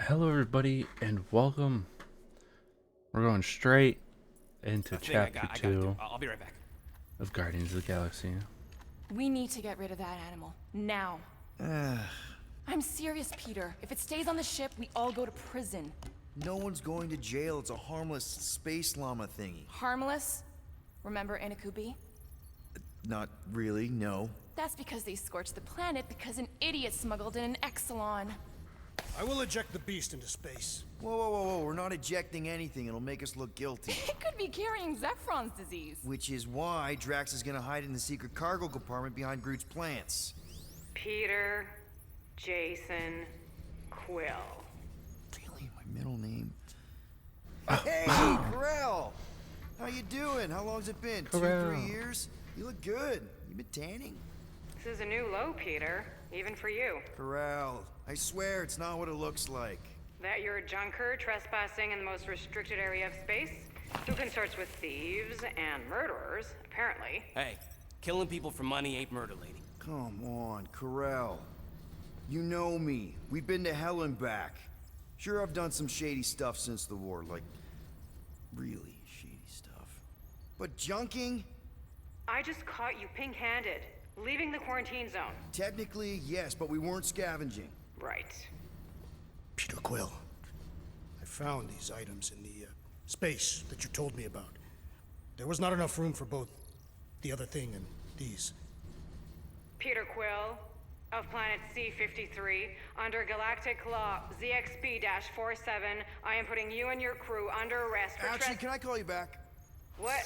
Hello, everybody, and welcome. We're going straight into chapter I got 2 I'll be right back. of Guardians of the Galaxy. We need to get rid of that animal. Now. I'm serious, Peter. If it stays on the ship, we all go to prison. No one's going to jail. It's a harmless space llama thingy. Harmless? Remember Inakubi? Not really, no. That's because they scorched the planet because an idiot smuggled in an Exelon. I will eject the beast into space. Whoa. We're not ejecting anything. It'll make us look guilty. It could be carrying Zephron's disease. Which is why Drax is gonna hide in the secret cargo compartment behind Groot's plants. Peter, Jason, Quill. Really? My middle name? Hey, Corell! How you doing? How long's it been? Corell. 2-3 years? You look good. You been tanning? This is a new low, Peter. Even for you. Corell, I swear it's not what it looks like. That you're a junker trespassing in the most restricted area of space, who consorts with thieves and murderers, apparently. Hey, killing people for money ain't murder, lady. Come on, Corell. You know me. We've been to hell and back. Sure, I've done some shady stuff since the war, like really shady stuff. But junking? I just caught you pink-handed, leaving the quarantine zone. Technically, yes, but we weren't scavenging. Right. Peter Quill, I found these items in the space that you told me about. There was not enough room for both the other thing and these. Peter Quill, of planet C-53, under Galactic Law ZXP-47, I am putting you and your crew under arrest for Actually, can I call you back? What?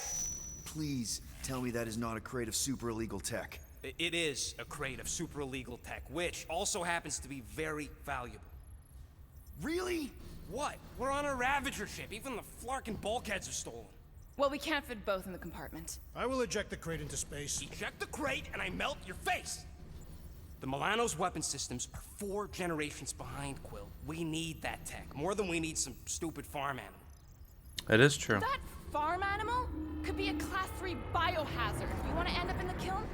Please tell me that is not a crate of super illegal tech. It is a crate of super illegal tech, which also happens to be very valuable. Really? What? We're on a Ravager ship. Even the flarkin' bulkheads are stolen. Well, we can't fit both in the compartment. I will eject the crate into space. Eject the crate and I melt your face! The Milano's weapon systems are 4 generations behind, Quill. We need that tech, more than we need some stupid farm animal. It is true. That farm animal could be a Class 3 biohazard. You want to end up in the kiln?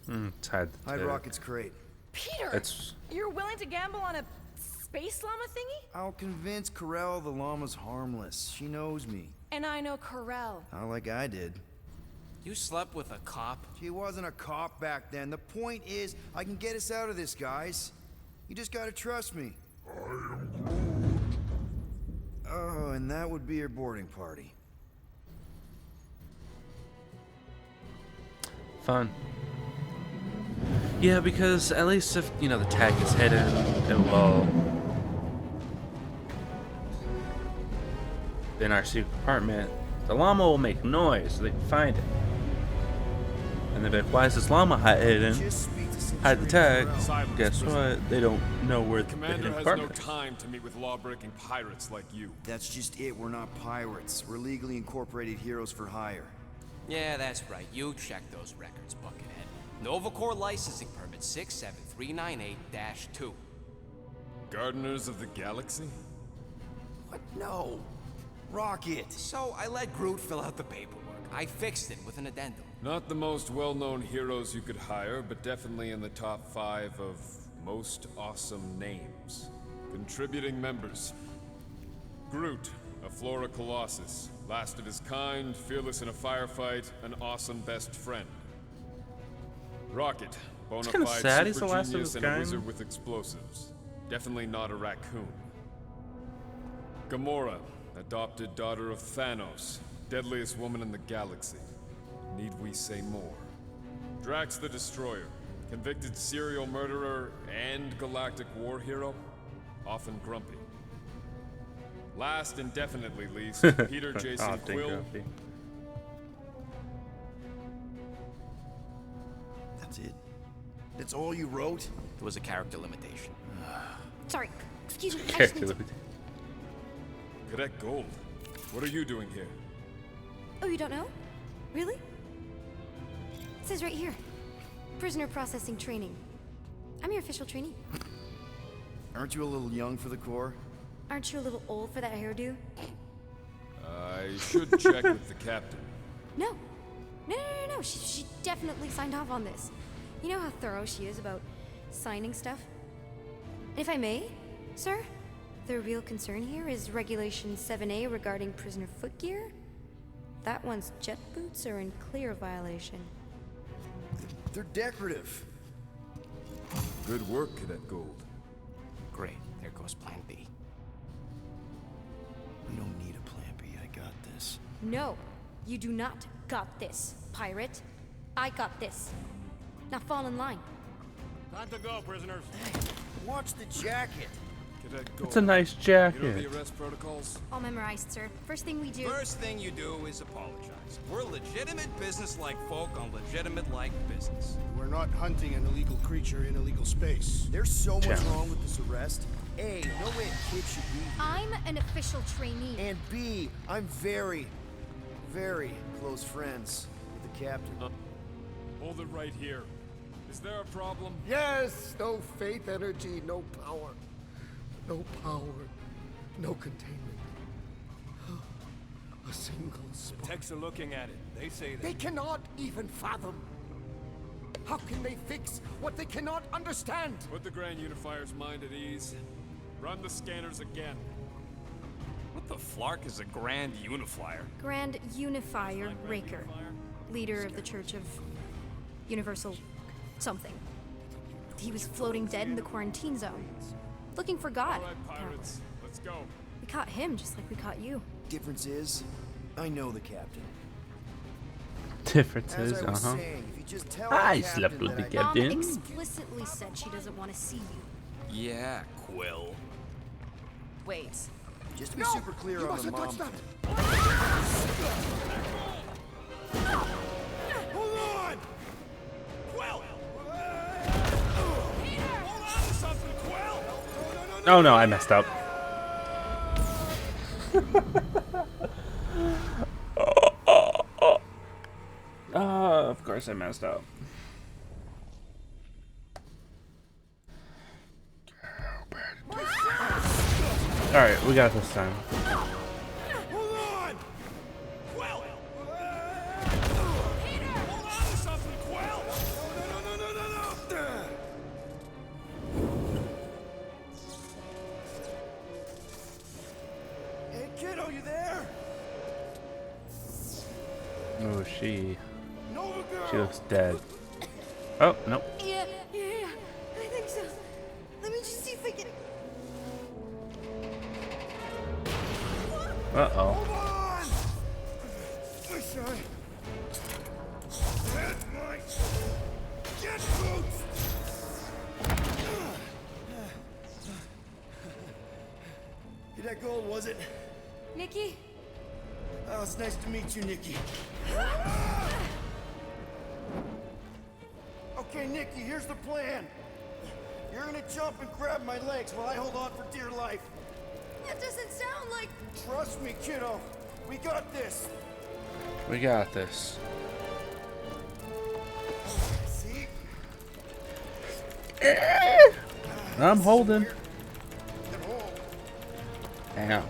It's hard to Hide Rocket's crate. Peter! It's- You're willing to gamble on a space llama thingy? I'll convince Corell the llama's harmless. She knows me. And I know Corell. Not like I did. You slept with a cop? She wasn't a cop back then. The point is, I can get us out of this, guys. You just gotta trust me. Oh, and that would be your boarding party. Fun. Yeah, because at least if, the tag is hidden, it will... In our secret compartment, the llama will make noise so they can find it. And they'll be like, why is this llama hidden? Just speak to some Hide the tag. Silence, Guess prisoner. what? They don't know where the Commander hidden has compartment no is. time to meet with law-breaking pirates like you. That's just it. We're not pirates. We're legally incorporated heroes for hire. Yeah, that's right. You check those records, Buckethead. Novacore licensing permit 67398-2. Gardeners of the Galaxy? What? No. Rocket! So I let Groot fill out the paperwork. I fixed it with an addendum. Not the most well-known heroes you could hire, but definitely in the top 5 of most awesome names. Contributing members. Groot, a Flora Colossus. Last of his kind, fearless in a firefight, an awesome best friend. Rocket, bona kinda fide sad he's super the last of genius his and a kind. wizard with explosives. Definitely not a raccoon. Gamora, adopted daughter of Thanos, deadliest woman in the galaxy. Need we say more? Drax the Destroyer, convicted serial murderer and galactic war hero, often grumpy. Last and definitely least, Peter Jason Often Quill, grumpy. That's it. That's all you wrote? It was a character limitation. Sorry, excuse me. I just Character need to... limit. Cadet Gold. What are you doing here? Oh, you don't know? Really? It says right here. Prisoner processing training. I'm your official trainee. Aren't you a little young for the Corps? Aren't you a little old for that hairdo? I should check with the captain. No. No. She definitely signed off on this. You know how thorough she is about signing stuff? And if I may, Sir, the real concern here is Regulation 7A regarding prisoner footgear. That one's jet boots are in clear violation. They're decorative. Good work, Cadet Gould. Great. There goes Plan B. We don't need a plan B. I got this. No, you do not got this, pirate. I got this. Now fall in line. Time to go, prisoners. Watch the jacket. Cadet Gould. It's a nice You know jacket. the arrest protocols? All memorized, sir. First thing we do. First thing you do is apologize. We're legitimate business-like folk on legitimate-like business. We're not hunting an illegal creature in illegal space. There's so much Yeah. wrong with this arrest. A, no way a kid should be here. I'm an official trainee. And B, I'm very, very close friends with the captain. Hold it right here. Is there a problem? Yes, no faith energy, no power. No power, no containment. A single spark. Techs are looking at it. They say that. They cannot even fathom. How can they fix what they cannot understand? Put the Grand Unifier's mind at ease. Run the scanners again. What the flark is a Grand Unifier? Grand Unifier Raker, leader of the Church of Universal something. He was floating dead in the quarantine zone, looking for God. All right, pirates. Let's go. We caught him just like we caught you. Difference is, I know the captain. As Differences, I was saying, if you just tell I the slept captain with that the I- Mom Captain. explicitly said she doesn't want to see you. Yeah, Quill. Wait. Just to be No, super clear you on the mustn't mom. touch that. Hold on! Quill! Hold on to something, Quill! Oh no, I messed up. Of course I messed up. Alright, we got this time. Hold on! Quill! Hold on to something, Quill! No! Hey, kiddo, you there? Oh, she Nova girl. looks dead. Oh, nope. Yeah, I think so. Let me just see if I can. Uh-oh. Hold on! Wish I had my jet boots! Hey, that gold, was it? Nikki? Oh, it's nice to meet you, Nikki. Okay, Nikki, here's the plan. You're gonna jump and grab my legs while I hold on for dear life. That doesn't sound like. Trust me, kiddo. We got this. We got this. See? I'm holding. At home. Damn.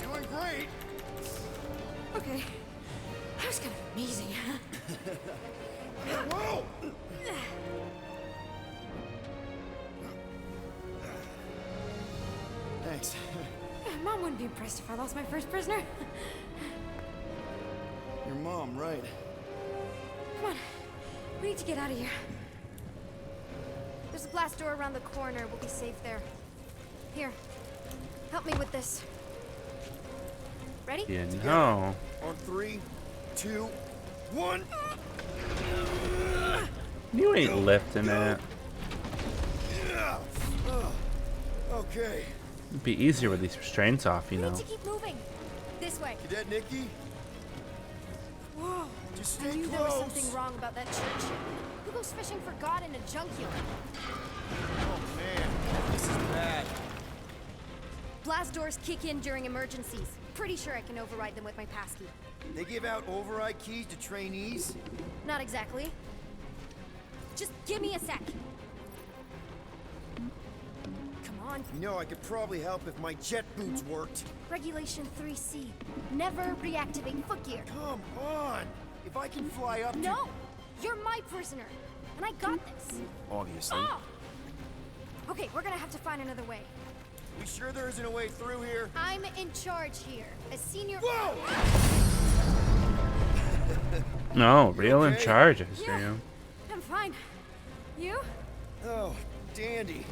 Doing great. Okay. That was kind of amazing. Whoa! Thanks. Mom wouldn't be impressed if I lost my first prisoner. Your mom, right? Come on. We need to get out of here. There's a blast door around the corner. We'll be safe there. Here. Help me with this. Ready? You know. On 3, 2, 1. You ain't lifting it. Yeah. Okay. It'd be easier with these restraints off, you We know. need to keep moving. This way. Cadet Nikki, Whoa. just I stay knew there was close. something wrong about that church. Who goes fishing for God in a junkyard? Oh man, this is bad. Blast doors kick in during emergencies. Pretty sure I can override them with my passkey. They give out override keys to trainees. Not exactly. Just give me a sec. Come on. You know, I could probably help if my jet boots worked. Regulation 3C. Never reactivate footgear. Come on. If I can fly up to... No! You're my prisoner. And I got this. Obviously. Oh! Okay, we're gonna have to find another way. We sure there isn't a way through here? I'm in charge here. A senior. Whoa! No, real in okay? charge, I see Yeah. you. I'm fine. You? Oh, dandy.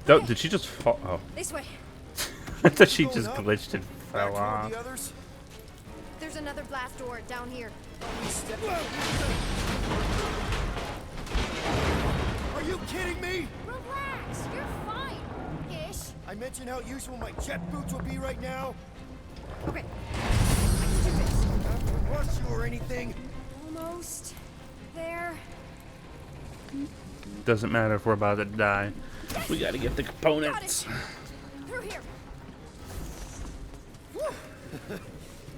Oh, did she just fall? Oh. This way. I thought she Going just up? glitched and Back fell toward off. the others? There's another blast door down here. Are you kidding me? Relax. You're fine. Ish. I mentioned how useful my jet boots will be right now. Okay. I can do this. Not to rush you or anything. Almost there. Doesn't matter if we're about to die. We gotta get the Got components. it. Through here.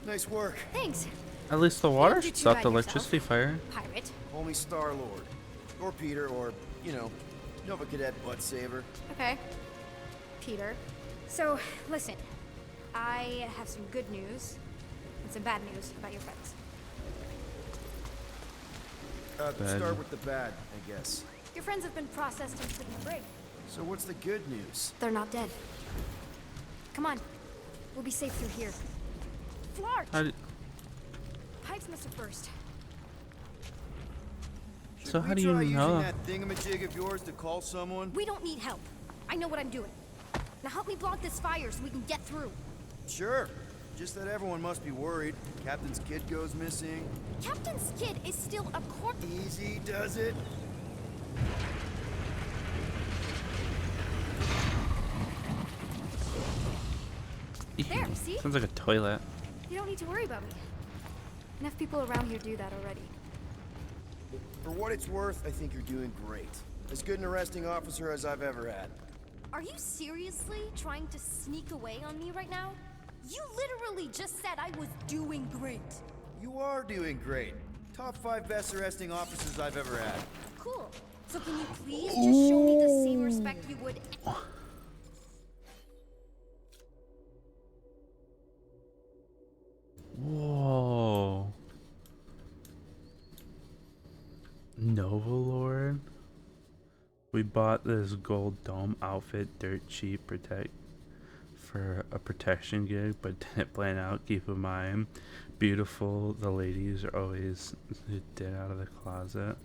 Nice work. Thanks, At least the water You do too stopped bad the yourself. electricity fire. pirate. Call me Star-Lord. Or Peter, or, you know, Nova Cadet Butt Saver. Okay. Peter. So, listen. I have some good news and some bad news about your friends. Bad. Start with the bad, I guess. Your friends have been processed into the brig. So what's the good news? They're not dead. Come on. We'll be safe through here. Flart! How did, Pipes must have burst. so Should how we do you try know? using that thingamajig of yours to call someone? We don't need help. I know what I'm doing. Now help me block this fire so we can get through. Sure. Just that everyone must be worried. Captain's kid goes missing. Captain's kid is still a corpse. Easy does it. There, see? Sounds like a toilet. You don't need to worry about me. Enough people around here do that already. For what it's worth, I think you're doing great. As good an arresting officer as I've ever had. Are you seriously trying to sneak away on me right now? You literally just said I was doing great. You are doing great. Top 5 best arresting officers I've ever had. Cool. So can you please just show me the same respect you would... Whoa. Nova Lord. We bought this gold dome outfit dirt cheap for a protection gig, but didn't plan out. Keep in mind, beautiful, the ladies are always dead out of the closet.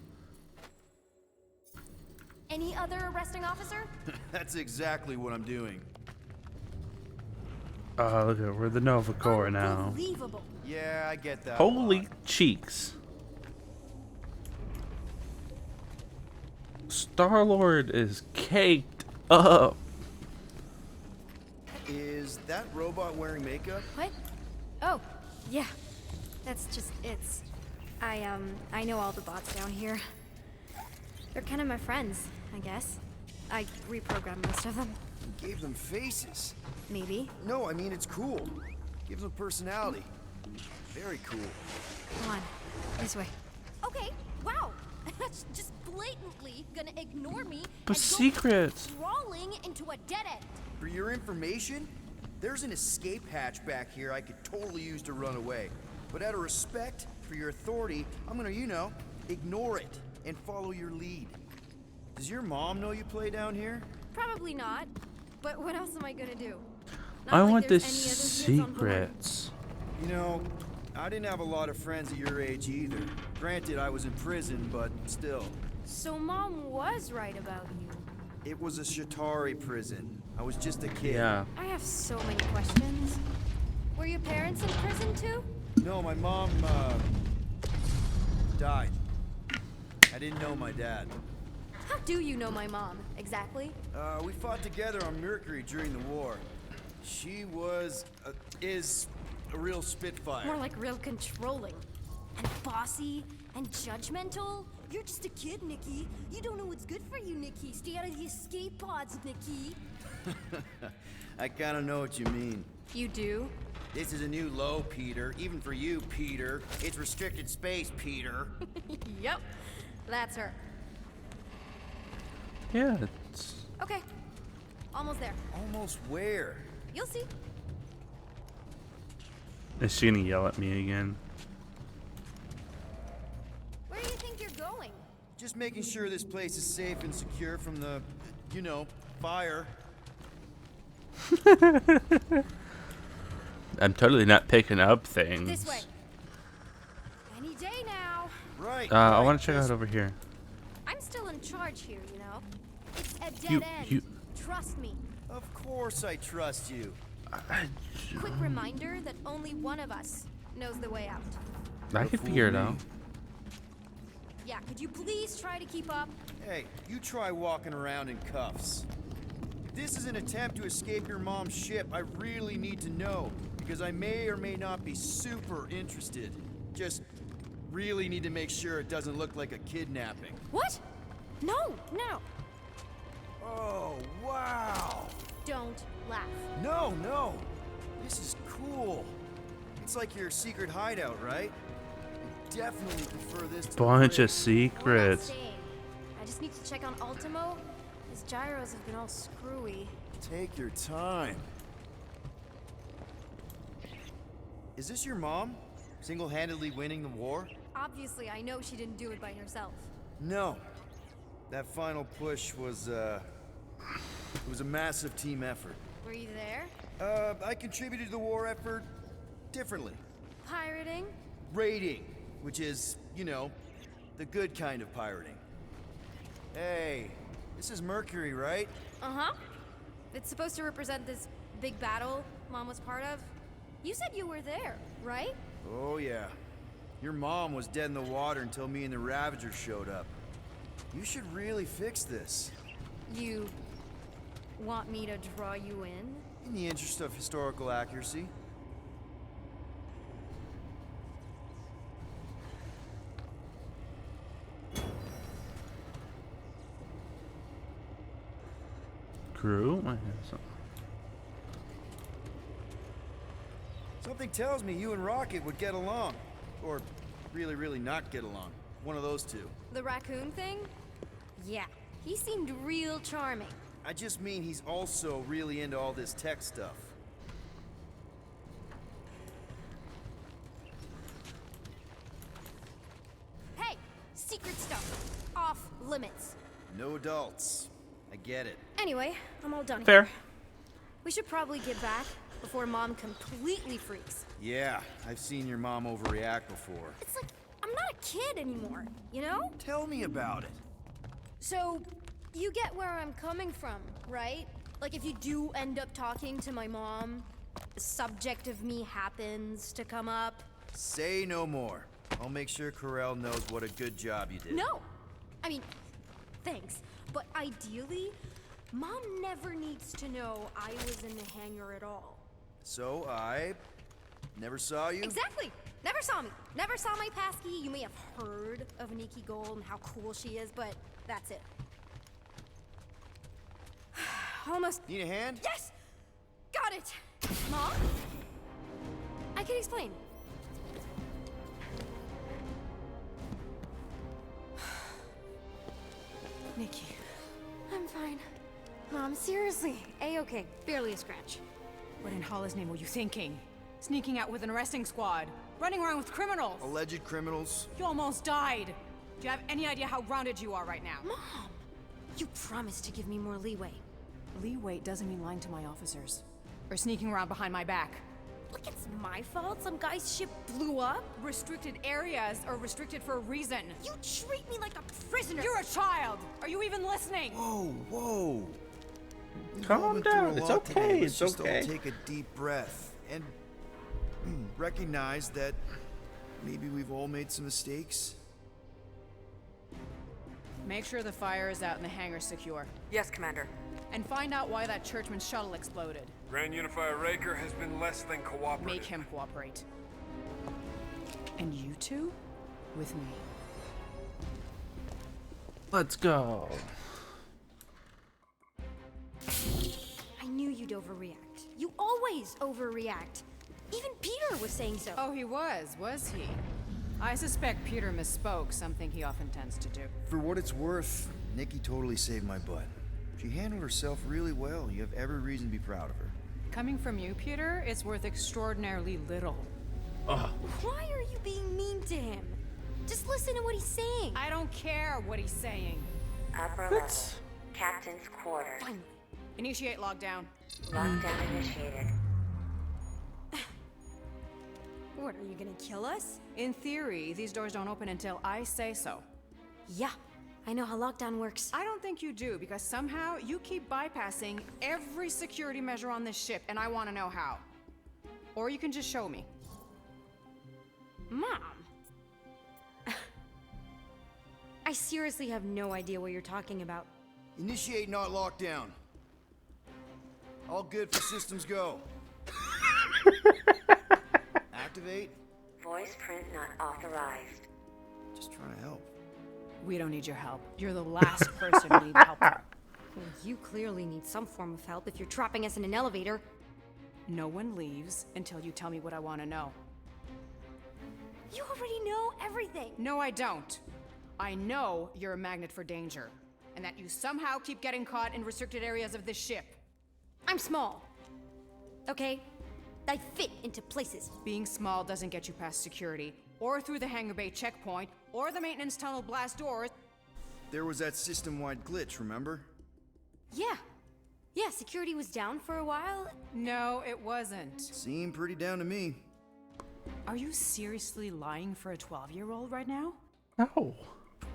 Any other arresting officer? That's exactly what I'm doing. Look at we're the Nova Corps now. Unbelievable. Yeah, I get that. Holy cheeks. Star-Lord is caked up. Is that robot wearing makeup? What? Oh, yeah. That's just it's. I know all the bots down here. They're kind of my friends, I guess. I reprogrammed most of them. You gave them faces. Maybe. No, I mean it's cool. Gives them personality. Very cool. Come on, this way. Okay, wow. That's just blatantly gonna ignore me But and secrets. go crawling into a dead end. For your information, there's an escape hatch back here I could totally use to run away. But out of respect for your authority, I'm gonna, you know, ignore it and follow your lead. Does your mom know you play down here? Probably not. But what else am I gonna do? Not I like want the there's any other kids on board. secrets. You know, I didn't have a lot of friends at your age either. Granted, I was in prison, but still. So Mom was right about you. It was a Shatari prison. I was just a kid. Yeah. I have so many questions. Were your parents in prison too? No, my mom, died. I didn't know my dad. How do you know my mom, exactly? We fought together on Mercury during the war. She is a real spitfire. More like real controlling. And bossy and judgmental. You're just a kid, Nikki. You don't know what's good for you, Nikki. Stay out of the escape pods, Nikki. I kinda know what you mean. You do? This is a new low, Peter. Even for you, Peter. It's restricted space, Peter. Yep. That's her. Yeah, it's Okay. Almost there. Almost where? You'll see. is she gonna yell at me again? Where do you think you're going? Just making sure this place is safe and secure from the, you know, fire. I'm totally not picking up things. This way. Any day now. Right. I right, want to check just- out over here. I'm still in charge here, you know? It's a dead You- end. you- Trust me. Of course I trust you. Quick reminder that only one of us knows the way out. I can figure it out. Yeah, could you please try to keep up? Hey, you try walking around in cuffs. If this is an attempt to escape your mom's ship, I really need to know, because I may or may not be super interested. Just really need to make sure it doesn't look like a kidnapping. What? No, no. Oh, wow! Don't laugh. No, no! This is cool. It's like your secret hideout, right? I definitely prefer this to the Bunch of brig. We're not secrets. staying. I just need to check on Ultimo. His gyros have been all screwy. Take your time. Is this your mom? Single-handedly winning the war? Obviously, I know she didn't do it by herself. No. That final push was, it was a massive team effort. Were you there? I contributed to the war effort differently. Pirating? Raiding, which is, you know, the good kind of pirating. Hey, this is Mercury, right? Uh-huh. It's supposed to represent this big battle Mom was part of. You said you were there, right? Oh, yeah. Your mom was dead in the water until me and the Ravagers showed up. You should really fix this. You want me to draw you in? In the interest of historical accuracy. Crew? Something tells me you and Rocket would get along. Or really, really not get along. One of those two. The raccoon thing? Yeah, he seemed real charming. I just mean he's also really into all this tech stuff. Hey, secret stuff. Off limits. No adults. I get it. Anyway, I'm all done Fair. here. We should probably get back before Mom completely freaks. Yeah, I've seen your mom overreact before. It's like, I'm not a kid anymore, you know? Tell me about it. So, you get where I'm coming from, right? Like if you do end up talking to my mom, the subject of me happens to come up. Say no more. I'll make sure Corell knows what a good job you did. No! I mean, thanks. But ideally, Mom never needs to know I was in the hangar at all. So I never saw you? Exactly! Never saw me. Never saw my passkey. You may have heard of Nikki Gold and how cool she is, but that's it. Almost. Need a hand? Yes! Got it! Mom? I can explain. Nikki. I'm fine. Mom, seriously. A-okay. Barely a scratch. What in Hollis' name were you thinking? Sneaking out with an arresting squad? Running around with criminals? Alleged criminals? You almost died. Do you have any idea how grounded you are right now? Mom! You promised to give me more leeway. Leeway doesn't mean lying to my officers. Or sneaking around behind my back. Look, it's my fault some guy's ship blew up. Restricted areas are restricted for a reason. You treat me like a prisoner. You're a child! Are you even listening? Whoa, whoa. We've Calm all been down, through a it's lot okay, today. it's Let's just okay. all take a deep breath and recognize that maybe we've all made some mistakes. Make sure the fire is out and the hangar secure. Yes, Commander. And find out why that churchman's shuttle exploded. Grand Unifier Raker has been less than cooperative. Make him cooperate. And you two? With me. Let's go. I knew you'd overreact. You always overreact. Even Peter was saying so. Oh, he was he? I suspect Peter misspoke, something he often tends to do. For what it's worth, Nikki totally saved my butt. She handled herself really well. You have every reason to be proud of her. Coming from you, Peter, it's worth extraordinarily little. Why are you being mean to him? Just listen to what he's saying. I don't care what he's saying. Upper level. Captain's quarters. Finally. Initiate lockdown. Lockdown initiated. What, are you gonna kill us? In theory, these doors don't open until I say so. Yeah, I know how lockdown works. I don't think you do, because somehow you keep bypassing every security measure on this ship, and I want to know how. Or you can just show me. Mom! I seriously have no idea what you're talking about. Initiate not lockdown. All good for systems go. Activate. Voice print not authorized. Just trying to help. We don't need your help. You're the last person we need help from. Well, you clearly need some form of help if you're trapping us in an elevator. No one leaves until you tell me what I want to know. You already know everything! No, I don't. I know you're a magnet for danger, and that you somehow keep getting caught in restricted areas of this ship. I'm small. Okay? I fit into places. Being small doesn't get you past security, or through the hangar bay checkpoint, or the maintenance tunnel blast doors. There was that system-wide glitch, remember? Yeah. Yeah, security was down for a while. No, it wasn't. Seemed pretty down to me. Are you seriously lying for a 12-year-old right now? No.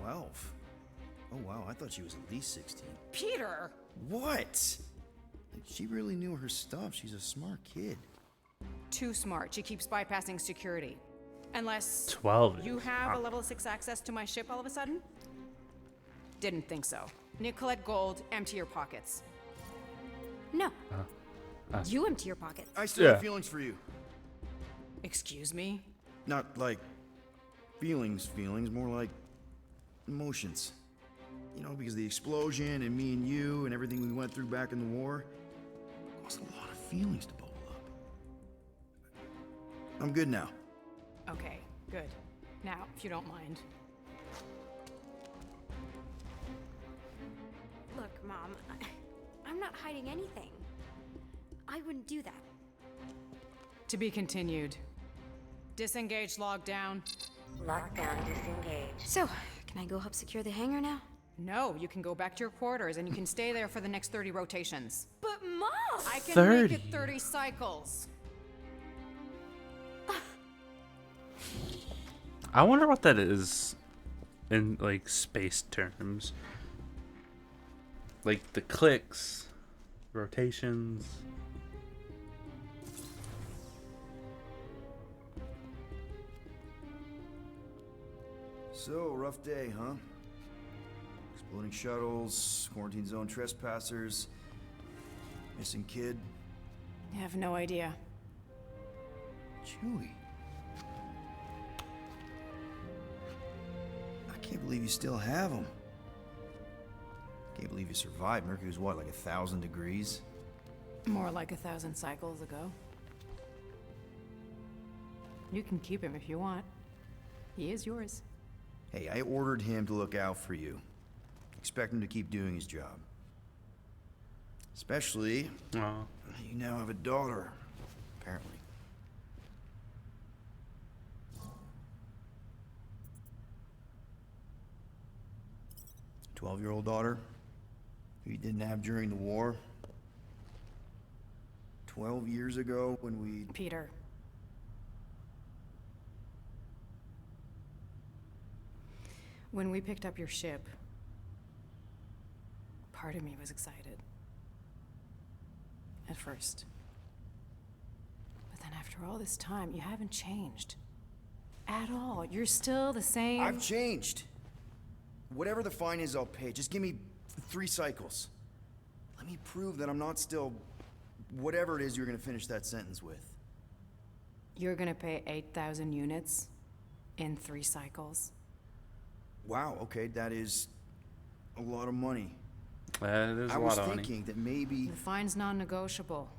12? Oh wow, I thought she was at least 16. Peter! What? She really knew her stuff. She's a smart kid. Too smart. She keeps bypassing security. Unless 12 you is- have a level 6 access to my ship all of a sudden? Didn't think so. Nicolette Gold, empty your pockets. No. You empty your pockets. I still Yeah. have feelings for you. Excuse me? Not like feelings, more like emotions. You know, because the explosion and me and you and everything we went through back in the war caused a lot of feelings to bubble up. I'm good now. Okay, good. Now, if you don't mind. Look, Mom, I'm not hiding anything. I wouldn't do that. To be continued. Disengage lockdown. Lockdown disengaged. So, can I go help secure the hangar now? No, you can go back to your quarters and you can stay there for the next 30 rotations. But Mom! I can 30. make it 30 cycles. I wonder what that is in like space terms. Like the clicks, rotations. So, rough day, huh? Exploding shuttles, quarantine zone trespassers, missing kid. I have no idea. Chewie. I can't believe you still have him. Can't believe you survived. Mercury was what, like 1,000 degrees? More like 1,000 cycles ago. You can keep him if you want. He is yours. Hey, I ordered him to look out for you. Expect him to keep doing his job. Especially, Aw. you now have a daughter, apparently. 12-year-old daughter who you didn't have during the war. 12 years ago when we... Peter. When we picked up your ship, part of me was excited. At first. But then after all this time, you haven't changed. At all. You're still the same. I've changed. Whatever the fine is, I'll pay. Just give me 3 cycles. Let me prove that I'm not still... whatever it is you're gonna finish that sentence with. You're gonna pay 8,000 units in 3 cycles. Wow, okay, that is a lot of money. That is I a was lot of money. thinking that maybe... The fine's non-negotiable.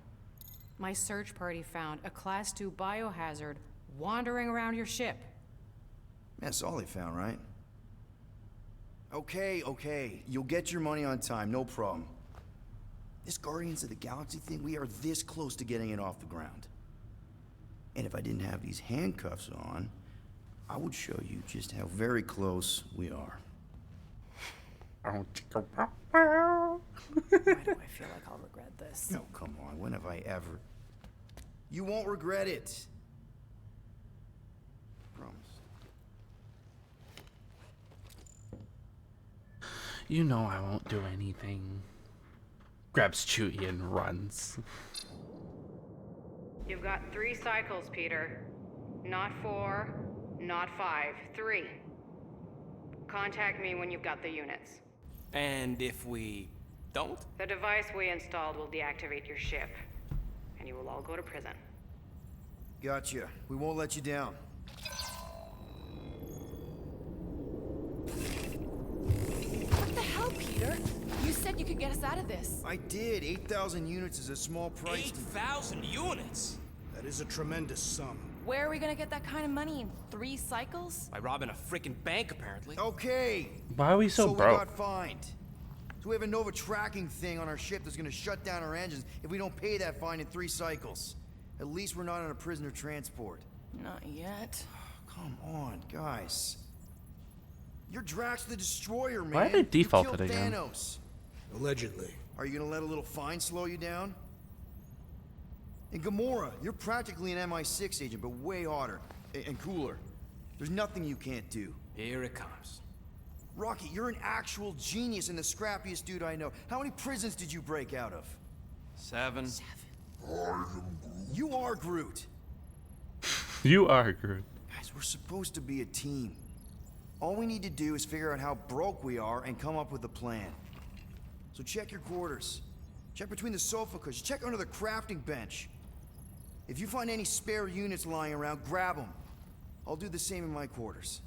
My search party found a Class 2 biohazard wandering around your ship. That's all they found, right? Okay. You'll get your money on time, no problem. This Guardians of the Galaxy thing, we are this close to getting it off the ground. And if I didn't have these handcuffs on, I would show you just how very close we are. Why do I feel like I'll regret regret this. No, come on. When have I ever? You won't regret it. Promise. You know I won't do anything. Grabs Chewie and runs. You've got 3 cycles, Peter. Not 4, not 5, 3. Contact me when you've got the units. And if we don't? The device we installed will deactivate your ship, and you will all go to prison. Gotcha. We won't let you down. What the hell, Peter? You said you could get us out of this. I did. 8,000 units is a small price. 8,000 units? That is a tremendous sum. Where are we gonna get that kind of money in 3 cycles? By robbing a freaking bank, apparently. Okay. Why are we so we broke? got fined. So we have a Nova tracking thing on our ship that's gonna shut down our engines if we don't pay that fine in 3 cycles. At least we're not on a prisoner transport. Not yet. Come on, guys. You're Drax the Destroyer, man. Why are they You defaulted killed again? Thanos. Allegedly. Are you gonna let a little fine slow you down? And Gamora, you're practically an MI6 agent, but way hotter and cooler. There's nothing you can't do. Here it comes. Rocky, you're an actual genius and the scrappiest dude I know. How many prisons did you break out of? 7. You are Groot. You are Groot. Guys, we're supposed to be a team. All we need to do is figure out how broke we are and come up with a plan. So check your quarters. Check between the sofa cushions. Check under the crafting bench. If you find any spare units lying around, grab them. I'll do the same in my quarters.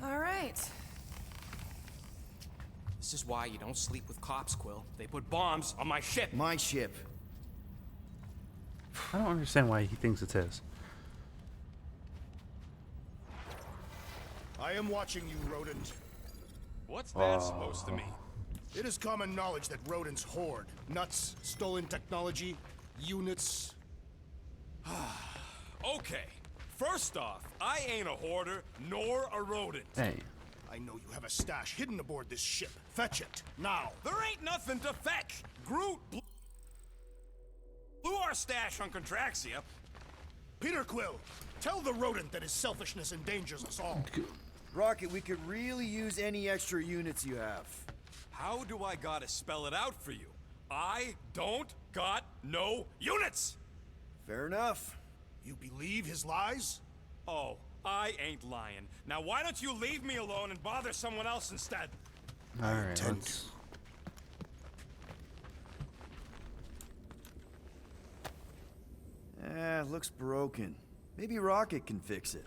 All right. This is why you don't sleep with cops, Quill. They put bombs on my ship. My ship. I don't understand why he thinks it's his. I am watching you, rodent. What's that supposed to mean? It is common knowledge that rodents hoard nuts, stolen technology, units. Okay, first off, I ain't a hoarder nor a rodent. Hey. I know you have a stash hidden aboard this ship. Fetch it, now. There ain't nothing to fetch. Groot blew our stash on Contraxia. Peter Quill, tell the rodent that his selfishness endangers us all. Rocket, we could really use any extra units you have. How do I gotta spell it out for you? I don't got no units! Fair enough. You believe his lies? Oh, I ain't lying. Now why don't you leave me alone and bother someone else instead? Alright, let's... Looks broken. Maybe Rocket can fix it.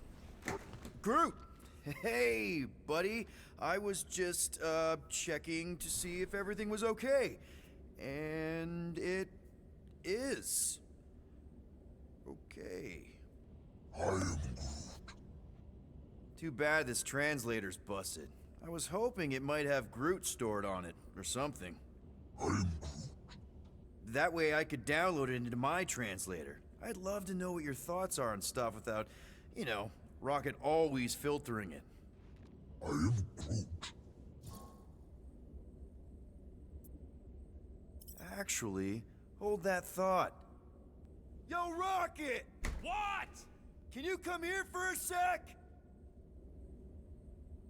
Groot! Hey, buddy. I was just, checking to see if everything was okay. And it is. Okay. I am Groot. Too bad this translator's busted. I was hoping it might have Groot stored on it, or something. I am Groot. That way I could download it into my translator. I'd love to know what your thoughts are on stuff without, you know, Rocket always filtering it. I am Groot. Actually, hold that thought. Yo, Rocket! What? Can you come here for a sec?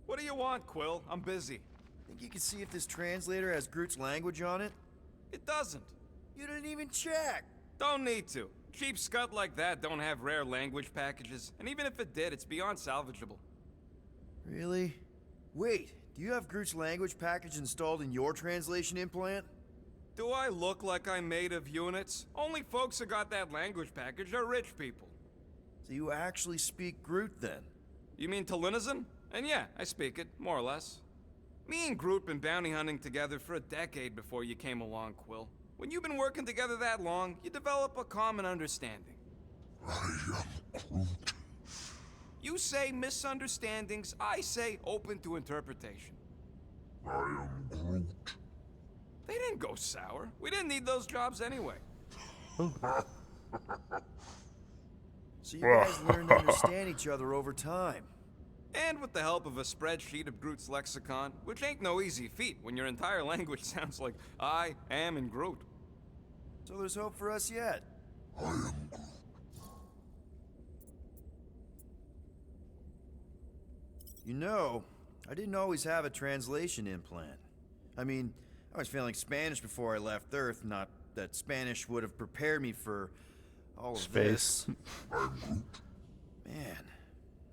What do you want, Quill? I'm busy. Think you can see if this translator has Groot's language on it? It doesn't. You didn't even check! Don't need to. Cheap scut like that don't have rare language packages, and even if it did, it's beyond salvageable. Really? Wait, do you have Groot's language package installed in your translation implant? Do I look like I'm made of units? Only folks who got that language package are rich people. So you actually speak Groot then? You mean Talinisan? And yeah, I speak it, more or less. Me and Groot been bounty hunting together for a decade before you came along, Quill. When you've been working together that long, you develop a common understanding. I am Groot. You say misunderstandings, I say open to interpretation. I am Groot. They didn't go sour. We didn't need those jobs anyway. So you guys learned to understand each other over time. And with the help of a spreadsheet of Groot's lexicon, which ain't no easy feat when your entire language sounds like I am in Groot. So there's hope for us yet. You know, I didn't always have a translation implant. I mean, I was feeling Spanish before I left Earth, not that Spanish would have prepared me for all of Space. this. Man,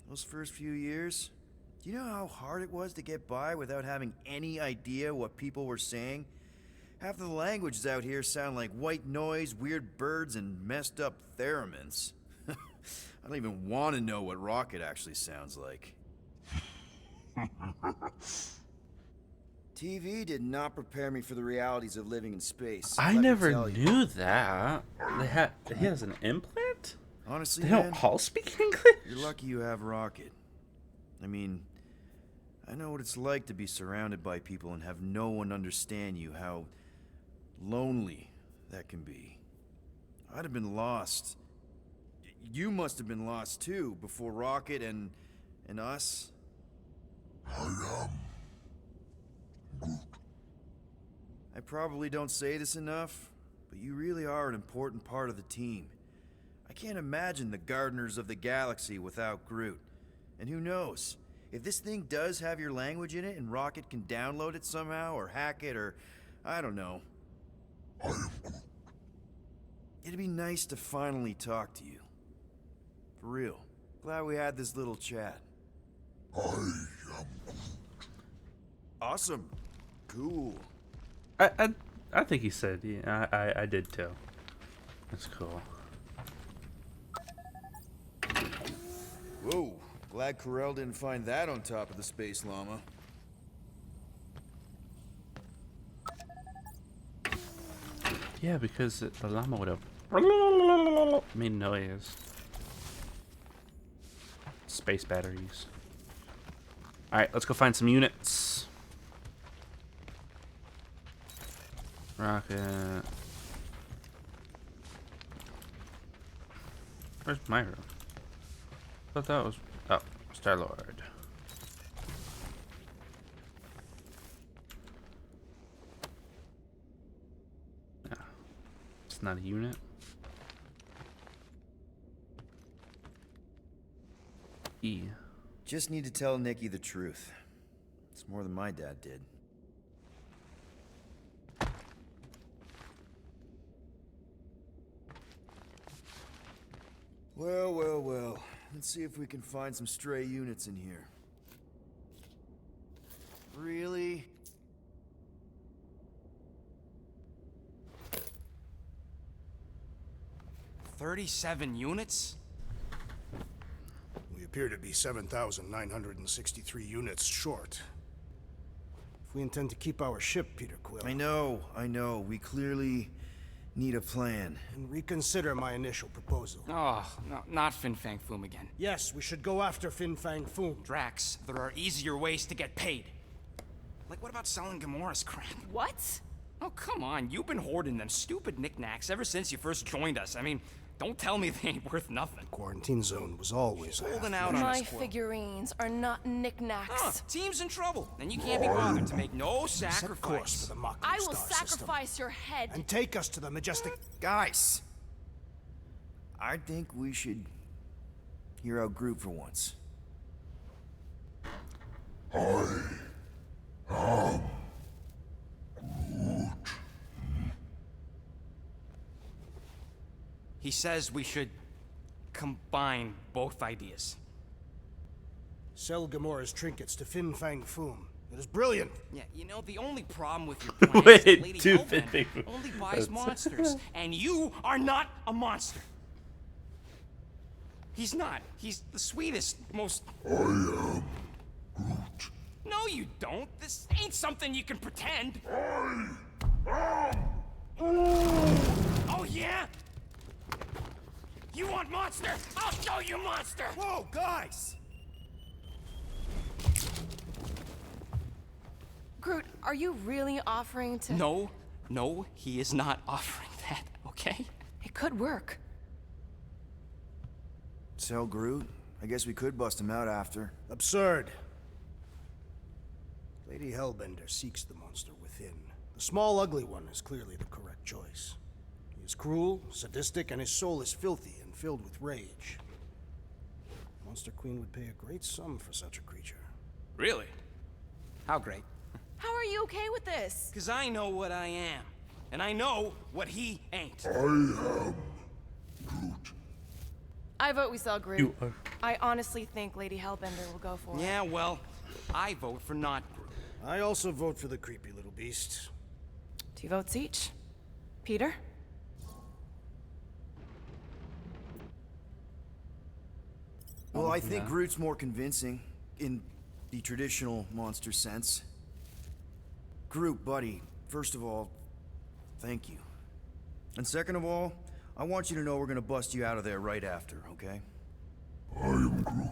those first few years, do you know how hard it was to get by without having any idea what people were saying? Half of the languages out here sound like white noise, weird birds, and messed up theremins. I don't even want to know what Rocket actually sounds like. TV did not prepare me for the realities of living in space. I let me never tell you. knew that. He has an implant? Honestly, They man, don't all speak English? you're lucky you have Rocket. I mean, I know what it's like to be surrounded by people and have no one understand you, how lonely that can be. I'd have been lost. You must have been lost too, before Rocket and us. I probably don't say this enough, but you really are an important part of the team. I can't imagine the Gardeners of the Galaxy without Groot. And who knows, if this thing does have your language in it and Rocket can download it somehow or hack it or I don't know. It'd be nice to finally talk to you. For real. Glad we had this little chat. Awesome. Cool. I think he said, yeah, I did too. That's cool. Whoa. Glad Corel didn't find that on top of the space llama. Yeah, because the llama would have made noise. Space batteries. Alright, let's go find some units. Rocket. Where's my room? I thought that was... Oh, Star-Lord. No. It's not a unit. E. Just need to tell Nikki the truth. It's more than my dad did. Well, well, well. Let's see if we can find some stray units in here. Really? "37 units? We appear to be 7,963 units short. If we intend to keep our ship, Peter Quill, I know. We clearly need a plan. and reconsider my initial proposal. Oh, no, not Fin Fang Foom again. Yes, we should go after Fin Fang Foom. Drax, there are easier ways to get paid. Like, what about selling Gamora's crap? What? Oh, come on. You've been hoarding them stupid knickknacks ever since you first joined us. I mean, don't tell me they ain't worth nothing. Quarantine zone was always Holding out on My us, Quill. figurines are not knickknacks. Huh, team's in trouble, and you can't be bothered to make no Set course sacrifice. for the Mako I will star system, sacrifice your head. and take us to the majestic. Guys! I think we should hear out Groot for once. He says we should combine both ideas. Sell Gamora's trinkets to Fin Fang Foom. It is brilliant. Yeah, you know, the only problem with your plan is Wait, that Lady two Hellbent Fin Fang only Foom. buys That's- monsters, and you are not a monster. He's not. He's the sweetest, most... I am Groot. No, you don't. This ain't something you can pretend. Oh, yeah? You want monster? I'll show you monster! Whoa, guys! Groot, are you really offering to... No, he is not offering that, okay? It could work. Sell Groot I guess we could bust him out after. Absurd. Lady Hellbender seeks the monster within. The small, ugly one is clearly the correct choice. He is cruel, sadistic, and his soul is filthy and filled with rage. Monster Queen would pay a great sum for such a creature. Really? How great? How are you okay with this? Because I know what I am. And I know what he ain't. I am Groot. I vote we sell Groot. You are. I honestly think Lady Hellbender will go for it. Yeah, well, I vote for not Groot. I also vote for the creepy little beast. 2 votes each. Peter? Well, I think Groot's more convincing, in the traditional monster sense. Groot, buddy, first of all, thank you. And second of all, I want you to know we're gonna bust you out of there right after, okay? I am Groot.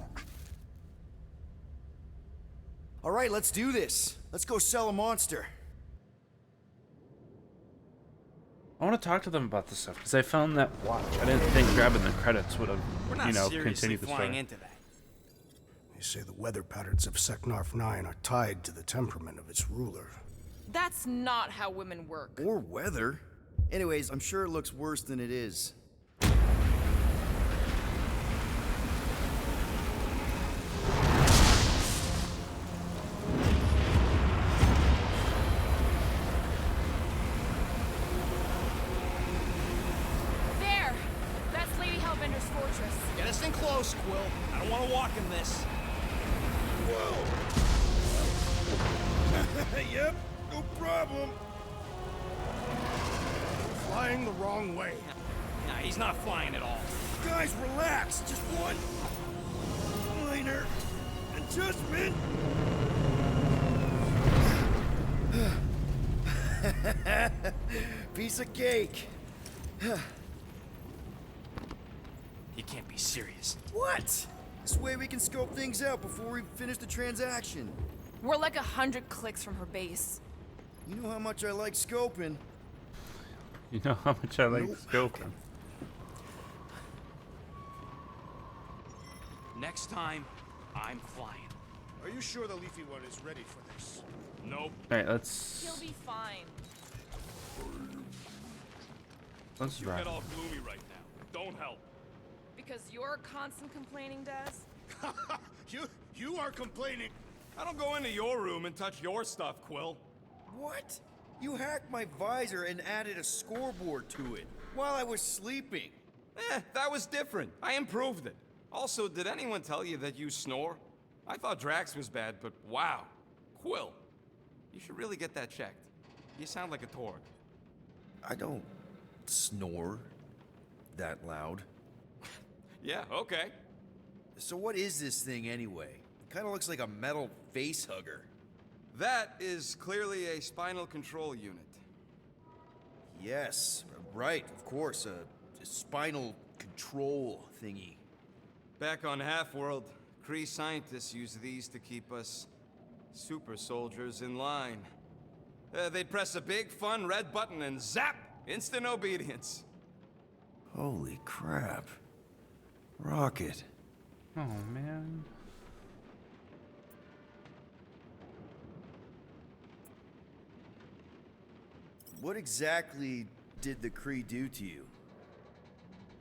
All right, let's do this. Let's go sell a monster. I want to talk to them about this stuff because I found that watch. I didn't think grabbing the credits would have, We're not seriously continued the flying story. into that. They say the weather patterns of Seknarf 9 are tied to the temperament of its ruler. That's not how women work. Or weather. Anyways, I'm sure it looks worse than it is. There! That's Lady Hellbender's fortress. Get us in close, Quill. I don't want to walk in this. Yep, no problem. Flying the wrong way. Nah, he's not flying at all. Guys, relax. Just one minor adjustment. Piece of cake. He can't be serious. What? This way we can scope things out before we finish the transaction. We're like 100 clicks from her base. You know how much I like scoping. You know how much I like scoping. Next time, I'm flying. Are you sure the leafy one is ready for this? Nope. All right, let's He'll be fine. You wrap. get all gloomy right now. Don't help. Because you're constant complaining, Des? You are complaining. I don't go into your room and touch your stuff, Quill. What? You hacked my visor and added a scoreboard to it while I was sleeping. That was different. I improved it. Also, did anyone tell you that you snore? I thought Drax was bad, but wow. Quill, you should really get that checked. You sound like a Torg. I don't snore that loud. Yeah, okay. So what is this thing anyway? It kind of looks like a metal face hugger. That is clearly a spinal control unit. Yes, right, of course, a spinal control thingy. Back on Half-World, Kree scientists use these to keep us super soldiers in line. They'd press a big, fun red button and zap! Instant obedience. Holy crap. Rocket. Oh man. What exactly did the Kree do to you?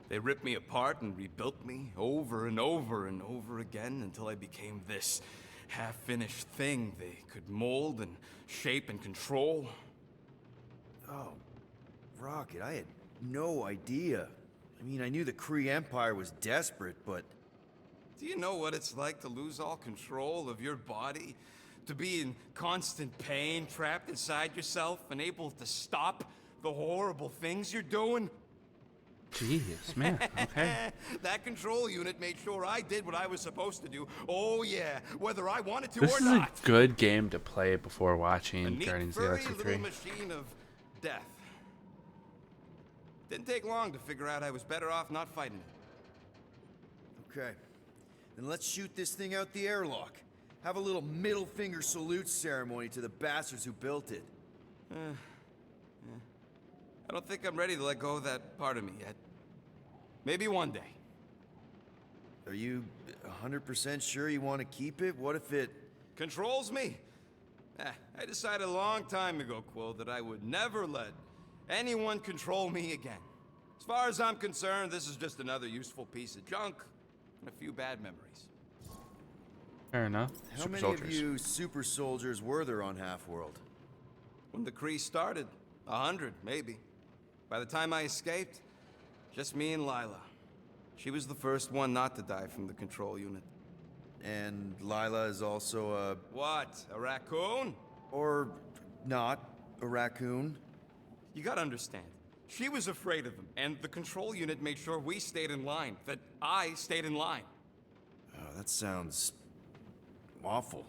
They ripped me apart and rebuilt me over and over and over again until I became this half-finished thing they could mold and shape and control. Oh, Rocket, I had no idea. I mean, I knew the Kree Empire was desperate, but... Do you know what it's like to lose all control of your body? To be in constant pain, trapped inside yourself, unable to stop the horrible things you're doing? Jeez, man. Okay. That control unit made sure I did what I was supposed to do. Oh yeah, whether I wanted to This or is not. a good game to play before A watching neat, Guardians of the furry Galaxy little 3. machine of death. Didn't take long to figure out I was better off not fighting it. Okay. Then let's shoot this thing out the airlock. Have a little middle finger salute ceremony to the bastards who built it. I don't think I'm ready to let go of that part of me yet. Maybe one day. Are you 100% sure you want to keep it? What if it... Controls me? I decided a long time ago, Quill, that I would never let anyone control me again. As far as I'm concerned, this is just another useful piece of junk and a few bad memories. Fair enough. How Super many soldiers. of you super soldiers were there on Half-World? When the Kree started, 100, maybe. By the time I escaped, just me and Lila. She was the first one not to die from the control unit. And Lila is also a... What, a raccoon? Or not a raccoon? You gotta understand, she was afraid of them, and the control unit made sure we stayed in line, that I stayed in line. Oh, that sounds... awful.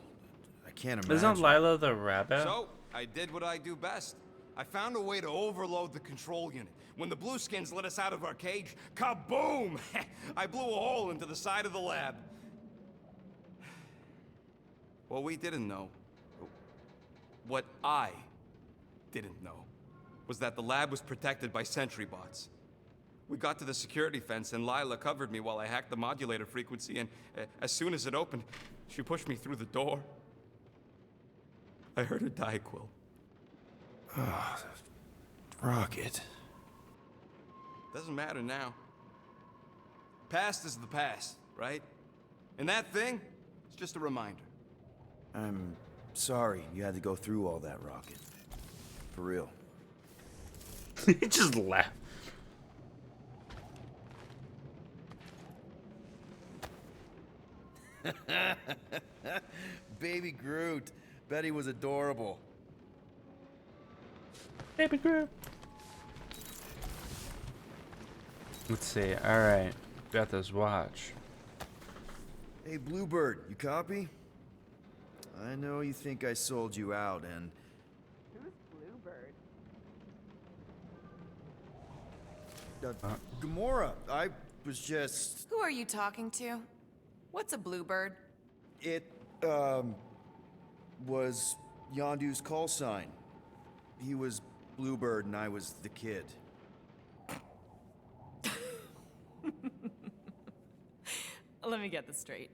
I can't imagine. Isn't Lila the rabbit? So, I did what I do best. I found a way to overload the control unit. When the Blueskins let us out of our cage, kaboom! I blew a hole into the side of the lab. What we didn't know, what I didn't know, was that the lab was protected by sentry bots. We got to the security fence and Lila covered me while I hacked the modulator frequency, and as soon as it opened, she pushed me through the door. I heard her die, Quill. Oh, Rocket. Doesn't matter now. Past is the past, right? And that thing, it's just a reminder. I'm sorry you had to go through all that, Rocket. For real. He just laughed. Baby Groot. Bet he was adorable. Baby Groot. Let's see. All right, got this watch. Hey, Bluebird, you copy? I know you think I sold you out, and... Who's Bluebird? Gamora, I was just... Who are you talking to? What's a bluebird? It, was Yondu's call sign. He was Bluebird and I was the kid. Let me get this straight.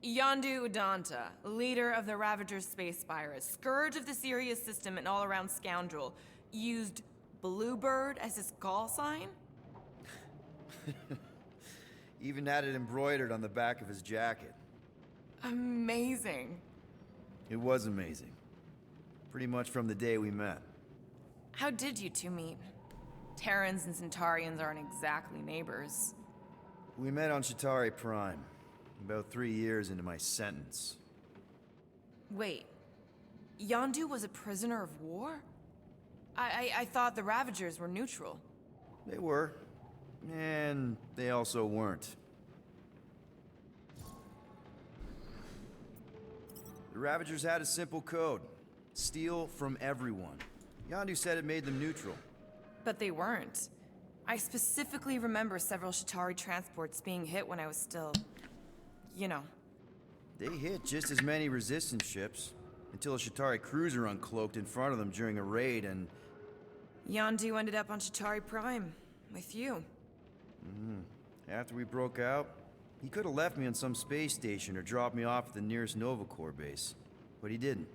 Yondu Udanta, leader of the Ravager's space virus, scourge of the Sirius system and all-around scoundrel, used Bluebird as his call sign? Even had it embroidered on the back of his jacket. Amazing. It was amazing. Pretty much from the day we met. How did you two meet? Terrans and Centaurians aren't exactly neighbors. We met on Chitauri Prime, about 3 years into my sentence. Wait, Yondu was a prisoner of war? I thought the Ravagers were neutral. They were. And they also weren't. The Ravagers had a simple code. Steal from everyone. Yondu said it made them neutral. But they weren't. I specifically remember several Chitauri transports being hit when I was still... you know. They hit just as many resistance ships, until a Chitauri cruiser uncloaked in front of them during a raid and... Yondu ended up on Chitauri Prime, with you. After we broke out, he could have left me on some space station or dropped me off at the nearest Nova Corps base. But he didn't.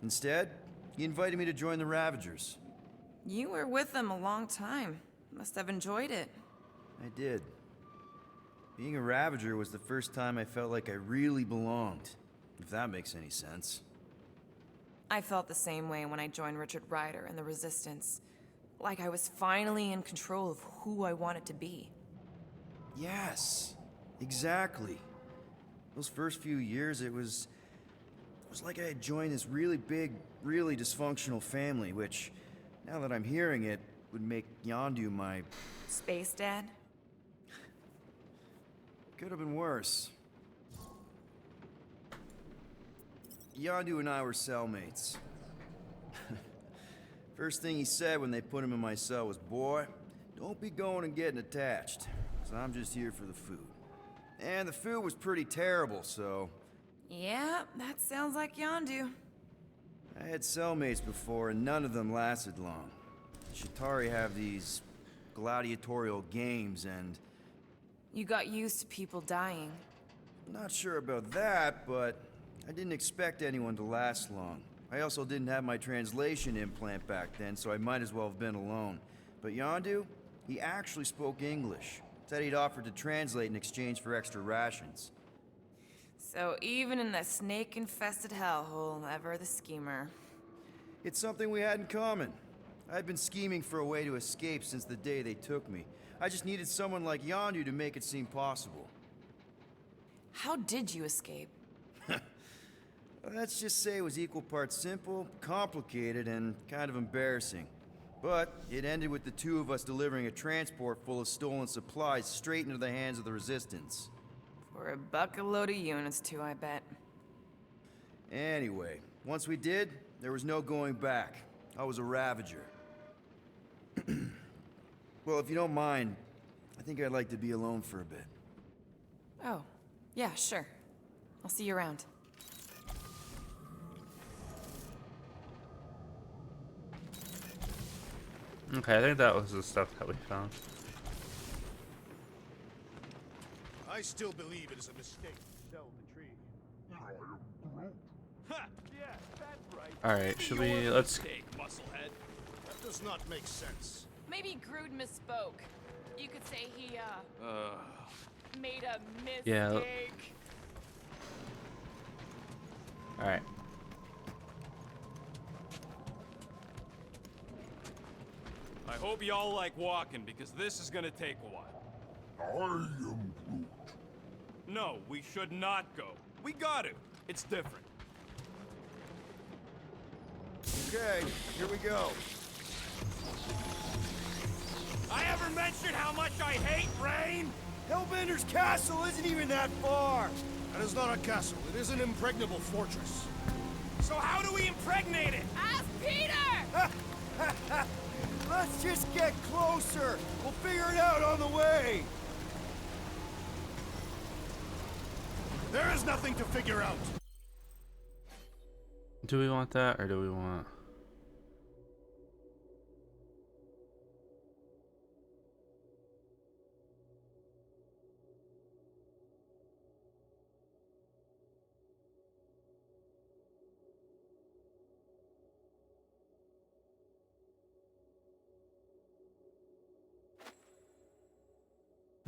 Instead, he invited me to join the Ravagers. You were with them a long time. Must have enjoyed it. I did. Being a Ravager was the first time I felt like I really belonged, if that makes any sense. I felt the same way when I joined Richard Ryder and the Resistance. Like I was finally in control of who I wanted to be. Yes, exactly. Those first few years, it was like I had joined this really big, really dysfunctional family, which, now that I'm hearing it, would make Yondu my... Space Dad? Could have been worse. Yondu and I were cellmates. First thing he said when they put him in my cell was, "Boy, don't be going and getting attached, 'cause I'm just here for the food." And the food was pretty terrible, so... Yeah, that sounds like Yondu. I had cellmates before, and none of them lasted long. Chitauri have these gladiatorial games, and You got used to people dying. Not sure about that, but I didn't expect anyone to last long. I also didn't have my translation implant back then, so I might as well have been alone. But Yondu, he actually spoke English. Said he'd offered to translate in exchange for extra rations. So even in that snake-infested hellhole, ever the schemer. It's something we had in common. I'd been scheming for a way to escape since the day they took me. I just needed someone like Yondu to make it seem possible. How did you escape? Let's just say it was equal parts simple, complicated, and kind of embarrassing. But it ended with the two of us delivering a transport full of stolen supplies straight into the hands of the Resistance. For a bucket load of units too, I bet. Anyway, once we did, there was no going back. I was a Ravager. Well, if you don't mind, I think I'd like to be alone for a bit. Oh, yeah, sure. I'll see you around. Okay, I think that was the stuff that we found. I still believe it is a mistake to sell the tree. Ha! Yeah, that's right. Alright, should we... let's... Musclehead. That does not make sense. Maybe Groot misspoke. You could say he, made a mistake. Yeah. Alright. I hope y'all like walking, because this is gonna take a while. I am Groot. No, we should not go. We got to. It's different. Okay, here we go. I ever mentioned how much I hate rain? Hellbender's castle isn't even that far! That is not a castle. It is an impregnable fortress. So how do we impregnate it? Ask Peter! Let's just get closer! We'll figure it out on the way! There is nothing to figure out. Do we want that, or do we want...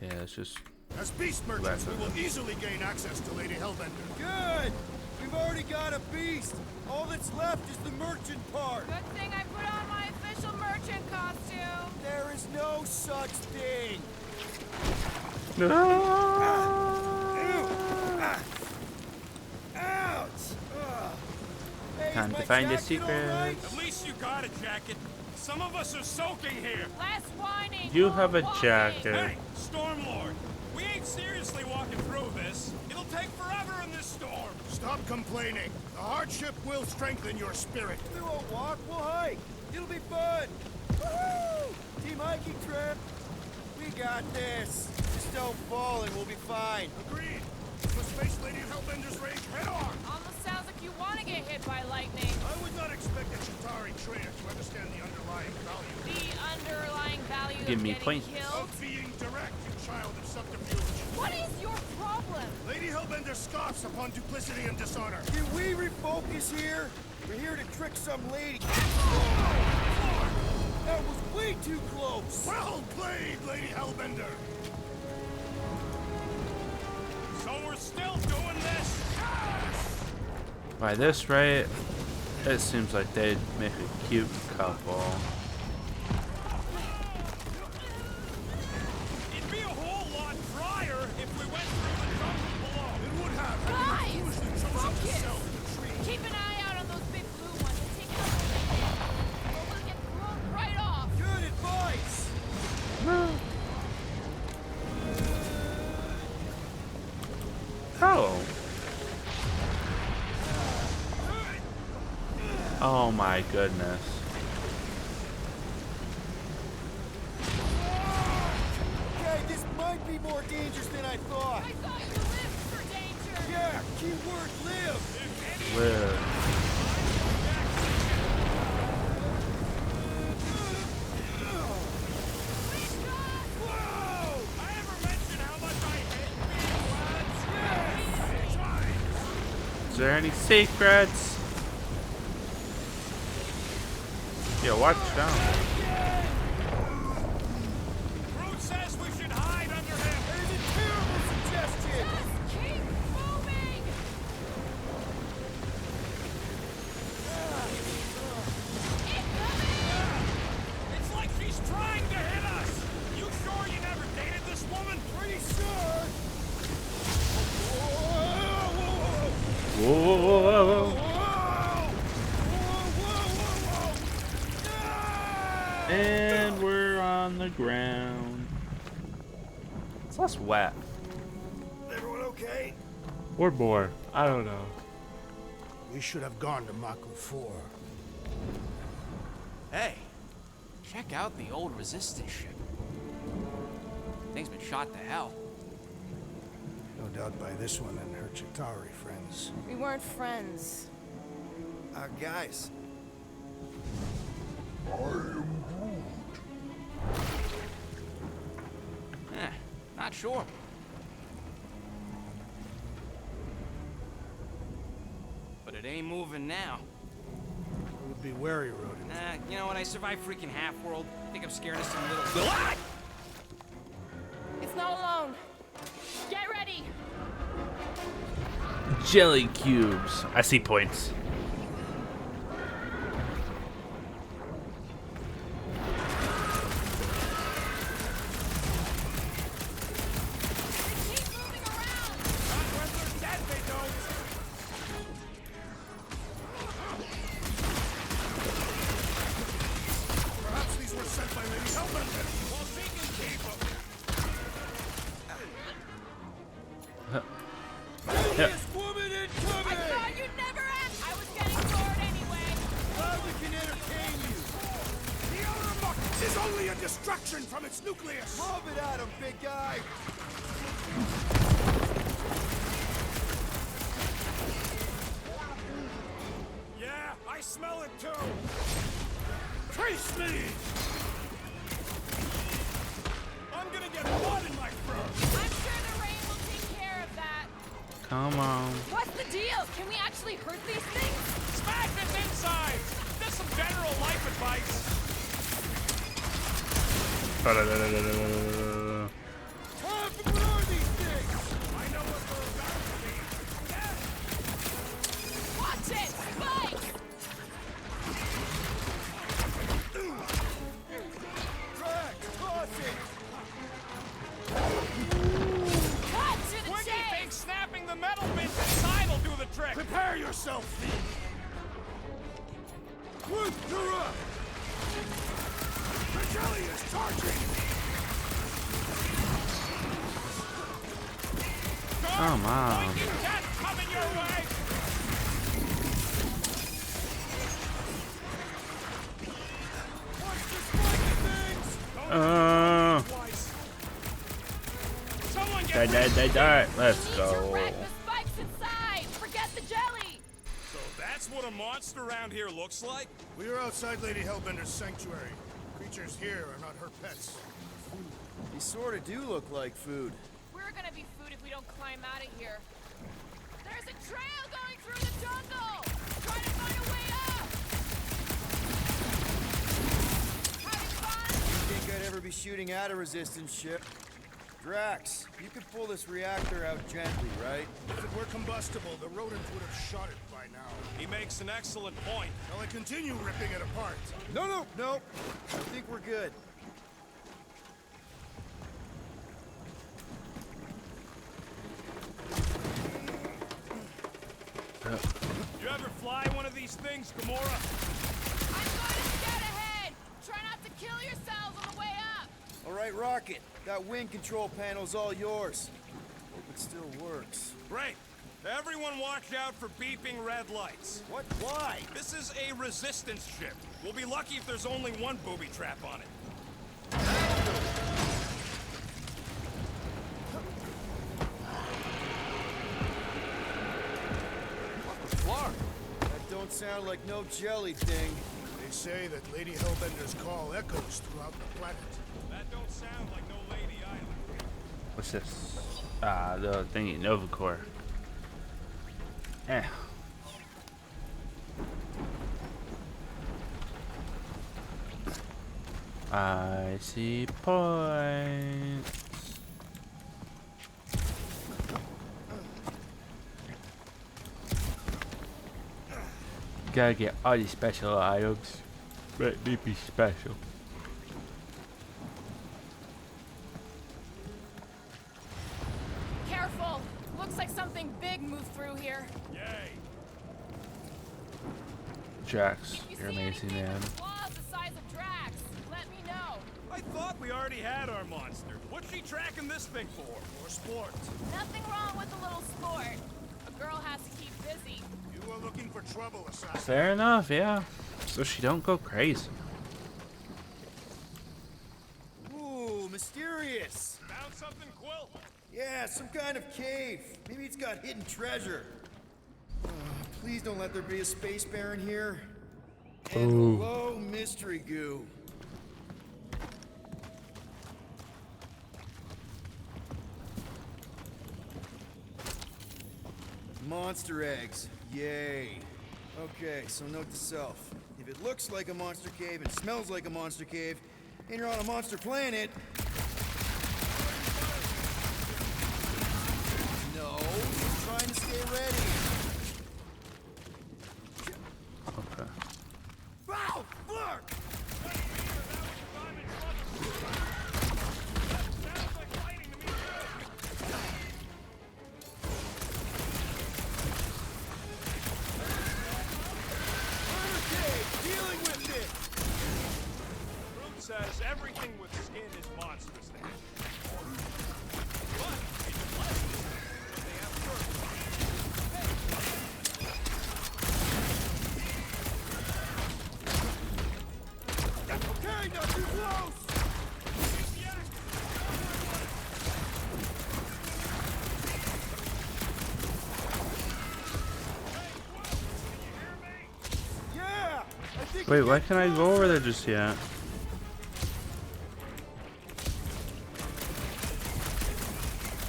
Yeah, it's just... As beast merchants, we will easily gain access to Lady Hellbender. Good! We've already got a beast! All that's left is the merchant part! Good thing I put on my official merchant costume. There is no such thing! Ouch! Hey, Time is to my find a jacket all right? secret. At least you got a jacket. Some of us are soaking here. Less whining. You more have a walking. jacket. Hey, Stormlord. We ain't seriously walking through this. It'll take forever in this storm. Stop complaining. The hardship will strengthen your spirit. We won't walk, we'll hike! It'll be fun! Woohoo! Team hiking trip! We got this! Just don't fall and we'll be fine. Agreed. Let's face Lady Hellbender's rage head on. Almost sounds like you want to get hit by lightning. I would not expect a Chitauri trader to understand the underlying value The underlying value Give of me getting points. killed. of being direct, you child of subterfuge. What is your problem? Lady Hellbender scoffs upon duplicity and dishonor. Can we refocus here? We're here to trick some lady. That was way too close! Well played, Lady Hellbender. So we're still doing this? By this rate, it seems like they'd make a cute couple. It'd be a whole lot drier if we went through the jungle below. It would have had Guys, you foolishly chosen to focus. sell the tree. Keep an eye out on those big blue ones and take out the or we'll get thrown right off. Good advice! Oh. Oh my goodness. Okay, this might be more dangerous than I thought. I thought you lived for danger. Yeah, keyword live! Live. I ever mentioned how much there any secrets? Yo, watch out. Groot says we should hide under him. That is a terrible suggestion. Just keep moving! It's like she's trying to hit us. You sure you never dated this woman? Pretty sure. Whoa, whoa, whoa, whoa. And we're on the ground. It's less wet. Everyone okay? Or more. I don't know. We should have gone to Maku 4. Hey, check out the old resistance ship. Thing's been shot to hell. No doubt by this one and her Chitauri friends. We weren't friends. Guys. Not sure. But it ain't moving now. It would be wary, rodent. You know what? I survived freaking Half-World. I think I'm scared of some little... It's not alone. Get ready! Jelly cubes. I see points. Keep moving around! Not when they're dead, they don't. Perhaps these were sent by Lady Hellbender. Well, she can keep them. Woman incoming! I thought you'd never ask! I was getting bored anyway! Glad we can entertain you. The outer muck is only a distraction from its nucleus. Lob it at him, big guy! Yeah, I smell it too. Trace me! I'm gonna get blood in my throat. I'm sure the rain will take care of that. Come on. What's the deal? Can we actually hurt these things? Smash its insides! Just some general life advice. What are these things? I know what we're about to be. Yes! Watch it! Spike! Track! Crossing! Cut to the Wiggy chase! thinks snapping the metal bits inside will do the trick. Prepare yourself, thief! Whoop, you're up! The jelly is charging! Come on. Pointy cat coming your way. Watch the spiky things. Don't twice. Someone get Die. Let's Need to go. wreck the spikes inside! Forget the jelly! So that's what a monster around here looks like? We are outside Lady Hellbender's sanctuary. Creatures here are not her pets. These sort of do look like food. We're gonna be food if we don't climb out of here. There's a trail going through the jungle! Try to find a way up! Having fun? Think I'd ever be shooting at a resistance ship? Drax, you could pull this reactor out gently, right? If it were combustible, the rodent would have shot it by now. He makes an excellent point. Shall I continue ripping it apart? No. I think we're good. You ever fly one of these things, Gamora? I'm going to scout ahead! Try not to kill yourselves on the way up! All right, Rocket. That wind control panel's all yours. Hope it still works. Great. Everyone watch out for beeping red lights. What? Why? This is a resistance ship. We'll be lucky if there's only one booby trap on it. Clark. That don't sound like no jelly thing. They say that Lady Hellbender's call echoes throughout the planet. That don't sound like no Lady Island. What's this? The thingy, Nova Core. I see points. Gotta get all these special items. Let me be special. Careful! Looks like something big moved through here. Yay! Jax, If you you're see amazing, anything man. with claws the size of Drax, let me know. I thought we already had our monster. What's she tracking this thing for? For sport? Nothing wrong with a little sport. A girl has to keep busy. You are looking for trouble, assassin. Fair enough, yeah. So she don't go crazy. Ooh, mysterious. Found something, Quill? Yeah, some kind of cave. Maybe it's got hidden treasure. Please don't let there be a space baron here. And hello, mystery goo. Monster eggs. Yay. Okay, so note to self. If it looks like a monster cave and smells like a monster cave, and you're on a monster planet... No, just trying to stay ready. Okay. Ow! Fuck! Dealing with it! Fruit says everything with skin is monstrous then. But even less when they have fur. Okay, not too close! Yeah! I think Wait, we why get can't I go over there just yet?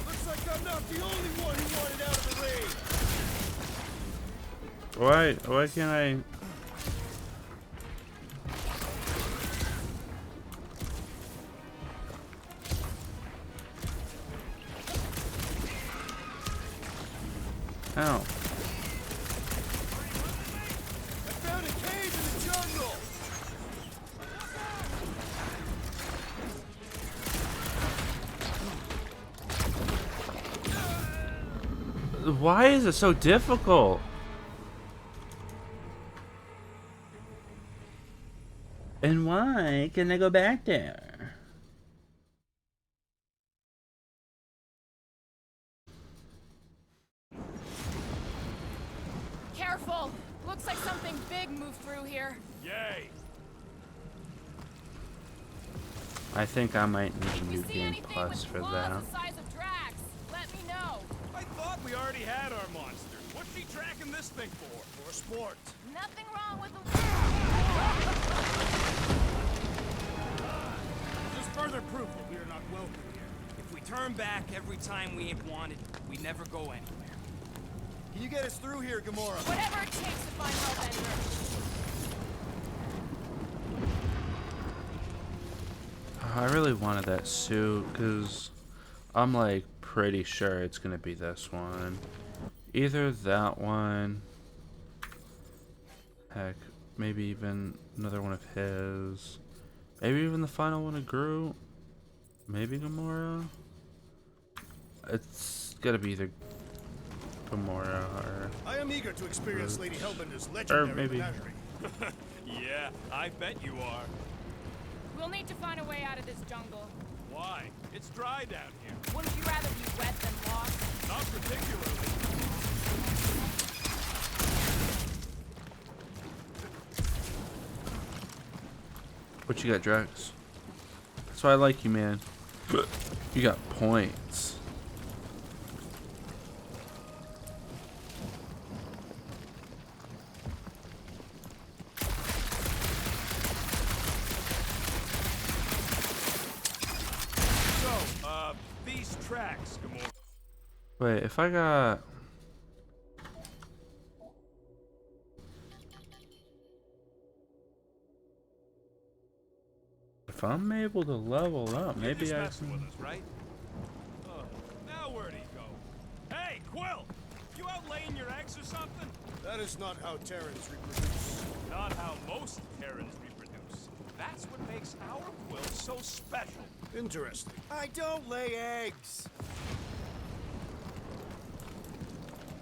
Looks like I'm not the only one who wanted out of the raid. Why can't I? Ow. I found a cave in the jungle! Why is it so difficult? And why can I go back there? Careful! Looks like something big moved through here. Yay! I think I might need a If new you see game anything plus with for claws that. the size of Drax, let me know. I thought we already had our monster. What's she tracking this thing for? For sport? Nothing wrong with a... Just further proof that we are not welcome here. If we turn back every time we ain't wanted, we never go anywhere. Can you get us through here, Gamora? Whatever it takes to find Hellbender. I really wanted that suit because I'm like pretty sure it's gonna be this one. Either that one, heck, maybe even another one of his, maybe even the final one of Groot, maybe Gamora. It's gotta be either Gamora or I am eager to experience Lady Hellbender's or legendary maybe. menagerie. Yeah, I bet you are. We'll need to find a way out of this jungle. Why? It's dry down here. Wouldn't you rather be wet than lost? Not particularly. What you got, Drax? That's why I like you, man. You got points. So, these tracks, Gamora. Wait, if I got... if I'm able to level up, You're maybe just I messing can. with us, right? Now where'd he go? Hey, Quill! You out laying your eggs or something? That is not how Terrans reproduce. Not how most Terrans reproduce. That's what makes our Quill so special. Interesting. I don't lay eggs.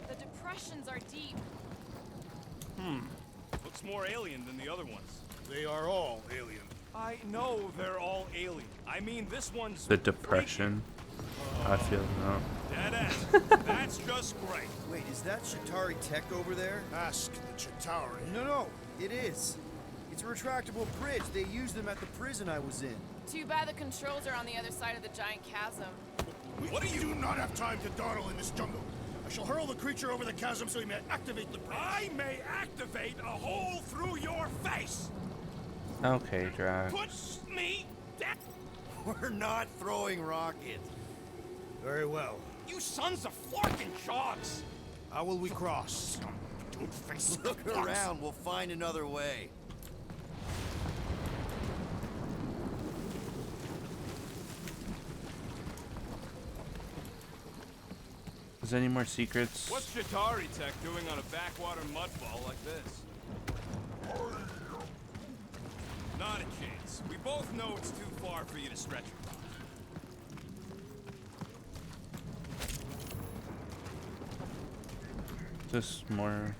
The depressions are deep. Looks more alien than the other ones. They are all alien. I know they're all alien. I mean, this one's The depression. I feel no. dead end. That's just great. Wait, is that Shatari tech over there? Ask the Chitauri. No, it is. It's a retractable bridge. They used them at the prison I was in. Too bad the controls are on the other side of the giant chasm. What do you not have time to dawdle in this jungle? I shall hurl the creature over the chasm so he may activate the bridge. I may activate a hole through your face. Okay, Drax. Put me down. We're not throwing rockets. Very well. You sons of flarkin' shogs. How will we cross? Two-faced Look around. We'll find another way. Is there any more secrets? What's Chitauri Tech doing on a backwater mudfall like this? Not a chance. We both know it's too far for you to stretch across. Just more.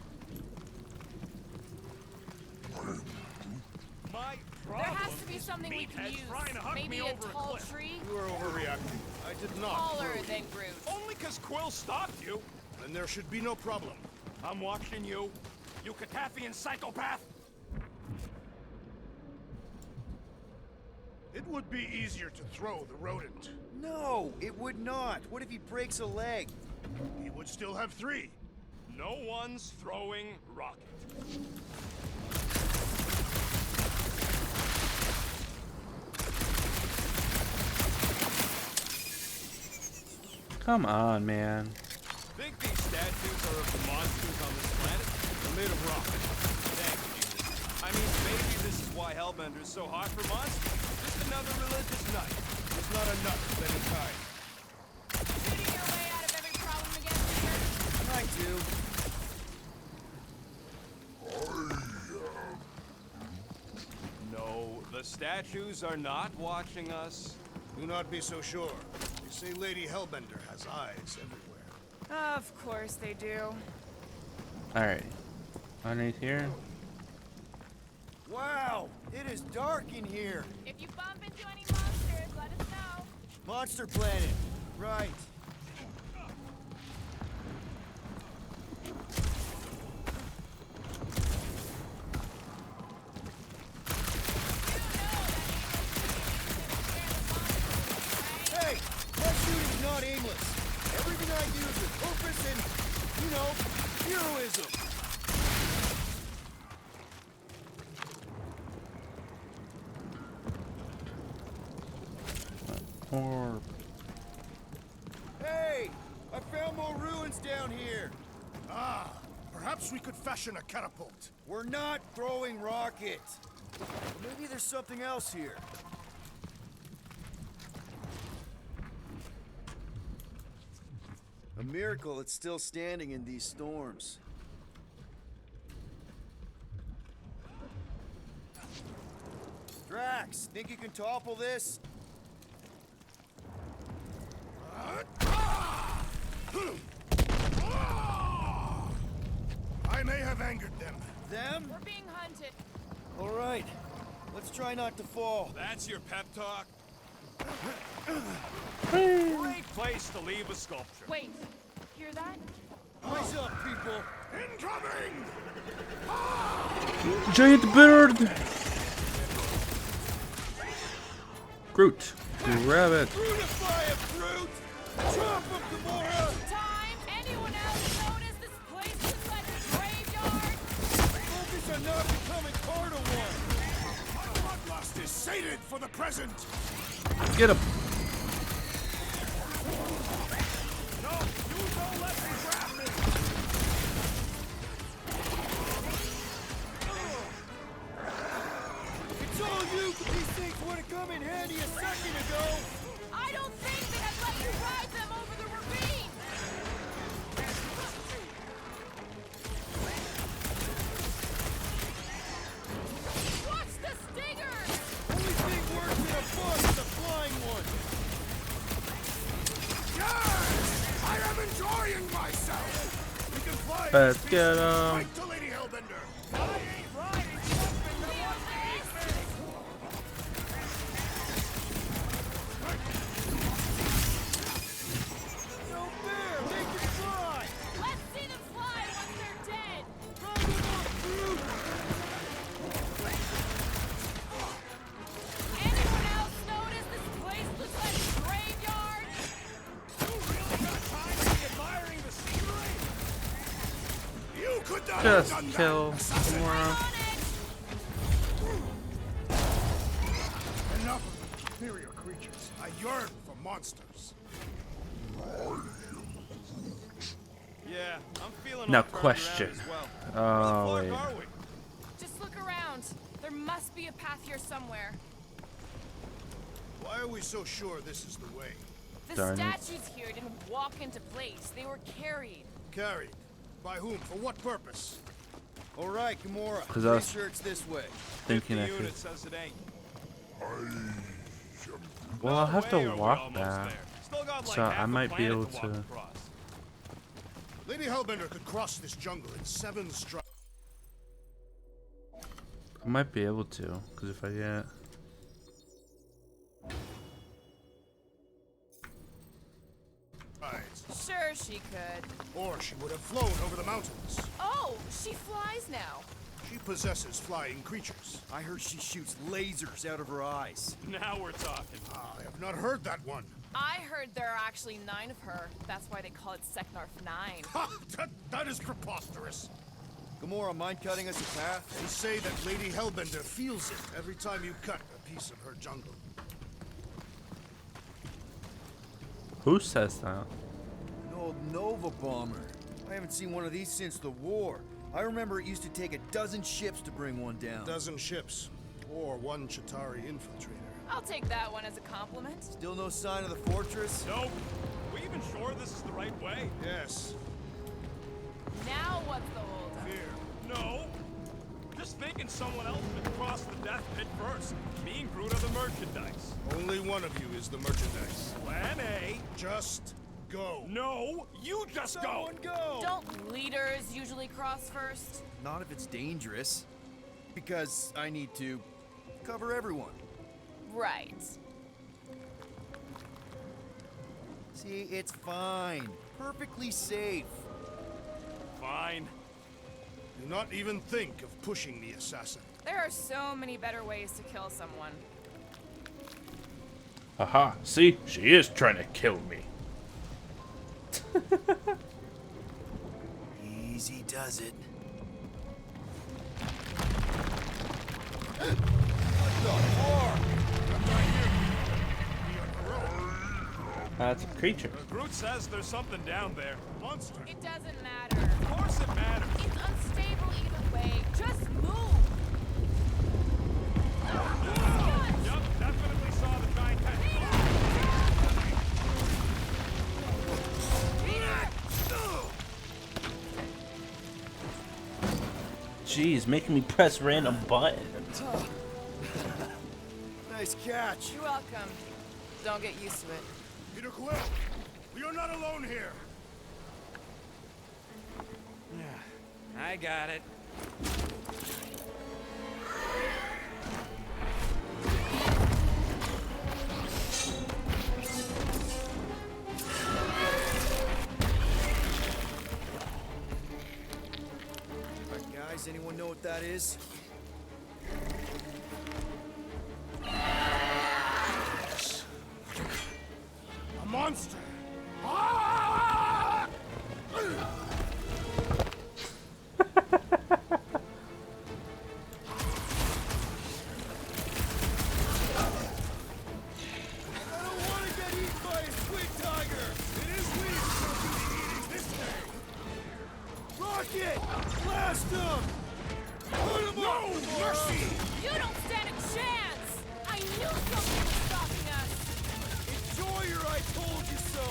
My There problem has to be is something we can meatheads use. trying to hug Maybe me a over tall cliff. tree? You are overreacting. I did not. Taller than Groot. Only 'cause Quill stopped you. Then there should be no problem. I'm watching you. You Katafian psychopath. It would be easier to throw the rodent. No, it would not. What if he breaks a leg? He would still have 3. No one's throwing rocket. Come on, man. Think these statues are of the monsters on this planet? They're made of rock. Thank you, Jesus. I mean, maybe this is why Hellbender's so hot for monsters. Just another religious night. It's not a nut of any kind. Shooting your way out of every problem again, Peter? I do. No, the statues are not watching us. Do not be so sure. They say Lady Hellbender has eyes everywhere. Of course they do. Alright. Underneath here. Wow, it is dark in here. If you bump into any monsters, let us know. Monster Planet. Right. Hey, my shooting's not aimless. Everything I do is with purpose and, heroism. Or Hey, I found more ruins down here. Ah, perhaps we could fashion a catapult. We're not throwing rockets. Maybe there's something else here. A miracle it's still standing in these storms. Drax, think you can topple this? I may have angered them. Them? We're being hunted. All right, let's try not to fall. That's your pep talk? Great place to leave a sculpture. Wait, hear that? Eyes up, people. Incoming! giant bird. Groot. Grab it. Brutify it, Brute! Chop him, Gamora! Time! Anyone else notice this place looks like a graveyard? Focus on not becoming part of one. Our bloodlust is sated for the present. Get him. No, you don't let me grab me. It's all you! These things want to come in Let's get him. Right to Lady Hellbender. Let's see them fly once they're dead. Anyone else notice this place looks like a graveyard? You really got time to be admiring the scenery? You could not have Just done kill that, assassin. Gamora. Enough of inferior creatures. I yearn for monsters. Yeah, I'm feeling Now off further out question. as well. Oh, Where the wait. fuck are we? Just look around. There must be a path here somewhere. Why are we so sure this is the way? The Darn it. statues here didn't walk into place. They were carried. Carried. By whom? For what purpose? All right, Gamora. 'Cause I Pretty was- sure it's this way. Thinking The I could. unit says it ain't. Well, I'll have Way to are we walk almost back. there? Still got like So half I the might be planet able walk to- across. Lady Hellbender could cross this jungle in 7 strides. I might be able to, because if I get. Sure, she could. Or she would have flown over the mountains. Oh, she flies now. She possesses flying creatures. I heard she shoots lasers out of her eyes. Now we're talking. I have not heard that one. I heard there are actually 9 of her. That's why they call it Seknarf 9. Ha! That is preposterous. Gamora, mind cutting us a path? They say that Lady Hellbender feels it every time you cut a piece of her jungle. Who says that? An old Nova bomber. I haven't seen one of these since the war. I remember it used to take a dozen ships to bring one down. Dozen ships. Or 1 Chitauri infiltrator. I'll take that one as a compliment. Still no sign of the fortress? Nope. We even sure this is the right way? Yes. Now what's the holdup? Fear. No. Just thinking someone else would cross the death pit first. Me and Groot are the merchandise. Only one of you is the merchandise. Plan A. Just go. No, you just Someone go! Don't leaders usually cross first? Not if it's dangerous. Because I need to cover everyone. Right. See, it's fine. Perfectly safe. Fine. Do not even think of pushing the assassin. There are so many better ways to kill someone. Haha, see? She is trying to kill me. Easy does it. That's a creature. Groot says there's something down there. Monster. It doesn't matter. Of course it matters. It's unstable either way. Just move. Yup, definitely saw the giant cat. Jeez, making me press random button. Nice catch. You're welcome. Don't get used to it. Peter Quill, we are not alone here. I got it. Alright, guys, anyone know what that is? A monster. Ah! I don't want to get eaten by a squid tiger. It is we who will do the eating this day. Rocket! Blast him! Put him no mercy! You don't stand a chance! I knew something was stopping us! Enjoy your I told you so!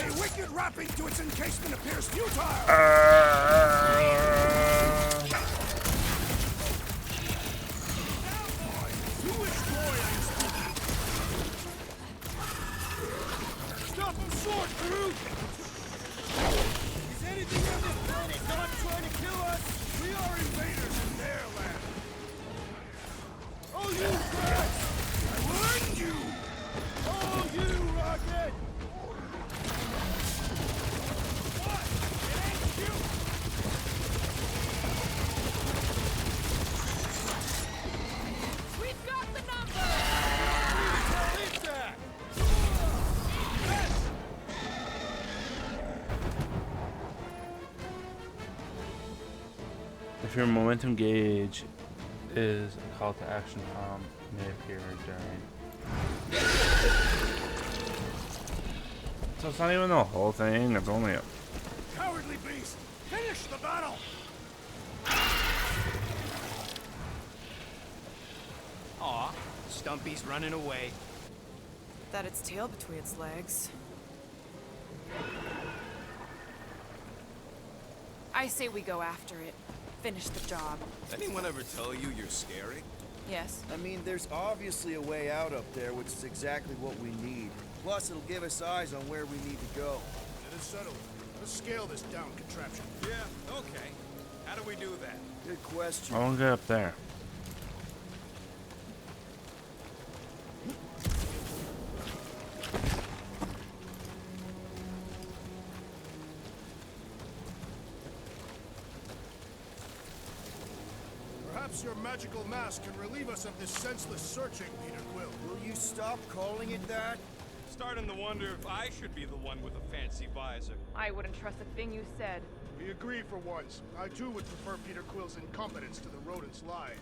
A wicked wrapping to its encasement appears futile! To which boy are you speaking? Stop him short, Groot! If your momentum gauge is a call to action prompt, may appear during. So it's not even the whole thing. It's only a. Cowardly beast! Finish the battle! Aw, Stumpy's running away. That its tail between its legs. I say we go after it. Finish the job. Anyone ever tell you you're scary? Yes. I mean, there's obviously a way out up there, which is exactly what we need. Plus, it'll give us eyes on where we need to go. It is settled. Let's scale this down contraption. Yeah, okay. How do we do that? Good question. I won't get up there. Perhaps your magical mask can relieve us of this senseless searching, Peter Quill. Will you stop calling it that? Starting to wonder if I should be the one with a fancy visor. I wouldn't trust a thing you said. We agree for once. I too would prefer Peter Quill's incompetence to the rodent's lies.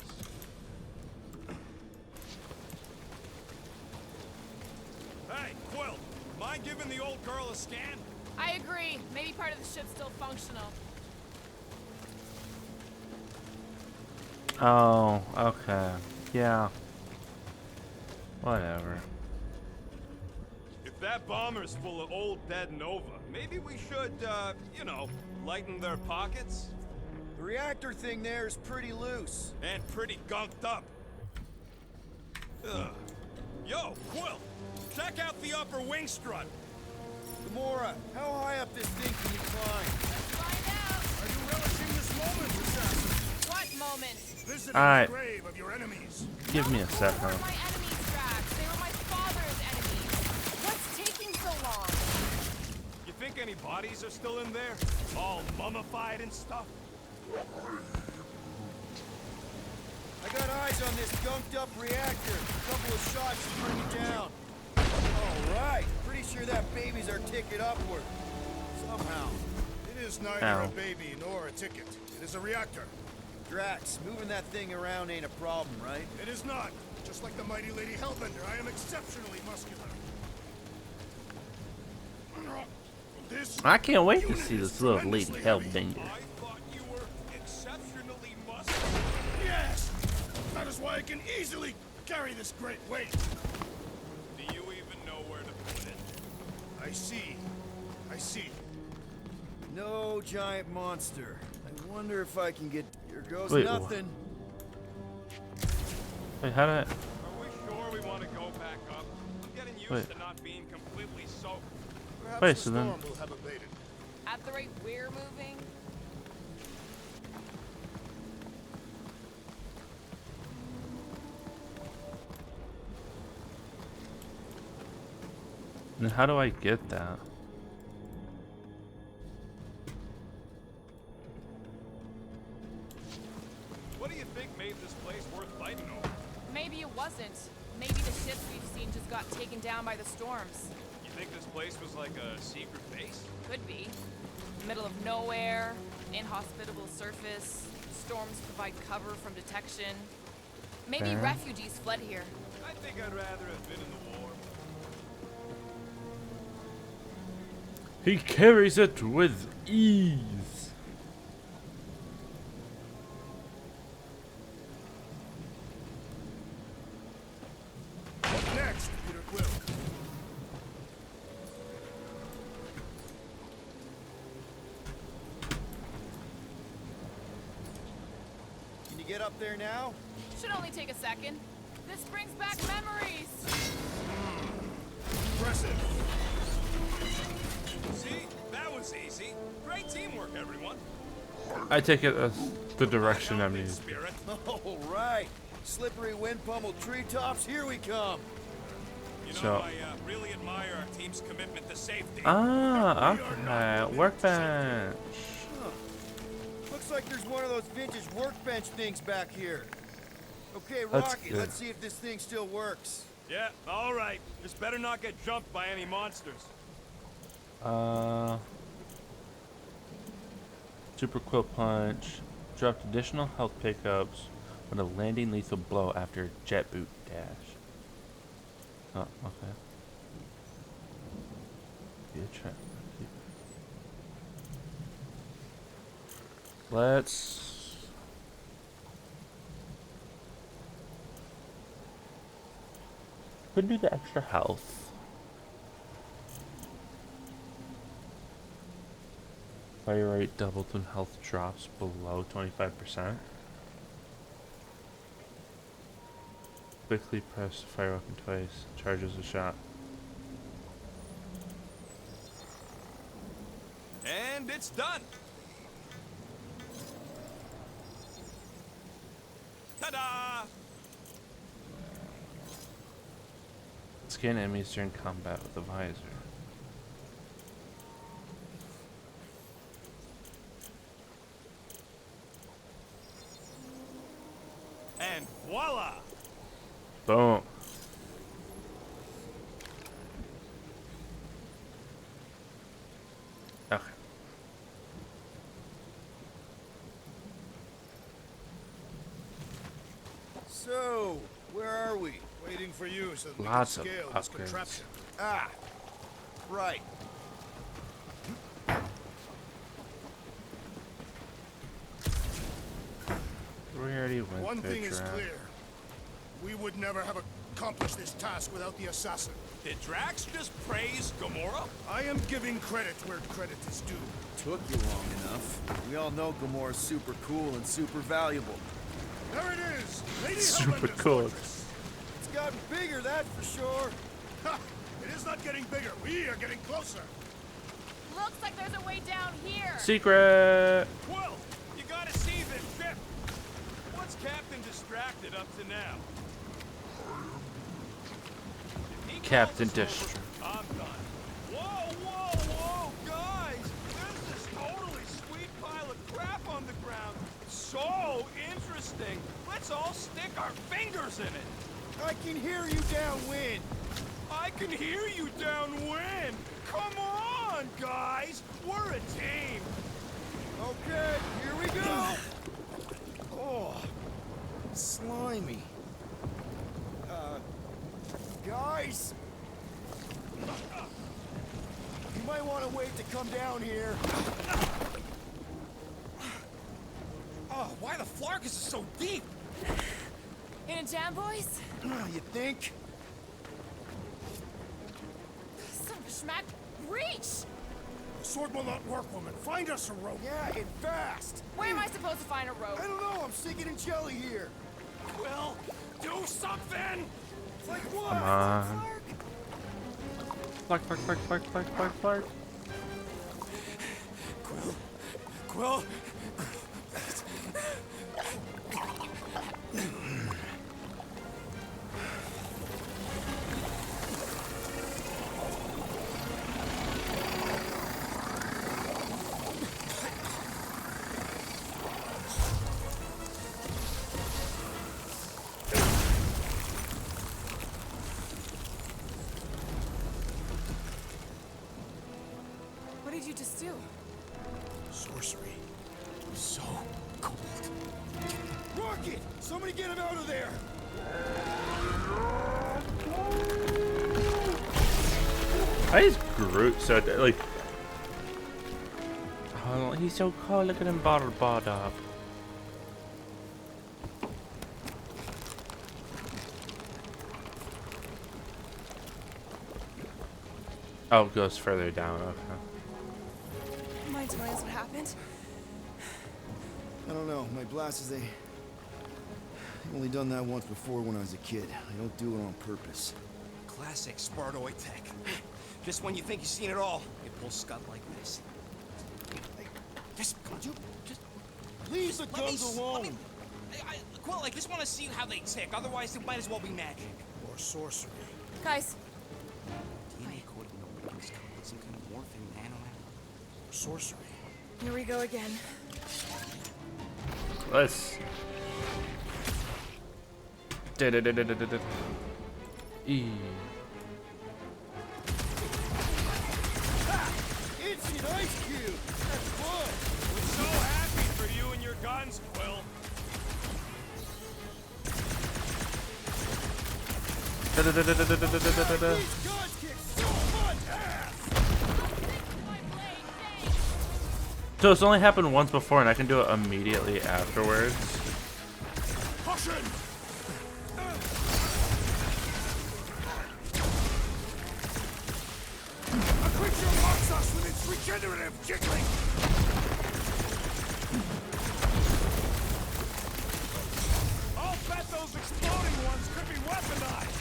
Hey, Quill, mind giving the old girl a scan? I agree. Maybe part of the ship's still functional. Oh, okay. Yeah. Whatever. If that bomber's full of old dead Nova, maybe we should, you know, lighten their pockets? The reactor thing there is pretty loose. And pretty gunked up. Ugh. Yo, Quill, check out the upper wing strut. Gamora, how high up this thing can you climb? Let's find out. Are you relishing this moment, assassin? What moment? Visiting Alright. the grave of your enemies. Give me a Those second. weren't my enemies, Drax. They were my father's enemies. What's taking so long? You think any bodies are still in there? All mummified and stuff? I got eyes on this gunked up reactor. A couple of shots to bring it down. All right. Pretty sure that baby's our ticket upward. Somehow. It is neither Ow. a baby nor a ticket. It is a reactor. Drax, moving that thing around ain't a problem, right? It is not. Just like the mighty Lady Hellbender, I am exceptionally muscular. This I can't wait to unit see is this little lady tremendously heavy. Hellbender. I thought you were exceptionally muscular. Yes! That is why I can easily carry this great weight. Do you even know where to put it? I see. I see. No giant monster. I wonder if I can get... Here goes Wait, nothing. Wait, how did I... Are we sure we want to go back up? I'm getting used Wait. to not being completely soaked. Perhaps Wait, the so then- storm will have abated. At the rate we're moving? Then how do I get that? What do you think made this place worth fighting over? Maybe it wasn't. Maybe the ships we've seen just got taken down by the storms. You think this place was like a secret base? Could be. Middle of nowhere, inhospitable surface, storms provide cover from detection. Maybe Fair. refugees fled here. I think I'd rather have been in the war. He carries it with ease. What next, Peter Quill? Can you get up there now? Should only take a second. This brings back memories. Impressive. See? That was easy. Great teamwork, everyone. I take it as the direction I'm Help in using. spirit. All right. Slippery wind pummeled treetops, here we come. You know, So- I really admire our team's commitment to safety. Ah, okay. Workbench. Looks like there's one of those vintage workbench things back here. Okay, That's Rocky, good. let's see if this thing still works. Yeah, all right. Just better not get jumped by any monsters. Super Quill Punch, Dropped additional health pickups when a landing lethal blow after jet boot dash. Oh, okay. Be a trap. Let's... Could do the extra health. Fire rate doubled when health drops below 25%. Quickly press fire weapon twice. Charges a shot. And it's done. Ta-da! Scan enemies during combat with a visor. And voila! Boom. Okay. So, where are we? Waiting for you so that we can Lots of scale this upgrades. contraption. Ah, right. We already went One through thing is Drax. clear. We would never have accomplished this task without the assassin. Did Drax just praise Gamora? I am giving credit where credit is due. Took you long enough. We all know Gamora's super cool and super valuable. There it is! Lady Super Hellbender's cool. fortress. It's gotten bigger, that's for sure. Ha! It is not getting bigger. We are getting closer. Looks like there's a way down here. Secret! Quill, you gotta see this ship. What's Captain distracted up to now? If he Captain calls us over, Distract. I'm done. Whoa, whoa, whoa, guys! There's this totally sweet pile of crap on the ground. So interesting. Let's all stick our fingers in it. I can hear you downwind. I can hear you downwind. Come on, guys. We're a team. Okay, here we go. Oh, slimy. Guys! You might want to wait to come down here. Oh, why the Flarkus is so deep? In a jam, boys? You think? Son of a schmack. Reach! The sword will not work, woman. Find us a rope. Yeah, and fast. Where am I supposed to find a rope? I don't know, I'm sinking in jelly here. Quill, do something. Like what? Come on. Flark, flark, flark, flark, flark, flark, flark. Quill. What did you just do? Sorcery. So cold. Rocket! Somebody get him out of there! Why is Groot so like? Oh, he's so cold. Look at him bottled up. Oh, it goes further down. Okay. Mind telling us what happened? I don't know. My blasters, they... I've only done that once before when I was a kid. I don't do it on purpose. Classic Spartoid tech. Just when you think you've seen it all, it pulls scut like this. Hey, just, you, just... Leave the guns alone! Quill, I just want to see how they tick. Otherwise, it might as well be magic. Or sorcery. Guys, DNA coding notebooks come with some kind of morphing nanomatter. Or sorcery. here we go again. Let's. E. It's an ice cube! That's fun! We're so happy for you and your your guns, Quill. Da-da-da-da-da-da-da-da-da-da. These guns kick so much ass! So it's only happened once before, and I can do it immediately afterwards. Caution! A creature mocks us with its regenerative jiggling! I'll bet those exploding ones could be weaponized.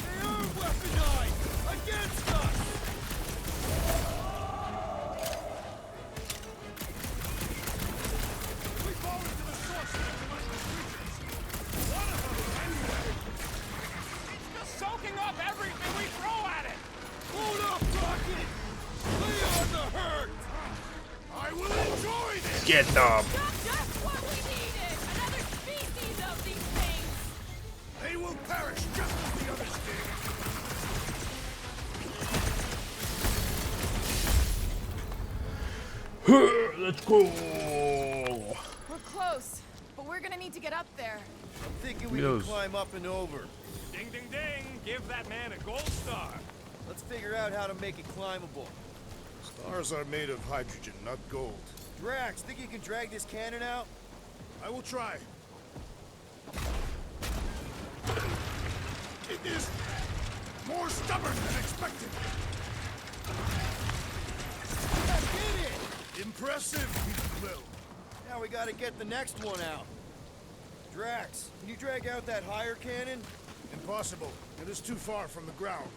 They are weaponized! Against us! We fall into the source of the collective creatures. One of them, anyway. It's just soaking up everything we throw at it. Hold up, Rocket! Lay on the hurt! I will enjoy this! Get them. Just what we needed! Another species of these things! They will perish just as the others did! Let's go. We're close, but we're gonna need to get up there. I'm thinking we Yes. can climb up and over. Ding, ding, ding. Give that man a gold star. Let's figure out how to make it climbable. Stars are made of hydrogen, not gold. Drax, think you can drag this cannon out? I will try. It is more stubborn than expected. I did it! Impressive, Peter Quill. Now we gotta get the next one out. Drax, can you drag out that higher cannon? Impossible. It is too far from the ground.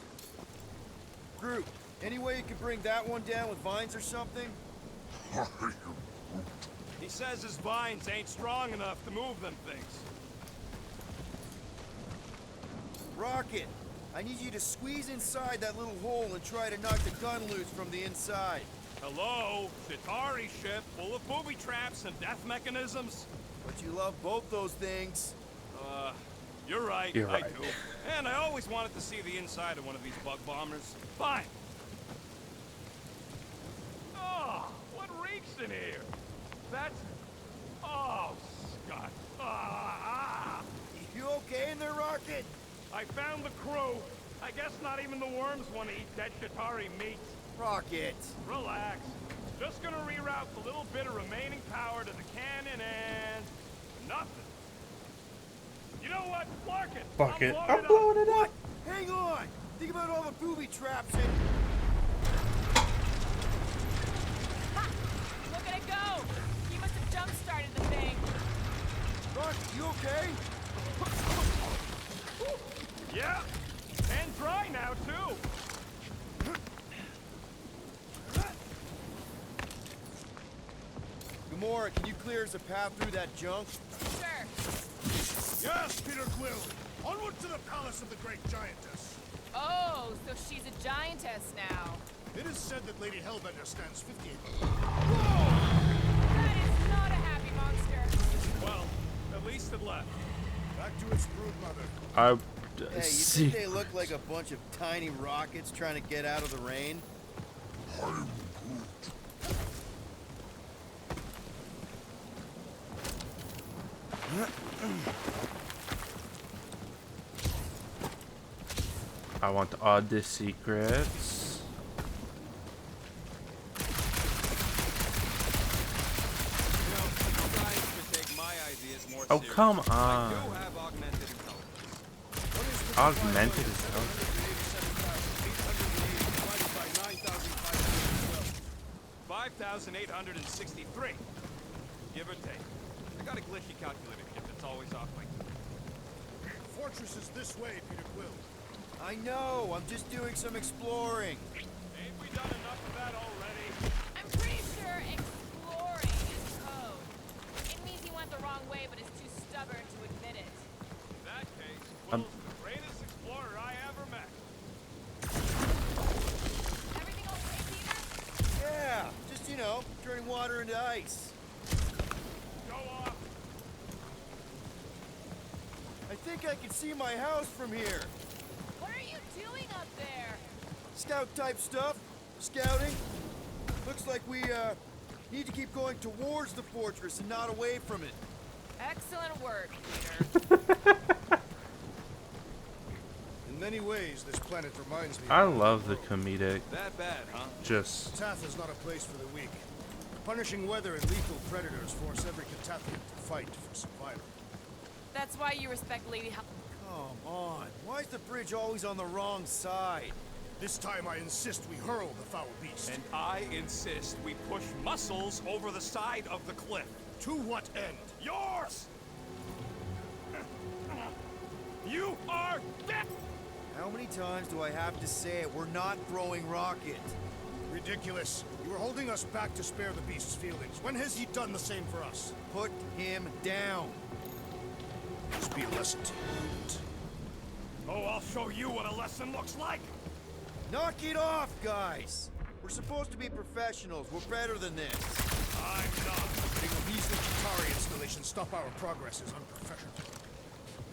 Groot, any way you can bring that one down with vines or something? He says his vines ain't strong enough to move them things. Rocket, I need you to squeeze inside that little hole and try to knock the gun loose from the inside. Hello? Chitauri ship full of booby traps and death mechanisms? But you love both those things. You're right, You're I right. do. And I always wanted to see the inside of one of these bug bombers. Fine. Oh, what reeks in here? That's... Oh, Scott. You okay in there, Rocket? I found the crew. I guess not even the worms want to eat dead Chitauri meat. Rocket. Relax. Just gonna reroute the little bit of remaining power to the cannon and... nothing. You know what? Clark it. Fuck it. I'm I'm blowing blowing it up. Hang on! Think about all the booby traps and... Ha! Look at it go! He must have jump-started the thing. Rocket, you okay? Yeah. And dry now, too. Gamora, can you clear us a path through that junk? Sure. Yes, Peter Quill. Onward to the palace of the great giantess. Oh, so she's a giantess now. It is said that Lady Hellbender stands 58. That is not a happy monster. Well, at least it left. Back to its brood mother. I Hey, you see. think they look like a bunch of tiny rockets trying to get out of the rain? I want all the secrets. You know, you guys should take my ideas more Oh, seriously. come I do on. have augmented intelligence. Augmented intelligence. 5,863. Give or take. I got a glitchy calculator kit that's always off by 2. Fortress is this way, Peter Quill. I know, I'm just doing some exploring. Ain't we done enough of that already? I'm pretty sure exploring is code. It means he went the wrong way, but is too stubborn to admit it. In that case, Will's the greatest explorer I ever met. Everything okay, Peter? Yeah, just, you know, turning water into ice. Go off. I think I can see my house from here. What are you doing up there? Scout type stuff. Scouting. Looks like we Need to keep going towards the fortress and not away from it. Excellent work, Peter. In many ways, this planet reminds me I of love the comedic. That bad, huh? Just Katath is not a place for the weak. Punishing weather and lethal predators force every Katathian to fight for survival. That's why you respect Lady Hel- Come on. Why is the bridge always on the wrong side? This time I insist we hurl the foul beast. And I insist we push muscles over the side of the cliff. To what end? Yours! You are dead! How many times do I have to say it? We're not throwing rocket. Ridiculous. You were holding us back to spare the beast's feelings. When has he done the same for us? Put him down. This be a lesson to you. Oh, I'll show you what a lesson looks like! Knock it off, guys. We're supposed to be professionals. We're better than this. I'm not. Letting a measly Qatari installation stop our progress is unprofessional.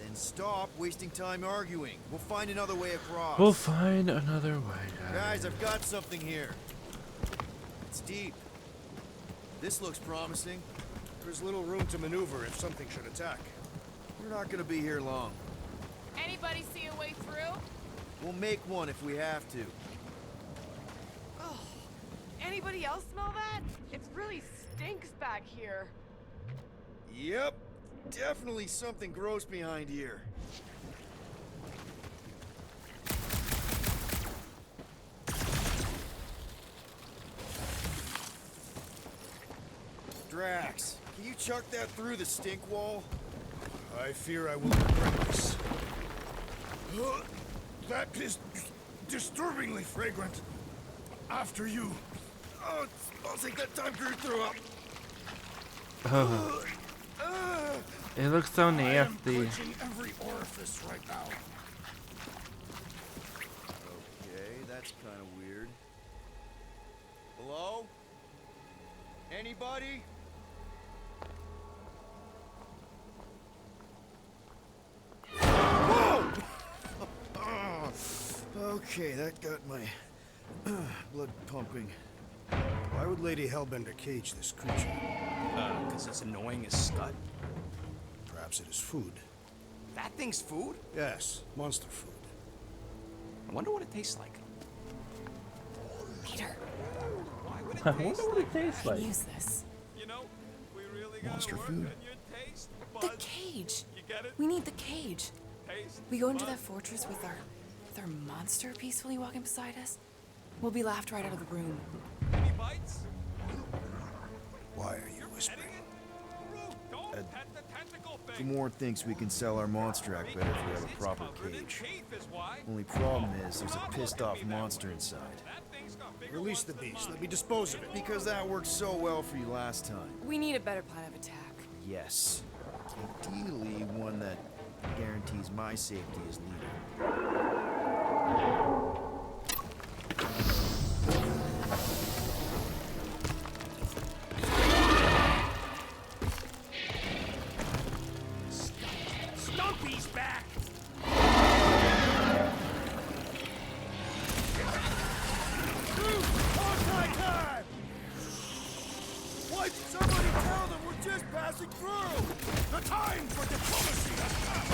Then stop wasting time arguing. We'll find another way across. we'll find another way, Guys, I've got something here. It's deep. This looks promising. There's little room to maneuver if something should attack. We're not gonna be here long. Anybody see a way through? We'll make one if we have to. Oh, anybody else smell that? It really stinks back here. Yep. Definitely something gross behind here. Drax, can you chuck that through the stink wall? I fear I will regret this. That is disturbingly fragrant. After you. Oh, I'll take that time Groot threw up. It looks so I am nasty. clenching every orifice right now. Okay, that's kind of weird. Hello? Anybody? Whoa! Okay, that got my blood pumping. Why would Lady Hellbender cage this creature? Because it's annoying as scud. Perhaps it is food. That thing's food? Yes, monster food. I wonder what it tastes like. Peter, Why would it I taste wonder what it tastes like. use this. You know, we really gotta Monster work food. on your taste The buds. cage. You get it? We need the cage. Taste We go into buds. that fortress with our monster peacefully walking beside us. We'll be laughed right out of the room. Any bites? Why are you whispering? Root, don't pet the tentacle thing. Gamorrean thinks we can sell our monster act better if we have a It's proper covered in cage. teeth is why. Only problem is there's a pissed off monster inside. That thing's got bigger Release ones the than beast. mine. Let me dispose of it. Because that worked so well for you last time. We need a better plan of attack. Yes. Ideally, one that guarantees my safety as leader. Stumpy's back! What? Somebody tell them we're just passing through! The time for diplomacy has come!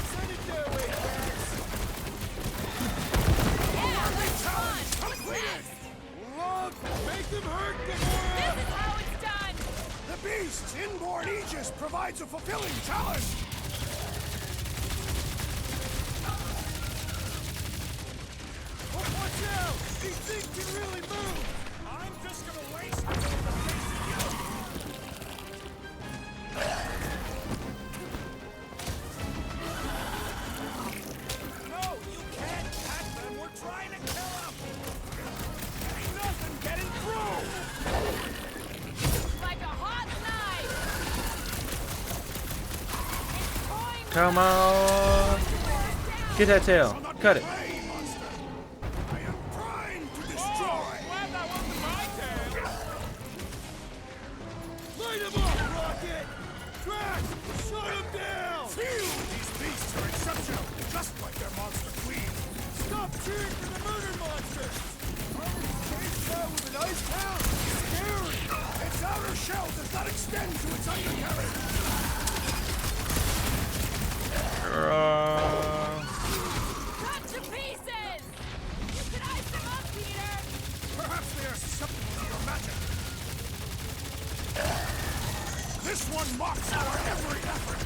Send it their way, guys! Yeah, that's fun! Completed! Look! Make them hurt, This Gamora! is how it's done! The beast's inborn aegis provides a fulfilling challenge! Watch out! These things can really move! I'm just gonna waste it over the face of you! No, you can't pet them! We're trying to kill them! Ain't nothing getting through! Like a hot knife! It's going Come on. Get that tail. Cut it. Prey, monster! I am primed to destroy! Glad that wasn't my tail! Light him up, Rocket! Drax! Shut him down! Phew! These beasts are exceptional, just like their monster queen! Stop cheering for the murder monster! shell does not extend to its undercarriage! Cut to pieces! You can ice them up, Peter! Perhaps they are susceptible to your magic. This one mocks our every effort.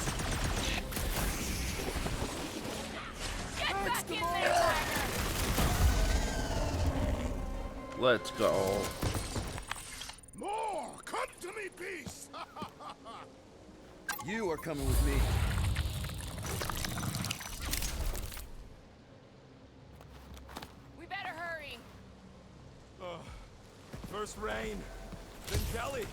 Get back in there, Tiger! Let's go. More! Come to me, beast! You are coming with me. We better hurry. First rain, then jelly,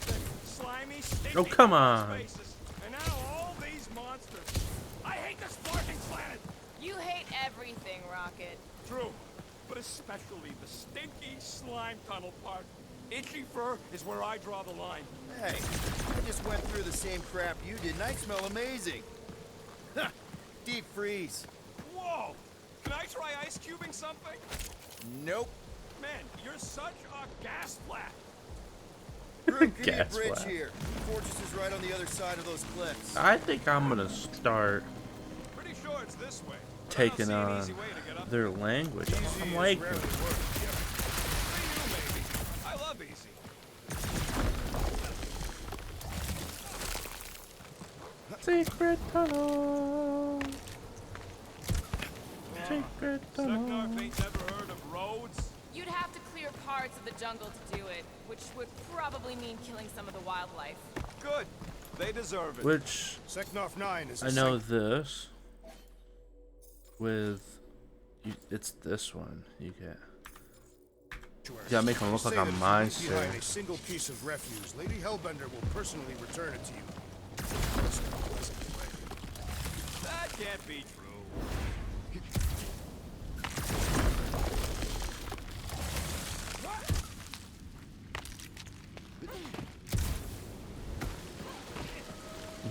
then slimy, sticky Oh, come on. spaces, and now all these monsters. I hate this fucking planet. You hate everything, Rocket. True, but especially the stinky slime tunnel part. Itchy fur is where I draw the line. Hey, I just went through the same crap you did, and I smell amazing. Ha! Deep freeze. Whoa! Can I try ice cubing something? Nope. Man, you're such a gas flat. Group, give me a Gas bridge flat. here. Fortress is right on the other side of those cliffs. I think I'm gonna start Pretty sure it's this way. but I don't taking see an on easy way to get up their language. I'm like, For you, maybe. I love easy. secret tunnel. Secret tunnel. Seknarf ain't never heard of roads. You'd have to clear parts of the jungle to do it, which would probably mean killing some of the wildlife. Good. They deserve it. Which Seknarf 9 is a I know this. With it's this one you get. sanctuary. You gotta make him look Say like a that if you leave monster. behind a single piece of refuse, Lady Hellbender will personally return it to you. Just in a pleasant way. That can't be true.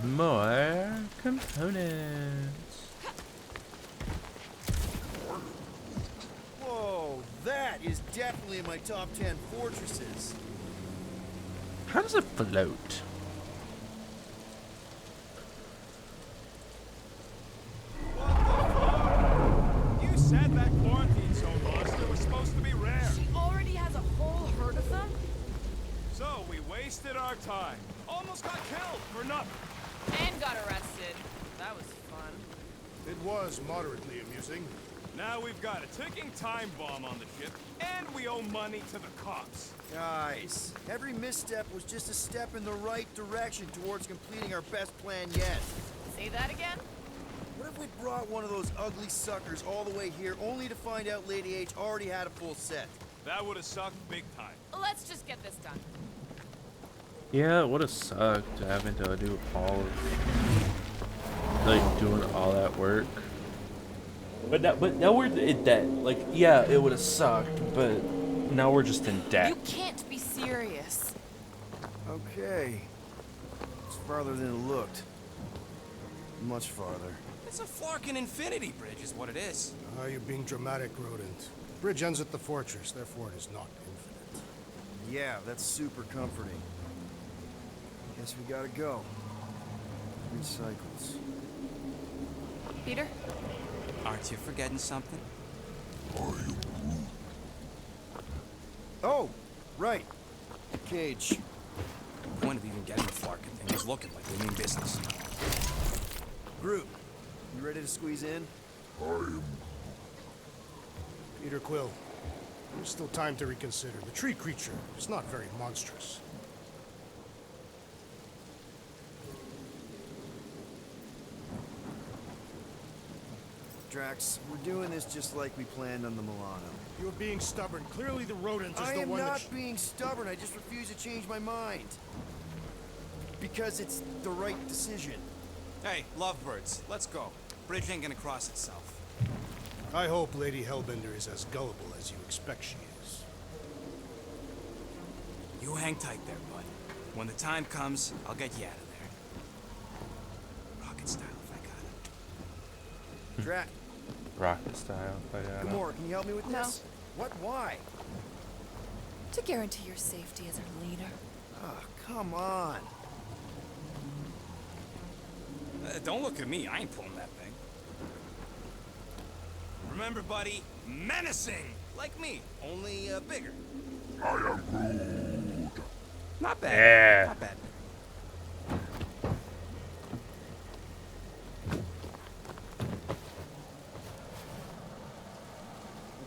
More components. Whoa, that is definitely in my top 10 fortresses. How does it float? You said that quarantine zone monster was supposed to be rare. She already has a whole herd of them? So we wasted our time. Almost got killed for nothing. And got arrested. That was fun. It was moderately amusing. Now we've got a ticking time bomb on the ship, and we owe money to the cops. Guys, every misstep was just a step in the right direction towards completing our best plan yet. Say that again? What if we brought one of those ugly suckers all the way here only to find out Lady H already had a full set? That would have sucked big time. Let's just get this done. Yeah, it would have sucked having to do all of, like, doing all that work. But now we're in debt. Like, yeah, it would have sucked, but now we're just in debt. You can't be serious. Okay. It's farther than it looked. Much farther. It's a Flarkin infinity bridge is what it is. You're being dramatic, Rodent. Bridge ends at the fortress, therefore it is not infinite. Yeah, that's super comforting. Guess we gotta go. 3 cycles. Peter? Aren't you forgetting something? Oh, right. Cage. The point of even getting the Flarkin thing was looking like we mean business. Group, you ready to squeeze in? Peter Quill, there's still time to reconsider. The tree creature is not very monstrous. Drax, we're doing this just like we planned on the Milano. You're being stubborn. Clearly the rodent is I the am one not that... being stubborn, I just refuse to change my mind. Because it's the right decision. Hey, lovebirds, let's go. Bridge ain't gonna cross itself. I hope Lady Hellbender is as gullible as you expect she is. You hang tight there, bud. When the time comes, I'll get you out of there. Rocket style, if I got it. Drax, Rocket style. If I got it. Gamora, can you help me with No. this? What? Why? To guarantee your safety as our leader. Ah, come on. Don't look at me. I ain't pulling that thing. Remember, buddy, menacing, like me, only bigger. I am Groot. Not bad. Yeah. Not bad.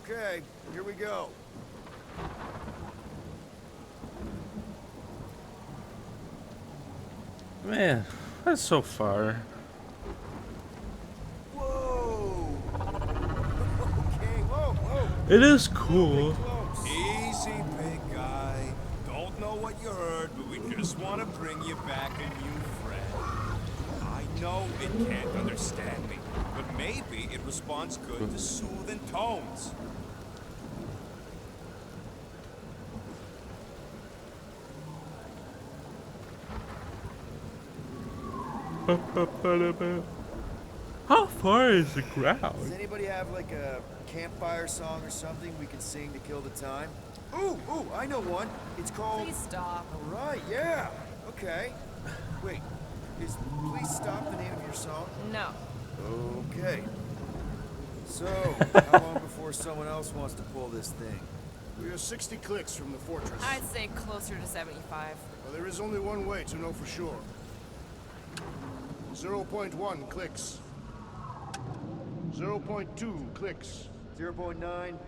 Okay, here we go. Man, that's so far. Whoa! Okay, whoa. It is cool. Close. Easy, big guy. Don't know what you heard, but we just want to bring you back a new friend. I know it can't understand me, but maybe it responds good to soothing tones. How far is the Does ground? anybody have like a campfire song or something we can sing to kill the time? Ooh, I know one. It's called... Please stop. All right, yeah. Okay. Wait, is Please Stop the name of your song? No. Okay. So, how long before someone else wants to pull this thing? We are 60 clicks from the fortress. I'd say closer to 75. Well, there is only one way to know for sure. 0.1 clicks. 0.2 clicks. 0.9,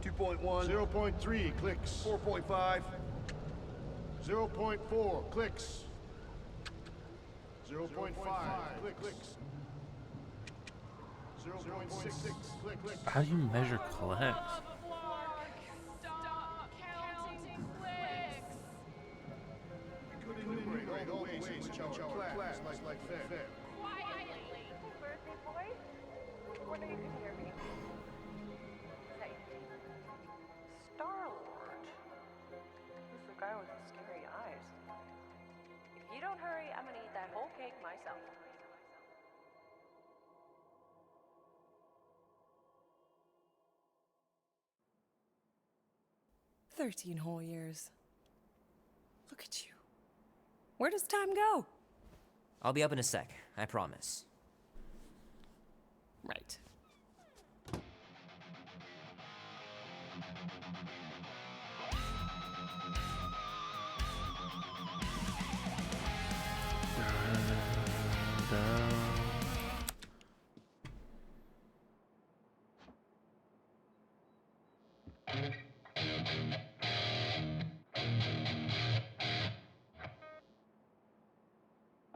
2.1, 0.3 clicks. 4.5. 0.4 clicks. 0.5 clicks. 0.6 clicks. How do you measure clicks? We could enumerate all the ways in which our class is like fair. Birthday boy? Wonder you can hear me. Is that you? Star-Lord. Who's the guy with the scary eyes? If you don't hurry, I'm gonna eat that whole cake myself. "13 whole years. Look at you. Where does time go?" I'll be up in a sec, I promise. Right.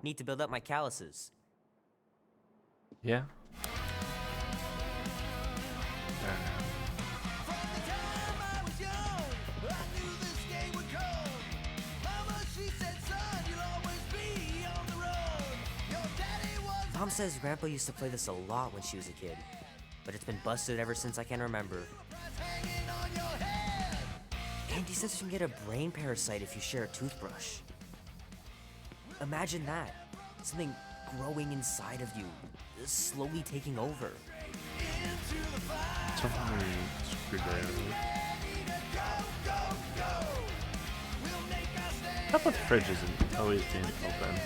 Need to build up my calluses. Yeah. Mom says Grandpa used to play this a lot when she was a kid, but it's been busted ever since I can remember. And he says you can get a brain parasite if you share a toothbrush. Imagine that. Something growing inside of you, slowly taking over. Something screwdriver. How about the fridge isn't always being open?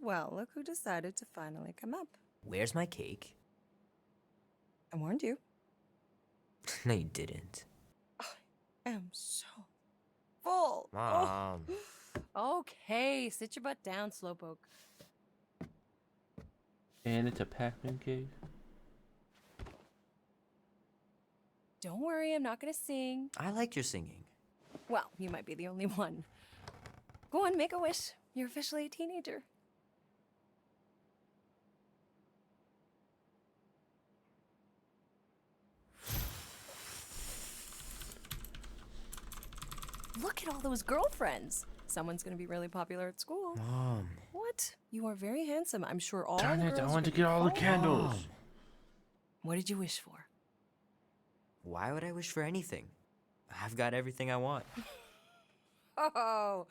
Well, look who decided to finally come up. Where's my cake? I warned you. No, you didn't. I am so full. Mom. Okay, sit your butt down, Slowpoke. And it's a Pac-Man cake. Don't worry, I'm not gonna sing. I like your singing. Well, you might be the only one. Go on, make a wish. You're officially a teenager. Look at all those girlfriends. Someone's gonna be really popular at school. Mom. What? You are very handsome. I'm sure all Darn the it, I girls want to would get be all the falling. candles. What did you wish for? Why would I wish for anything? I've got everything I want. Oh,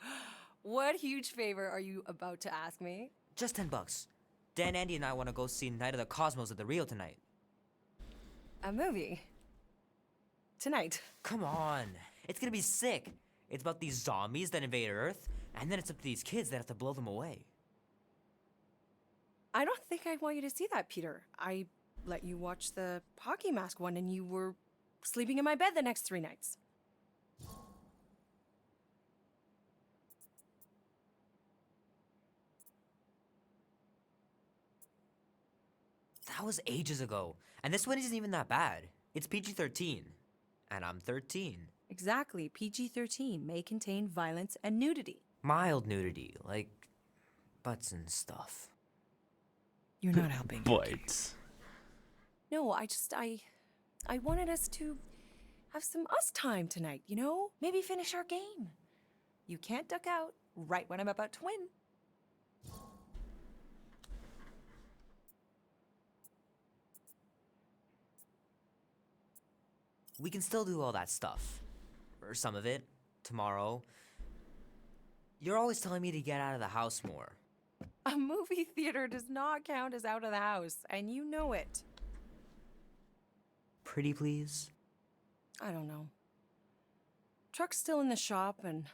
what huge favor are you about to ask me? Just $10. Dan, Andy, and I want to go see Night of the Cosmos at the Rio tonight. A movie? Tonight? Come on. It's gonna be sick. It's about these zombies that invade Earth, and then it's up to these kids that have to blow them away. I don't think I want you to see that, Peter. I let you watch the hockey mask one and you were sleeping in my bed the next 3 nights. That was ages ago. And this one isn't even that bad. It's PG-13. And I'm 13. Exactly. PG-13 may contain violence and nudity. Mild nudity, like butts and stuff. You're not helping. Bites. No, I wanted us to have some us time tonight, you know? Maybe finish our game. You can't duck out right when I'm about to win. We can still do all that stuff. Or some of it. Tomorrow. You're always telling me to get out of the house more. A movie theater does not count as out of the house, and you know it. Pretty please? I don't know. Truck's still in the shop, and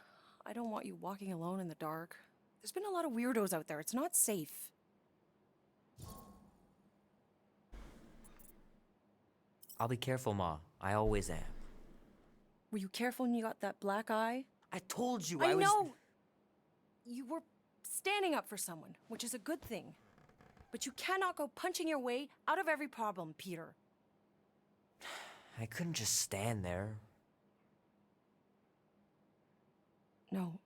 I don't want you walking alone in the dark. There's been a lot of weirdos out there. It's not safe. I'll be careful, Ma. I always am. Were you careful when you got that black eye? I told you I was... know! You were standing up for someone, which is a good thing. But you cannot go punching your way out of every problem, Peter. I couldn't just stand there. No.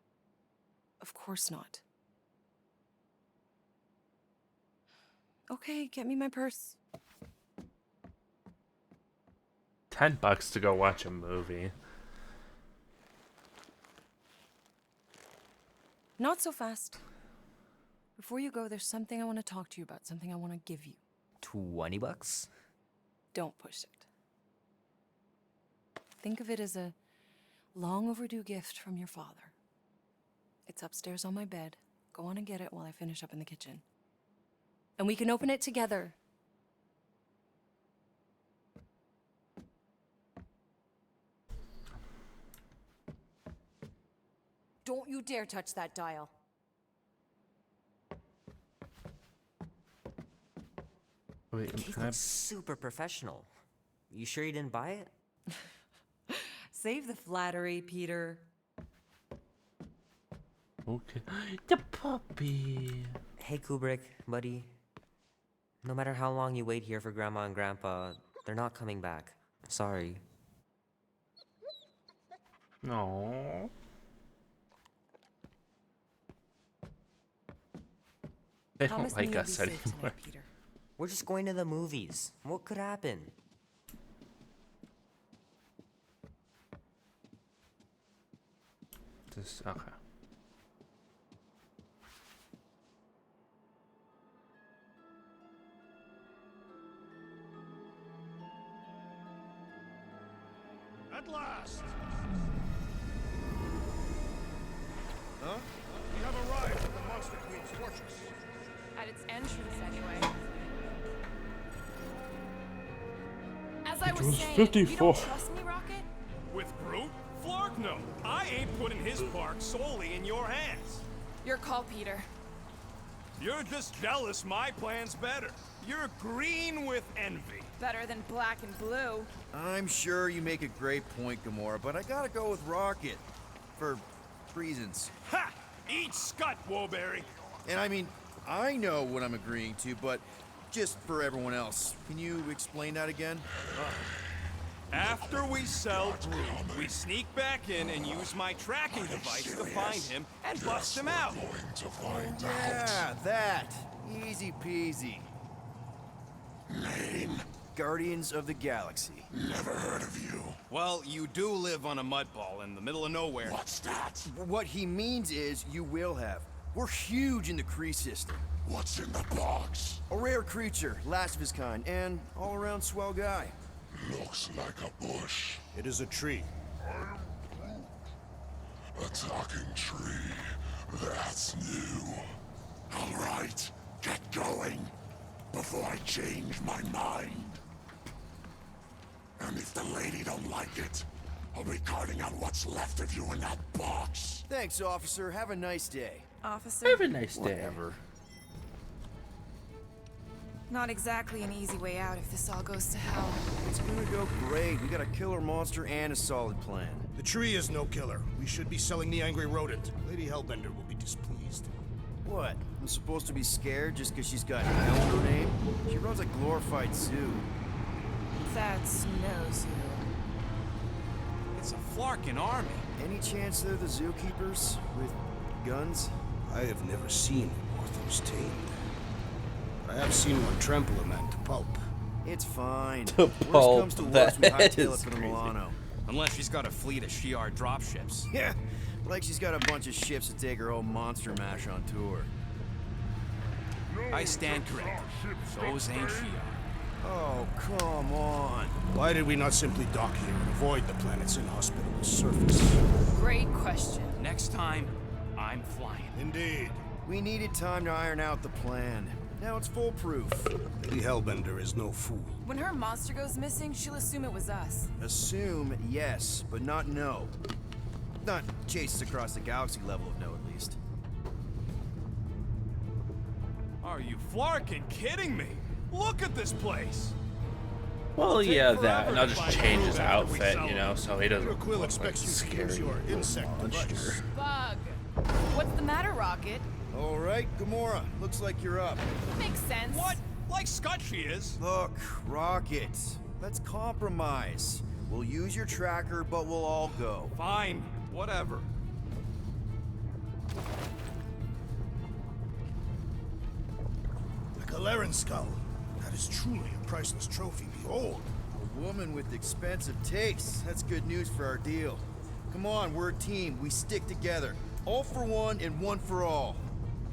Of course not. Okay, get me my purse. $10 to go watch a movie. Not so fast. Before you go, there's something I want to talk to you about, something I want to give you. $20? Don't push it. Think of it as a long overdue gift from your father. It's upstairs on my bed. Go on and get it while I finish up in the kitchen. And we can open it together. Don't you dare touch that dial. Wait, The cake can I... looks super professional. You sure you didn't buy it? Save the flattery, Peter. Okay. The puppy. Hey, Kubrick, buddy. No matter how long you wait here for Grandma and Grandpa, they're not coming back. Sorry. No. They don't like us anymore. Tonight, Peter. We're just going to the movies. What could happen? Just okay. At last! Huh? We have arrived at the Monster Queen's fortress. At its entrance, anyway. As I was was saying, 54. you don't trust me, Rocket? With Groot? Flark no. I ain't putting his bark solely in your hands. Your call, Peter. You're just jealous my plan's better. You're green with envy. Better than black and blue. I'm sure you make a great point, Gamora, but I gotta go with Rocket. For reasons. Ha! Eat scut, Woberry. And I mean, I know what I'm agreeing to, but just for everyone else, can you explain that again? After we sell Groot, we sneak back in and use my tracking device to find him and bust him out. Yeah, that. Easy peasy. Name? Guardians of the Galaxy. Never heard of you. Well, you do live on a mud ball in the middle of nowhere. What's that? What he means is you will have. We're huge in the Kree system. What's in the box? A rare creature, last of his kind, and all-around swell guy. Looks like a bush. It is a tree. A talking tree. That's new. All right, get going before I change my mind. And if the lady don't like it, I'll be carting out what's left of you in that box. Thanks, officer. Have a nice day. Officer? Have a nice day. Whatever. Not exactly an easy way out if this all goes to hell. It's gonna go great. We got a killer monster and a solid plan. The tree is no killer. We should be selling the angry rodent. Lady Hellbender will be displeased. What? I'm supposed to be scared just because she's got hell in her name? She runs a glorified zoo. That's no zoo. It's a Flarkin army. Any chance they're the zookeepers with guns? I have never seen Orthos tamed. But I have seen one trample a man to pulp. It's fine. To Worst pulp, comes to worst, we that hightail it is for the crazy. Milano. Unless she's got a fleet of Shi'ar dropships. Yeah, like she's got a bunch of ships to take her own monster mash on tour. I stand corrected. Those ain't Shi'ar. Oh, come on. Why did we not simply dock here and avoid the planet's inhospitable surface? Great question. Next time, I'm flying. Indeed. We needed time to iron out the plan. Now it's foolproof. Lady Hellbender is no fool. When her monster goes missing, she'll assume it was us. Assume yes, but not no. Not chases across the galaxy level of no, at least. Are you Flarkin kidding me? Look at this place. Well, take yeah, forever that, and I'll to just find change food his after we outfit, sell you know, it. so he doesn't Peter Quill look expects like you to use scary your insect monster. device. Bug. What's the matter, Rocket? All right, Gamora, looks like you're up. Makes sense. What? Like Scott she is. Look, Rocket, let's compromise. We'll use your tracker, but we'll all go. Fine. Whatever. The Galeran skull. That is truly a priceless trophy. Behold. A woman with expensive tastes. That's good news for our deal. Come on, we're a team. We stick together. All for one and one for all.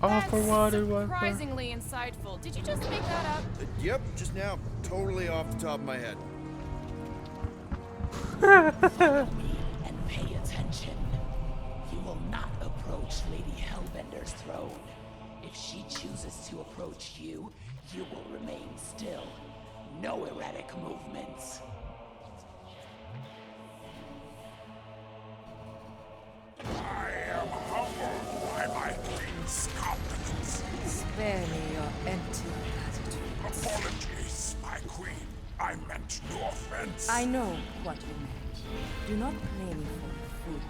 All for one and one for... Surprisingly insightful. Did you just make that up? Yep, just now. Totally off the top of my head. Follow me and pay attention. You will not approach Lady Hellbender's throne. If she chooses to approach you, you will remain still. No erratic movements. I am humbled by my queen's competence. Spare me your empty platitudes. Apologies, my queen. I meant no offense. I know what you meant. Do not play me for a fool.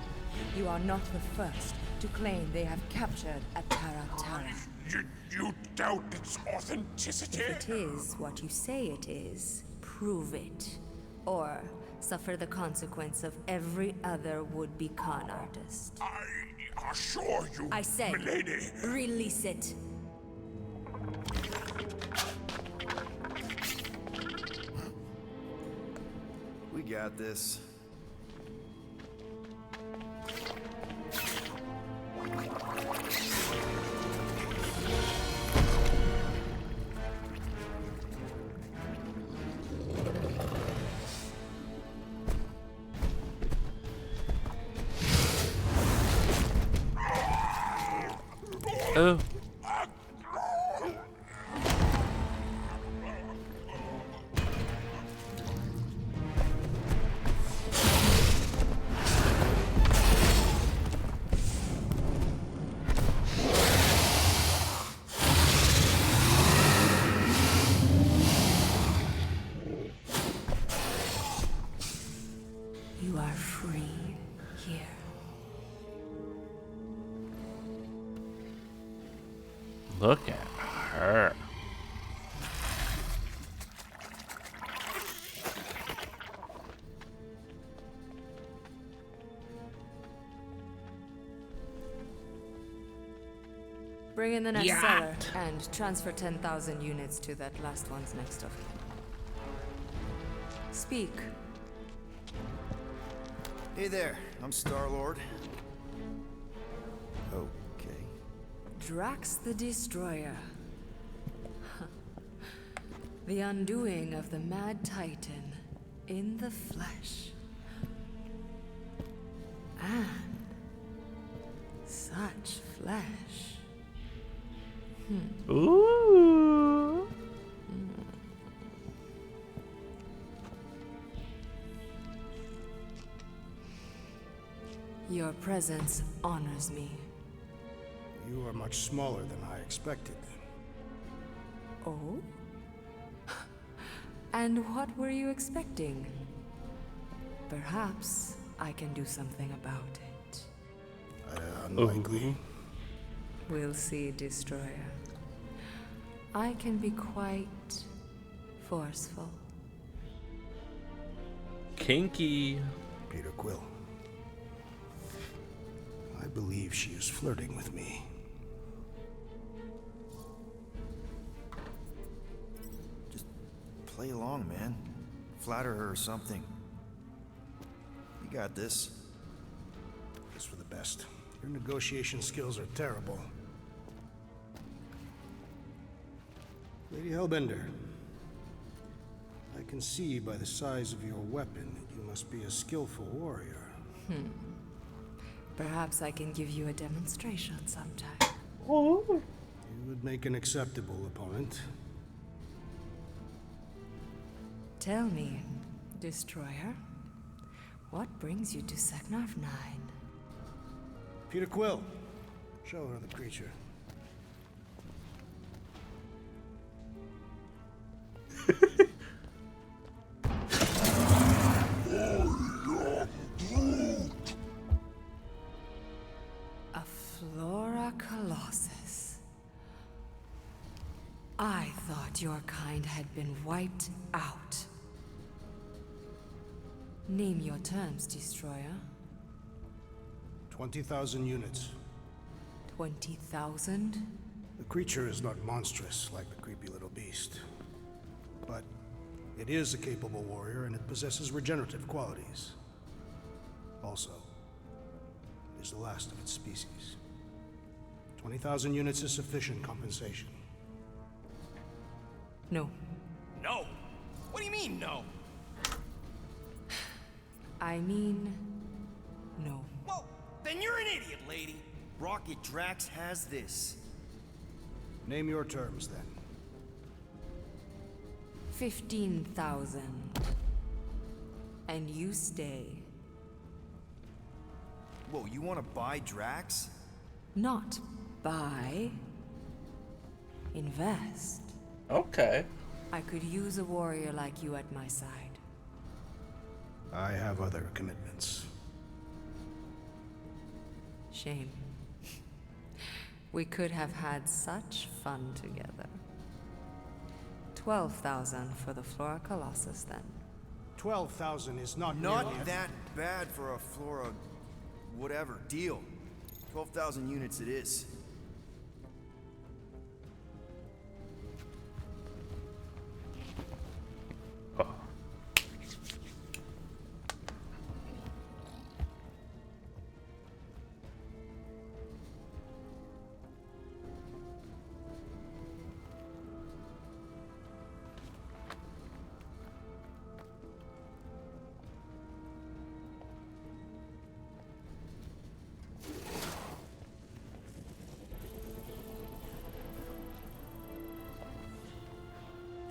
You are not the first to claim they have captured a Taratara. You doubt its authenticity? If it is what you say it is, prove it. Or suffer the consequence of every other would-be con artist. I assure you, I say, milady. release it. We got this. Oh. You are free here. Look at her. Bring in the next Yacht. seller and transfer 10,000 units to that last one's next of kin. Speak. Hey there, I'm Star-Lord. Okay. Drax the Destroyer. The undoing of the Mad Titan in the flesh. And such flesh. Ooh. Your presence honors me. You are much smaller than I expected. Oh? And what were you expecting? Perhaps I can do something about it. Unlikely. We'll see, Destroyer. I can be quite forceful. Kinky. Peter Quill. I believe she is flirting with me. Just play along, man. Flatter her or something. You got this. It's for the best. Your negotiation skills are terrible. Lady Hellbender, I can see by the size of your weapon that you must be a skillful warrior. Perhaps I can give you a demonstration sometime. You would make an acceptable opponent. Tell me, Destroyer, what brings you to Seknarf 9? Peter Quill, show her the creature. A Flora Colossus. I thought your kind had been wiped out. Name your terms, Destroyer. 20,000 units. 20,000? The creature is not monstrous like the creepy little beast. But it is a capable warrior and it possesses regenerative qualities. Also, it is the last of its species. 20,000 units is sufficient compensation. No. No? What do you mean, no? I mean, no. Well, then you're an idiot, lady. Rocket Drax has this. Name your terms, then. 15,000. And you stay. Whoa, you want to buy Drax? Not buy. Invest. Okay. I could use a warrior like you at my side. I have other commitments. Shame. We could have had such fun together. 12,000 for the Flora Colossus, then. 12,000 is not Not nearly that bad for a Flora... whatever. Deal. 12,000 units it is.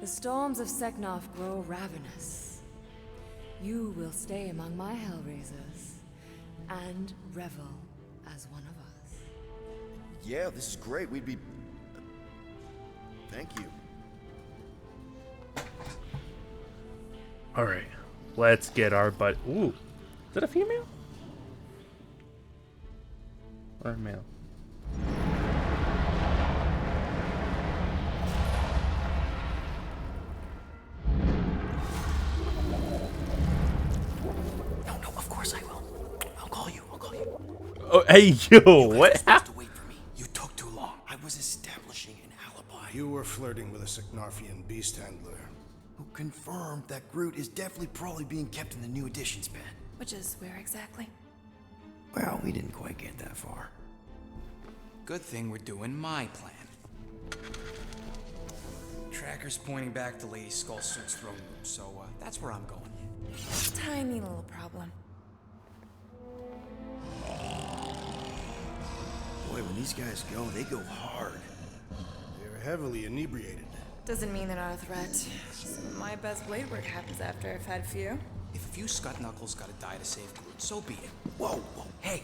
The storms of Seknarf grow ravenous. You will stay among my Hellraisers and revel as one of us. Yeah, this is great. We'd be... Thank you. Alright. Let's get our butt. Ooh. Is that a female? Or a male? No, of course I will. I'll call you. Oh, hey, yo, what happened? Wait for me. You took too long. I was establishing an alibi. You were flirting with a Seknarfian beast handler. Who confirmed that Groot is definitely probably being kept in the new editions pen. Which is where exactly? Well, we didn't quite get that far. Good thing we're doing my plan. Tracker's pointing back to Lady Skullsuit's throne room, so that's where I'm going. Tiny little problem. Boy, when these guys go, they go hard. They're heavily inebriated. Doesn't mean they're not a threat. Some of my best blade work happens after I've had a few. If a few scut knuckles gotta die to save Groot, so be it. Whoa, whoa, hey!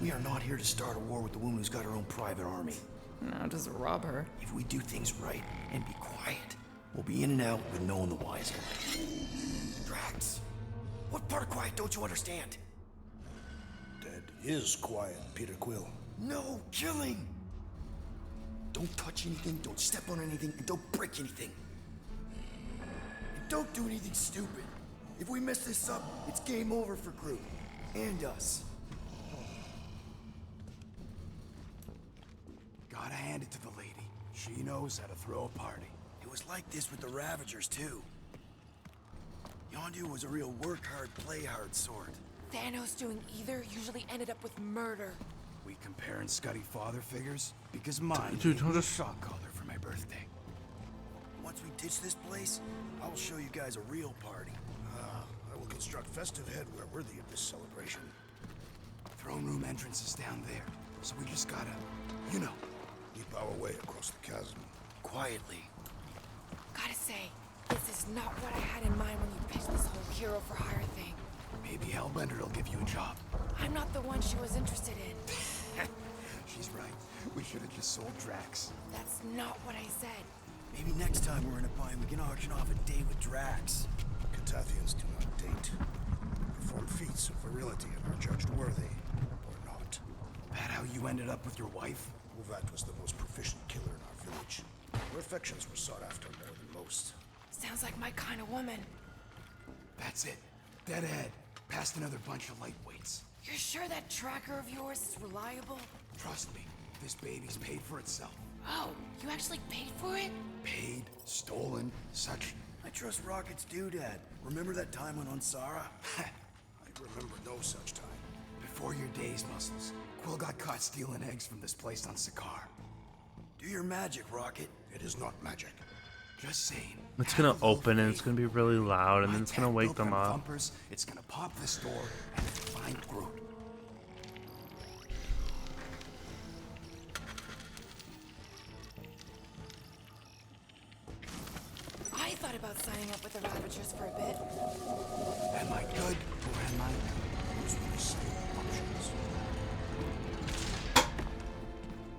We are not here to start a war with the woman who's got her own private army. No, just rob her. If we do things right and be quiet, we'll be in and out with no one the wiser. Drax, what part of quiet don't you understand? That is quiet, Peter Quill. No killing! Don't touch anything, don't step on anything, and don't break anything. And don't do anything stupid. If we mess this up, it's game over for Groot. And us. Gotta hand it to the lady. She knows how to throw a party. It was like this with the Ravagers, too. Yondu was a real work hard, play hard sort. Thanos doing either usually ended up with murder. We comparing Scuddy father figures? Because mine Dude, gave don't me a just- shock collar for my birthday. Once we ditch this place, I'll show you guys a real party. I will construct festive headwear worthy of this celebration. Throne room entrance is down there, so we just gotta, you know. Leap our way across the chasm. Quietly. Gotta say, this is not what I had in mind when you pitched this whole hero for hire thing. Maybe Hellbender will give you a job. I'm not the one she was interested in. She's right. We should have just sold Drax. That's not what I said. Maybe next time we're in a bind, we can auction off a date with Drax. Catathians do not date. They perform feats of virility and are judged worthy, or not. That how you ended up with your wife? Uvat was the most proficient killer in our village. Her affections were sought after more than most. Sounds like my kind of woman. That's it. Dead ahead. Past another bunch of lightweights. You're sure that tracker of yours is reliable? Trust me, this baby's paid for itself. Oh, you actually paid for it? Paid, stolen, such. I trust Rocket's doodad. Remember that time on Unsara? I remember no such time. Before your days, Muscles, Quill got caught stealing eggs from this place on Sakaar. Do your magic, Rocket. It is not magic. Just saying. It's gonna open and it's gonna be really loud and then it's gonna wake them up. Bumpers, it's gonna pop this door and find Groot. I thought about signing up with the Ravagers for a bit. Am I good or am I? Those were the same options.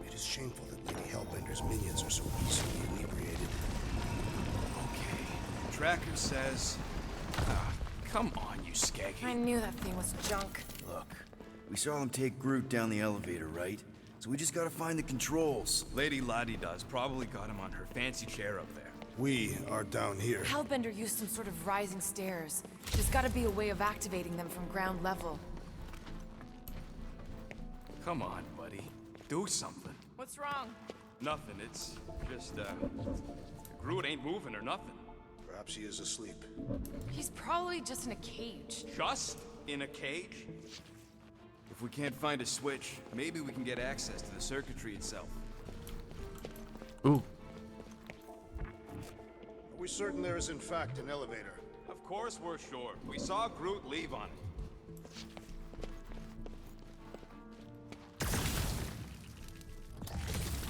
It is shameful that Lady Hellbender's minions are so easily inebriated. Okay. Tracker says. Come on, you skaggy. I knew that thing was junk. Look, we saw them take Groot down the elevator, right? So we just gotta find the controls. Lady Lottie does probably got him on her fancy chair up there. We are down here. Hellbender used some sort of rising stairs. There's gotta be a way of activating them from ground level. Come on, buddy. Do something. What's wrong? Nothing. It's just, Groot ain't moving or nothing. Perhaps he is asleep. He's probably just in a cage. Just in a cage? If we can't find a switch, maybe we can get access to the circuitry itself. Ooh. Are we certain there is in fact an elevator? Of course we're sure. We saw Groot leave on it.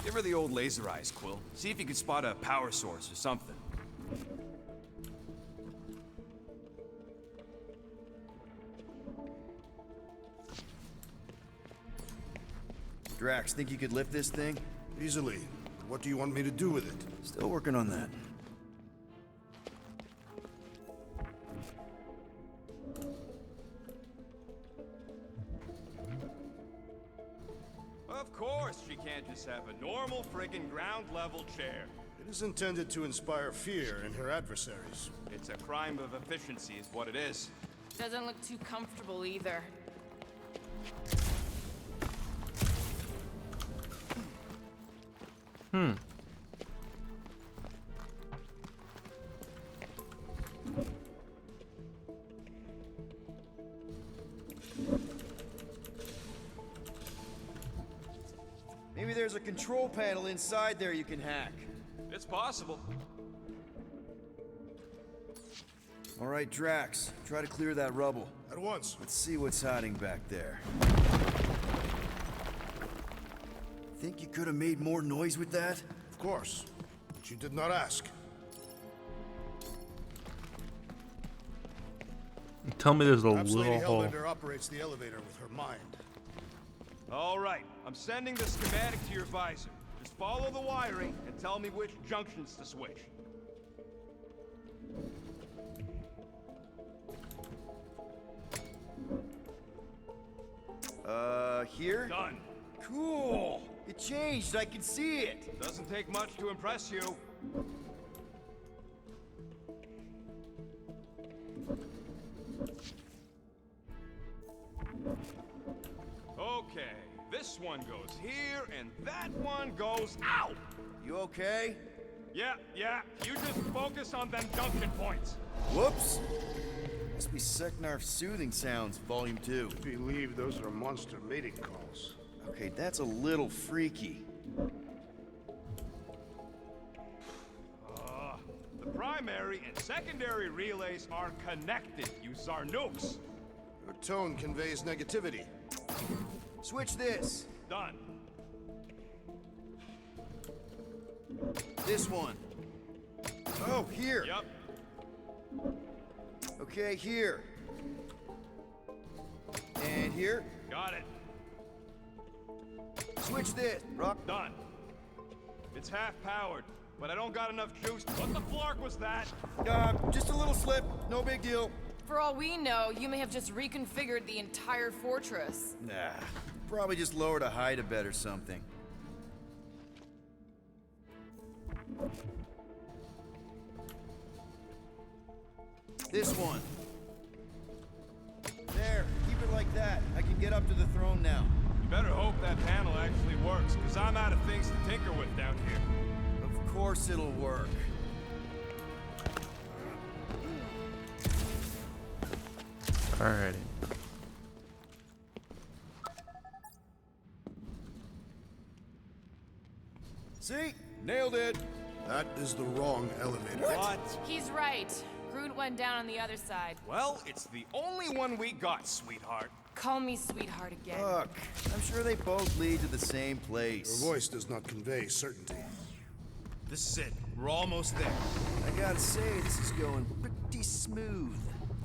Give her the old laser eyes, Quill. See if you can spot a power source or something. Drax, think you could lift this thing? Easily. What do you want me to do with it? Still working on that. Of course she can't just have a normal friggin' ground level chair. It is intended to inspire fear in her adversaries. It's a crime of efficiency is what it is. Doesn't look too comfortable either. Maybe there's a control panel inside there you can hack. It's possible. All right, Drax, try to clear that rubble. At once. Let's see what's hiding back there. Think you could have made more noise with that? Of course, but you did not ask. Tell me there's a Perhaps Lady little hole. Hellbender operates the elevator with her mind. All right, I'm sending the schematic to your visor. Just follow the wiring and tell me which junctions to switch. Here? Done. Cool! It changed, I can see it! Doesn't take much to impress you. Okay, this one goes here, and that one goes out! You okay? Yeah, you just focus on them junction points. Whoops! Must be Seknarf's soothing sounds, Volume 2. I believe those are monster mating calls. Okay, that's a little freaky. The primary and secondary relays are connected, you Zarnooks. Your tone conveys negativity. Switch this. Done. This one. Oh, here. Yep. Okay, here. And here. Got it. Switch this. Rock. Done. It's half powered, but I don't got enough juice. What the flark was that? Just a little slip. No big deal. For all we know, you may have just reconfigured the entire fortress. Nah. Probably just lowered a hide a bed or something. This one. There, keep it like that. I can get up to the throne now. You better hope that panel actually works, because I'm out of things to tinker with down here. Of course it'll work. Alrighty. See? Nailed it. That is the wrong elevator. What? He's right. Groot went down on the other side. Well, it's the only one we got, sweetheart. Call me sweetheart again. Look, I'm sure they both lead to the same place. Your voice does not convey certainty. This is it. We're almost there. I gotta say, this is going pretty smooth.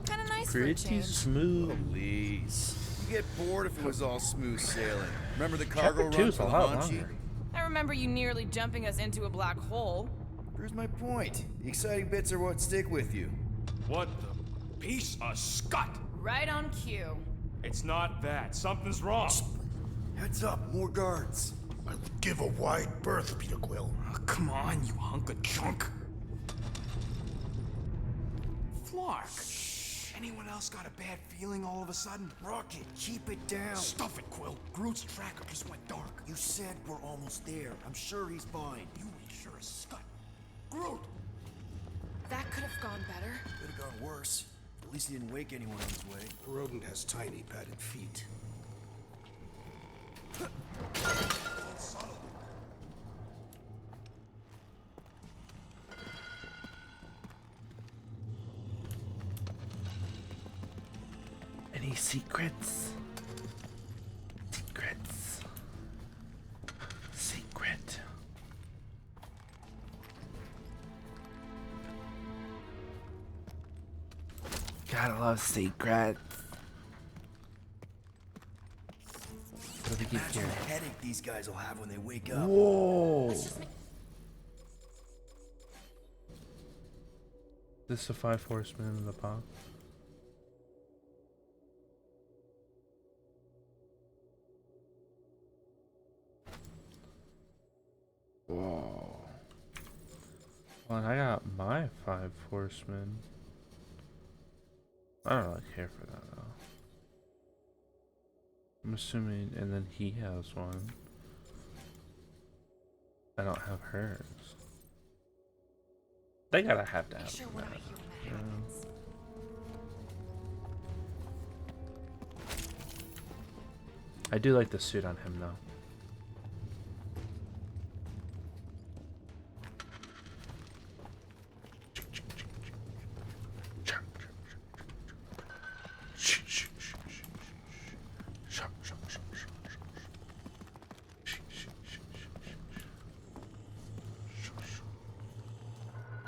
Kind of nice for a Pretty change. smooth. Please. You get bored if it was all smooth sailing. Remember the cargo Chapter run 2's for a the lot Hanshi? longer. I remember you nearly jumping us into a black hole. Here's my point. The exciting bits are what stick with you. What the piece of scut? Right on cue. It's not that. Something's wrong. Heads up, more guards. I would give a wide berth, Peter Quill. Oh, come on, you hunk of junk. Flark. Anyone else got a bad feeling all of a sudden? Rocket, keep it down. Stuff it, Quill. Groot's tracker just went dark. You said we're almost there. I'm sure he's fine. You ain't sure as scut. Groot! That could have gone better. Could have gone worse. At least he didn't wake anyone on his way. The rodent has tiny padded feet. Any secrets? Secrets. Secret. Gotta love secrets. What do we keep Imagine hearing? the headache these guys will have when they wake up. Whoa! This the five horsemen in the pop. Whoa. Well, and I got my five horsemen. I don't really care for that though. I'm assuming, and then he has one. I don't have hers. They gotta have to have Sure, that. we're not here when that Yeah. happens. I do like the suit on him though.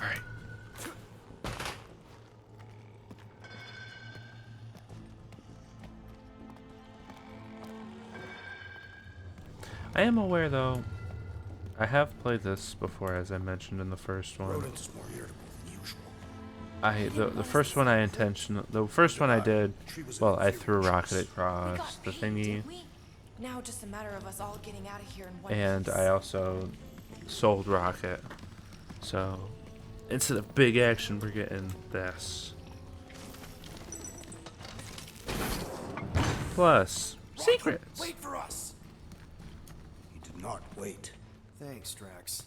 Alright. I am aware, though, I have played this before, as I mentioned in the first one. Rodent is more irritable than usual. The first one I did, well, I threw a rocket across the thingy, Now just a matter of us all getting out of here in one and piece. I also sold rocket. So instead of big action, we're getting this. Plus secrets. Wait for us. He did not wait. Thanks, Drax.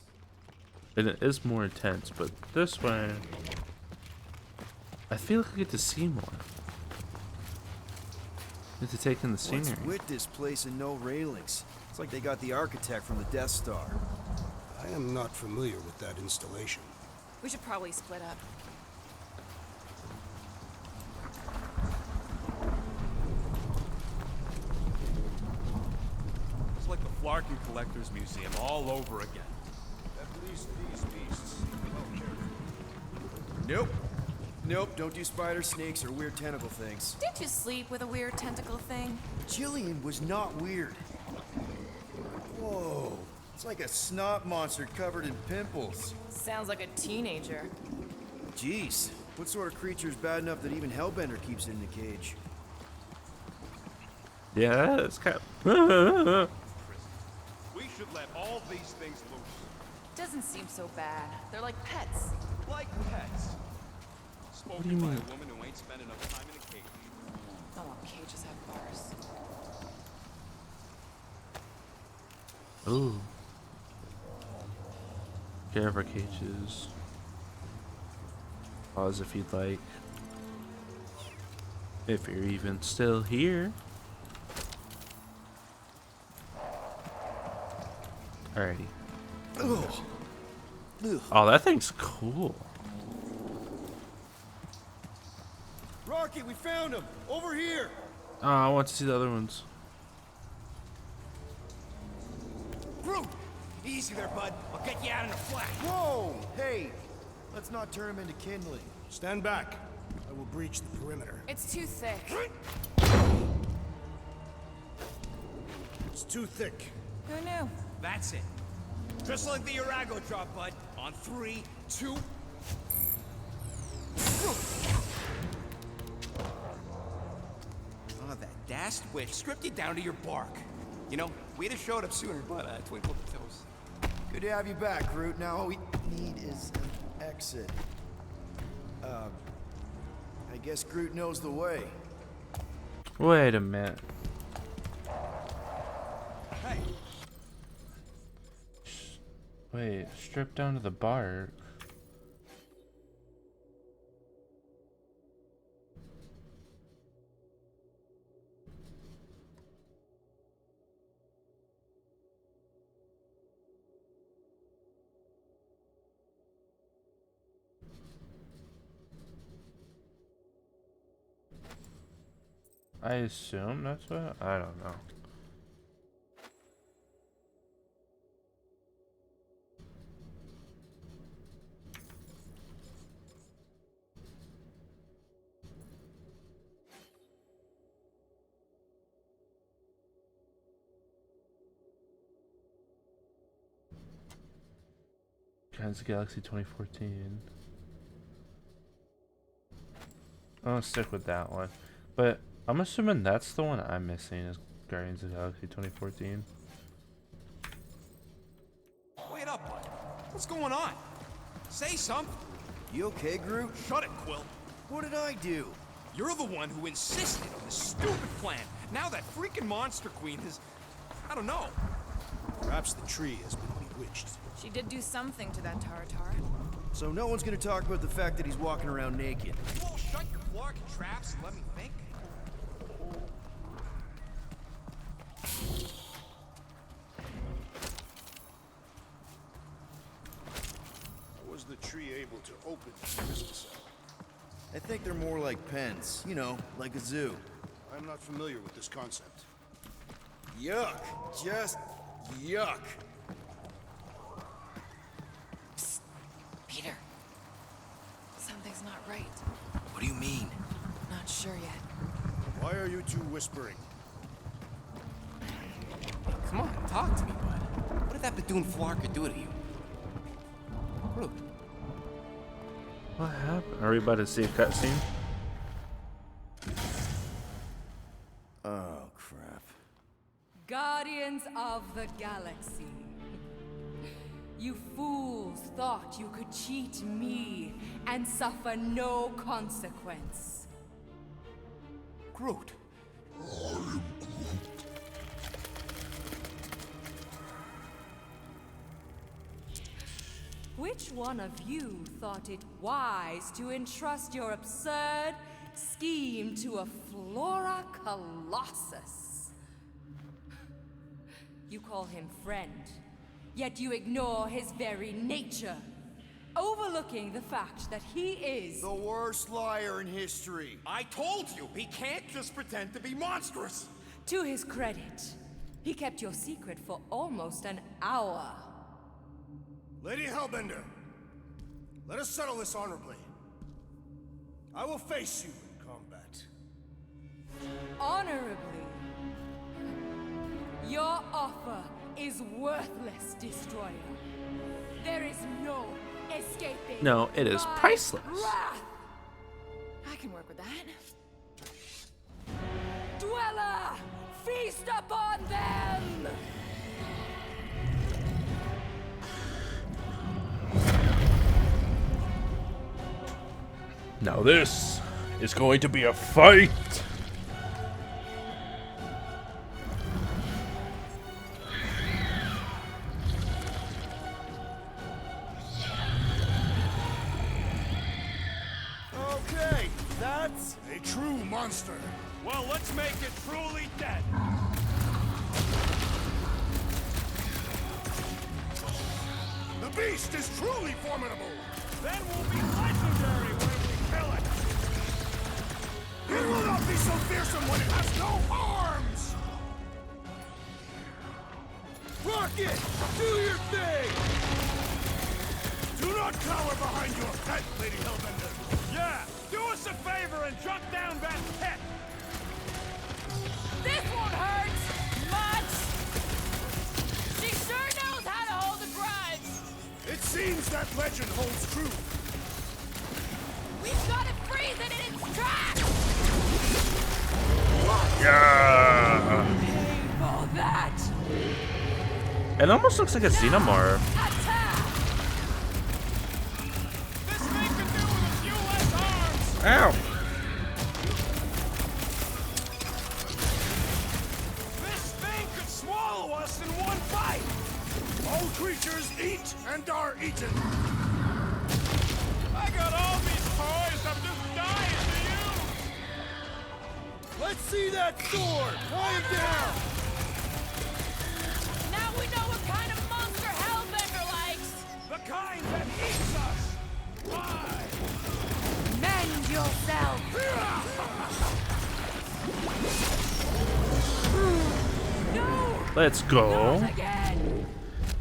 And it is more intense, but this way, I feel like I get to see more. Get to take in the scenery. What's with this place and no railings? It's like they got the architect from the Death Star. I am not familiar with that installation. We should probably split up. It's like the Flarkin Collector's Museum all over again. At least these beasts seem well cared for. Nope. Nope, don't do spider, snakes, or weird tentacle things. Did you sleep with a weird tentacle thing? Jillian was not weird. Whoa. It's like a snot monster covered in pimples. Sounds like a teenager. Jeez. What sort of creature is bad enough that even Hellbender keeps it in the cage? Yeah, it's kind of. We should let all these things loose. Doesn't seem so bad. They're like pets. Like pets. What do you Spoken by mean? a woman who ain't spent enough time in a cage. Oh, well, cages have bars. Ooh. Care of our cages. Pause if you'd like. If you're even still here. Alrighty. Ugh. Oh, that thing's cool. Rocky, we found him! Over here! Oh, I want to see the other ones. Groot! Easy there, bud. I'll get you out in a flash. Whoa! Hey! Let's not turn him into kindling. Stand back. I will breach the perimeter. It's too thick. It's too thick. Who knew? That's it. Just like the Urago drop, bud. On 3, 2. Oh, that dashed witch stripped you down to your bark. You know, we'd have showed up sooner, but twinkled the toes. Good to have you back, Groot. Now all we need is an exit. I guess Groot knows the way. Wait a minute. Hey, Wait, strip down to the bark. I assume that's what? I don't know. Guardians of the Galaxy 2014. I'll stick with that one. But I'm assuming that's the one I'm missing is Guardians of the Galaxy 2014. wait up, bud. What's going on? Say something. You okay, Groot? Shut it, Quill. What did I do? You're the one who insisted on this stupid plan. Now that freaking Monster Queen has... I don't know. Perhaps the tree has been bewitched. She did do something to that Taratar. So no one's gonna talk about the fact that he's walking around naked. You all shut your Flarkin traps and let me think. How was the tree able to open its crystal cell? I think they're more like pens. You know, like a zoo. I'm not familiar with this concept. Yuck. Just yuck. Peter, Something's not right. What do you mean? Not sure yet. Why are you two whispering? Come on, talk to me, bud. What did that Bethune Flarka do to you? Groot. What happened? Are we about to see a cutscene? Oh, crap. Guardians of the Galaxy. You fools thought you could cheat me and suffer no consequence. Groot. Which one of you thought it wise to entrust your absurd scheme to a Flora Colossus? You call him friend, yet you ignore his very nature, overlooking the fact that he is the worst liar in history. I told you, he can't just pretend to be monstrous. To his credit, he kept your secret for almost an hour. Lady Hellbender, let us settle this honorably. I will face you in combat. Honorably? Your offer is worthless, Destroyer. There is no escaping. No, it is my priceless. Wrath. I can work with that. Dweller, feast upon them! Now this is going to be a fight. Okay, that's a true monster. Well, let's make it truly dead. The beast is truly formidable. Then we'll be legendary when we kill it. It will not be so fearsome when it has no arms. Rocket! Do your thing! Do not cower behind your pet, Lady Hellbender. Yeah, do us a favor and jump down that pit. This won't hurt much. She sure knows how to hold a grudge. It seems that legend holds true. We've got to freeze it in its tracks. Yeah. For that! It almost looks like a Xenomorph. This thing can do with a few less arms. Ow. This thing could swallow us in one bite. All creatures eat and are eaten. I got all these toys. I'm just dying to use. Let's see that sword! Quiet down! Now we know what kind of monster Hellbender likes. The kind that eats us. Why? Mend yourself! No! Let's go. Not again!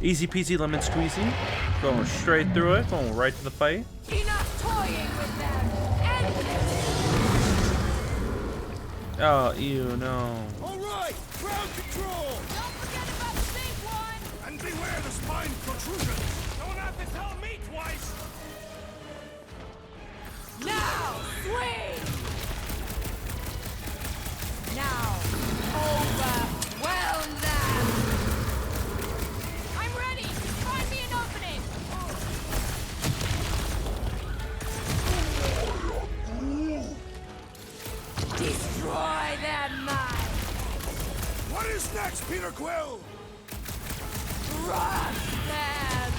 Easy peasy lemon squeezy. Going straight through it. Going right to the fight. Enough toying with them! End this! Oh, ew, no. All right, ground control! Don't forget about the big one. And beware the spine protrusions. Don't have to tell me twice. Now, swing! Now, overwhelm them! I'm ready. Find me an opening. Destroy their mind! What is next, Peter Quill? Crush them!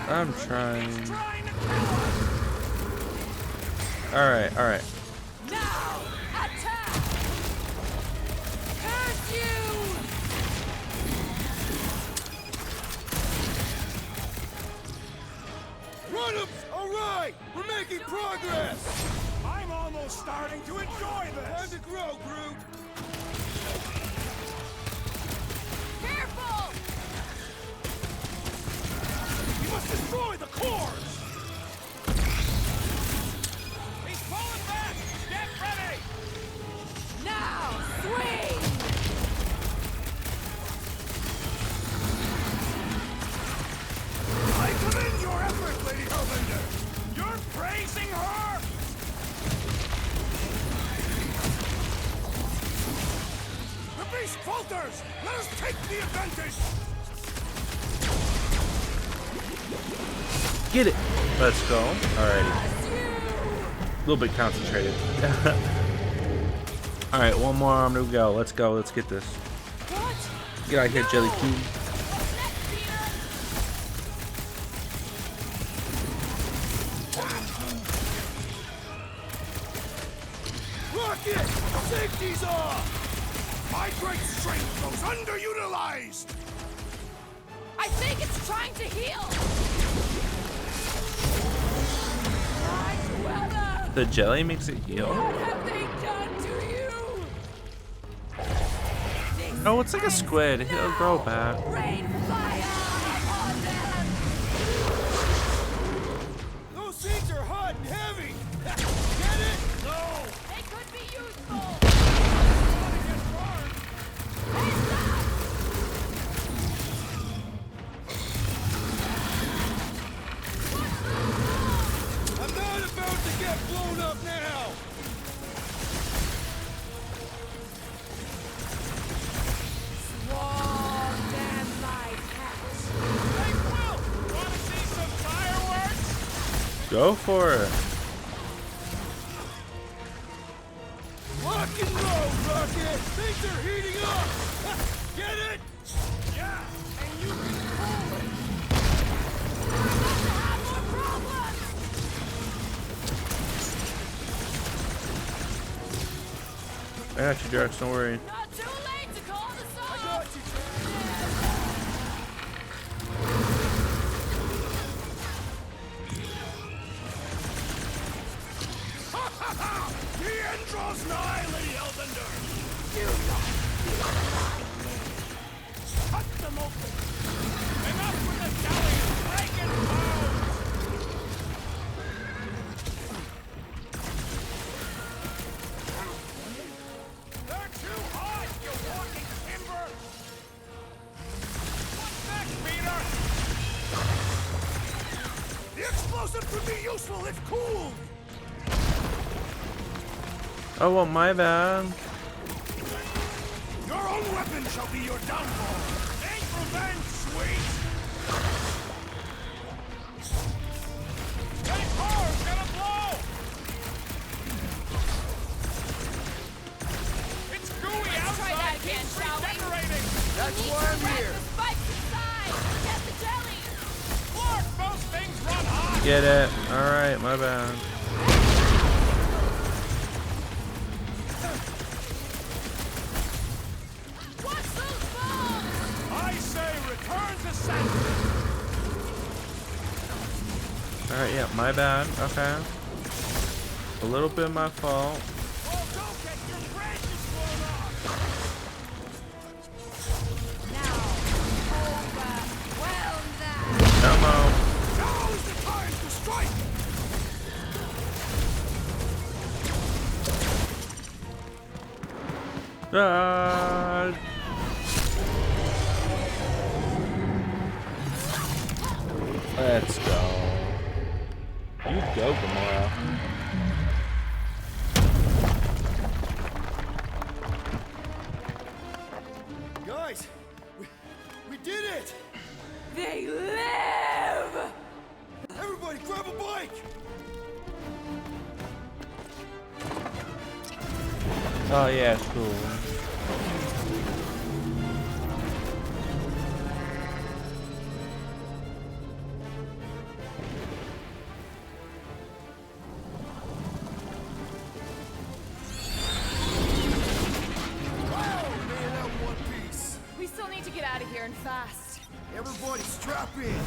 I'm trying. Alright, alright. Now, attack! Curse you! Run him! All right, we're making progress! I'm almost starting to enjoy Time this. to grow, Groot! beast falters! Let us take the advantage! Get it! Let's go. Alrighty. A little bit concentrated. Alright, one more arm to go. Let's go. Let's get this. Get out of here, Jelly Q. Rocket! Safety's off! My great strength goes underutilized! I think it's trying to heal! Nice weather! The jelly makes it heal. What have they done to you? Oh, it's like a squid. He'll grow back. Rain fire upon them! Those seeds are hot and heavy! Get it? No! They could be useful! I'm not about to get blown up now! Swarm them like cats! Hey, Quill! Wanna see some fireworks? Go for it. Rock and roll, Rocket! Things are heating up! Get it? Yeah, and you can pull it. I got you, Drax. Don't worry. Not too late to call the song! I got you, Ha ha ha! The end draws nigh, Lady Hellbender! Cut them open! Enough with the jelly! Break it down! They're too hot, you walking timber! What's next, Peter? The explosive could be useful if cooled! Oh, well, my bad. Your own weapon shall be your downfall! Ain't revenge, sweet! Hey, car's gonna blow! It's gooey outside! Try that again, Keep shall we? regenerating! That's why I'm here! The spikes inside! Get the jelly! Look, those things run hot! Get it. Alright, my bad. What's those bombs? I say return to sender! Alright, yeah, my bad. Okay. A little bit my fault. Oh, don't get your branches blown off! Now, overwhelm them! Come on. Now's the time to strike! Ah. Let's go. You go, Gamora. Guys, we did it! They live! Everybody grab a bike! Oh, yeah, cool. Wow, man, that one piece! We still need to get out of here and fast. Everybody strap in!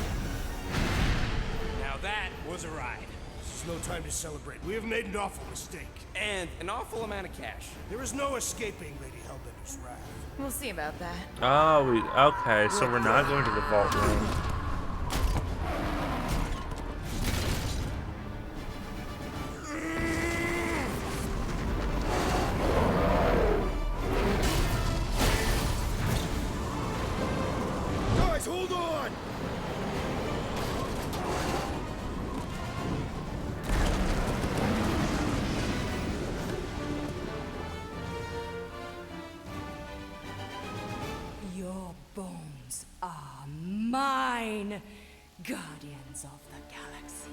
Now that was a ride. This is no time to celebrate. We have made an awful mistake. And an awful amount of cash. There is no escaping Lady Hellbender's wrath. We'll see about that. Oh, okay, so we're not going to the vault room. Guys, hold on! Mine, Guardians of the Galaxy.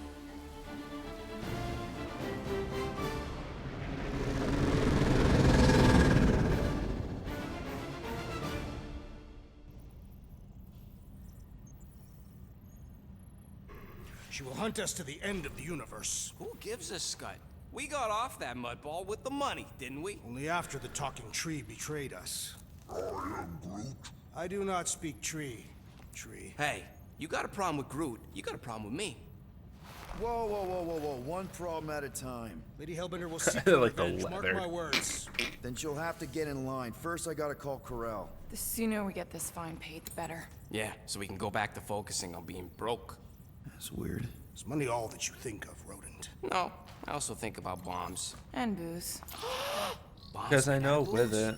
She will hunt us to the end of the universe. Who gives a scut? We got off that mudball with the money, didn't we? Only after the talking tree betrayed us. I am Groot. I do not speak tree. Tree. Hey, you got a problem with Groot, you got a problem with me. Whoa, whoa, whoa, whoa, whoa. One problem at a time. Lady Hellbender will seek her Like the revenge. Mark leather. my words. Then she'll have to get in line. First, I gotta call Corel. The sooner we get this fine paid, the better. Yeah, so we can go back to focusing on being broke. That's weird. Is money all that you think of, rodent? No, I also think about bombs. And booze. Bombs Because I and know booze? with it.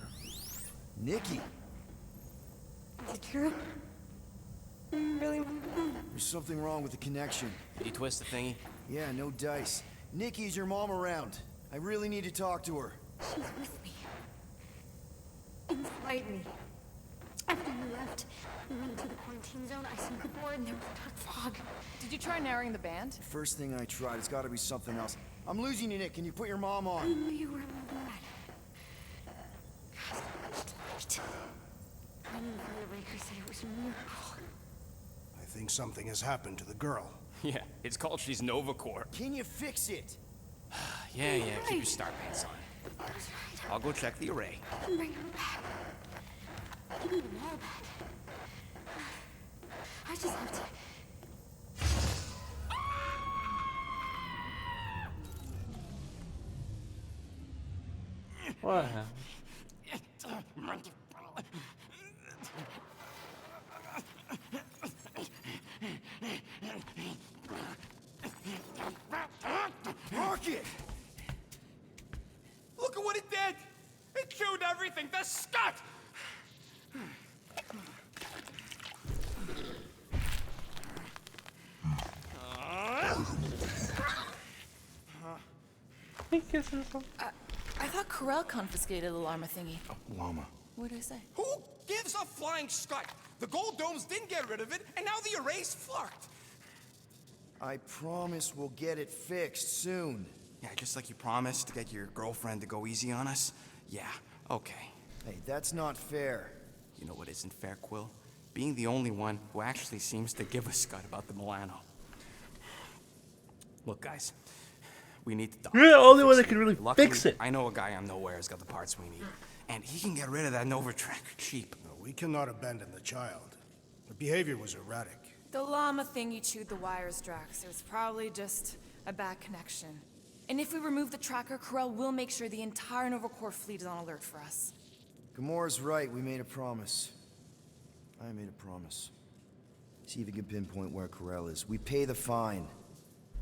Nikki, Is it true? Really? there's something wrong with the connection. Did you twist the thingy? Yeah, no dice. Nikki, is your mom around? I really need to talk to her. She's with me. Inside me. After you left, we went into the quarantine zone. I seen the board and there was dark fog. Did you try narrowing the band? First thing I tried, it's gotta be something else. I'm losing you, Nick. Can you put your mom I on? knew you were in my blood. Light. I knew the Raker said it was a miracle. I think something has happened to the girl. Yeah, it's called she's Nova Corps. Can you fix it? Yeah, keep your star pants on. That's right. I'll go check the array. Bring her back. You need them all back. I just have to. What happened? Rocket! Look at what it did! It chewed everything! The scut! I thought Corel confiscated the llama thingy. Llama. What did I say? Who gives a flying scut? The gold domes didn't get rid of it, and now the array's fucked! I promise we'll get it fixed soon. Yeah, just like you promised to get your girlfriend to go easy on us? Yeah, okay. Hey, that's not fair. You know what isn't fair, Quill? Being the only one who actually seems to give a scut about the Milano. Look, guys, we need to talk. You're the only one that Fix can really Luckily, fix it. I know a guy on Nowhere has got the parts we need, and he can get rid of that Nova tracker cheap. No, we cannot abandon the child. Her behavior was erratic. The llama thingy chewed the wires, Drax. It was probably just a bad connection. And if we remove the tracker, Corel will make sure the entire Nova Corps fleet is on alert for us. Gamora's right. We made a promise. I made a promise. See if you can pinpoint where Corel is. We pay the fine.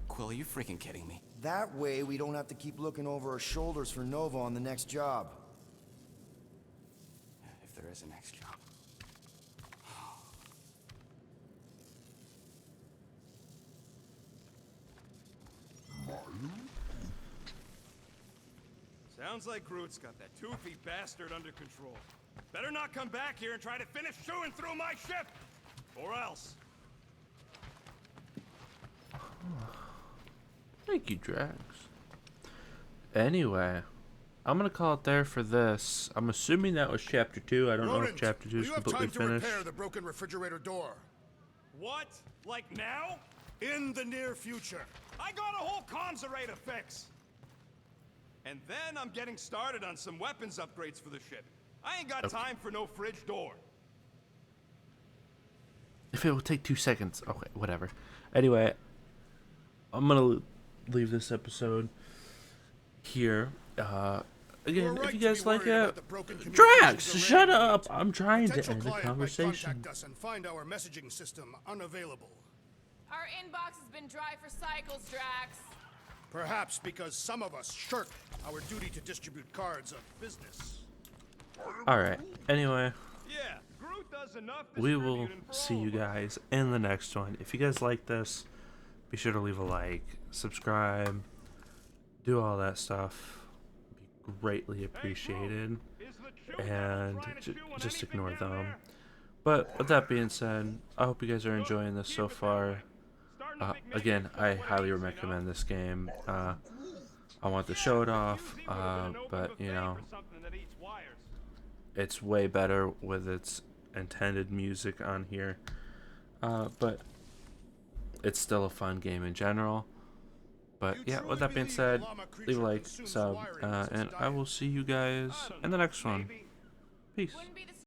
Quill, are you freaking kidding me? That way, we don't have to keep looking over our shoulders for Nova on the next job. If there is a next job. Sounds like Groot's got that toothy bastard under control. Better not come back here and try to finish chewing through my ship! Or else. Thank you, Drax. Anyway, I'm gonna call it there for this. I'm assuming that was chapter 2. I don't know if Rodent, chapter 2 will is you have completely time to finished. repair the broken refrigerator door? What? Like now? In the near future. I got a whole comms array to fix! And then I'm getting started on some weapons upgrades for the ship. I ain't got time for no fridge door. If it will take 2 seconds. Okay, whatever. Anyway, I'm gonna leave this episode here. Again, if you guys like it, Drax, shut up! I'm trying to Potential end the client might conversation. contact us and find our messaging system unavailable. Our inbox has been dry for cycles, Drax. Perhaps because some of us shirk our duty to distribute cards of business. Alright, anyway, Yeah, Groot does enough we will distributing for see all you of us. guys in the next one. If you guys like this, be sure to leave a like, subscribe, do all that stuff. Be greatly appreciated. And just ignore them. But with that being said, I hope you guys are enjoying this so far. Again, I highly recommend this game. I want to show it off, but you know, it's way better with its intended music on here. But it's still a fun game in general. But yeah, with that being said, leave a like, sub, and I will see you guys in the next one. Peace.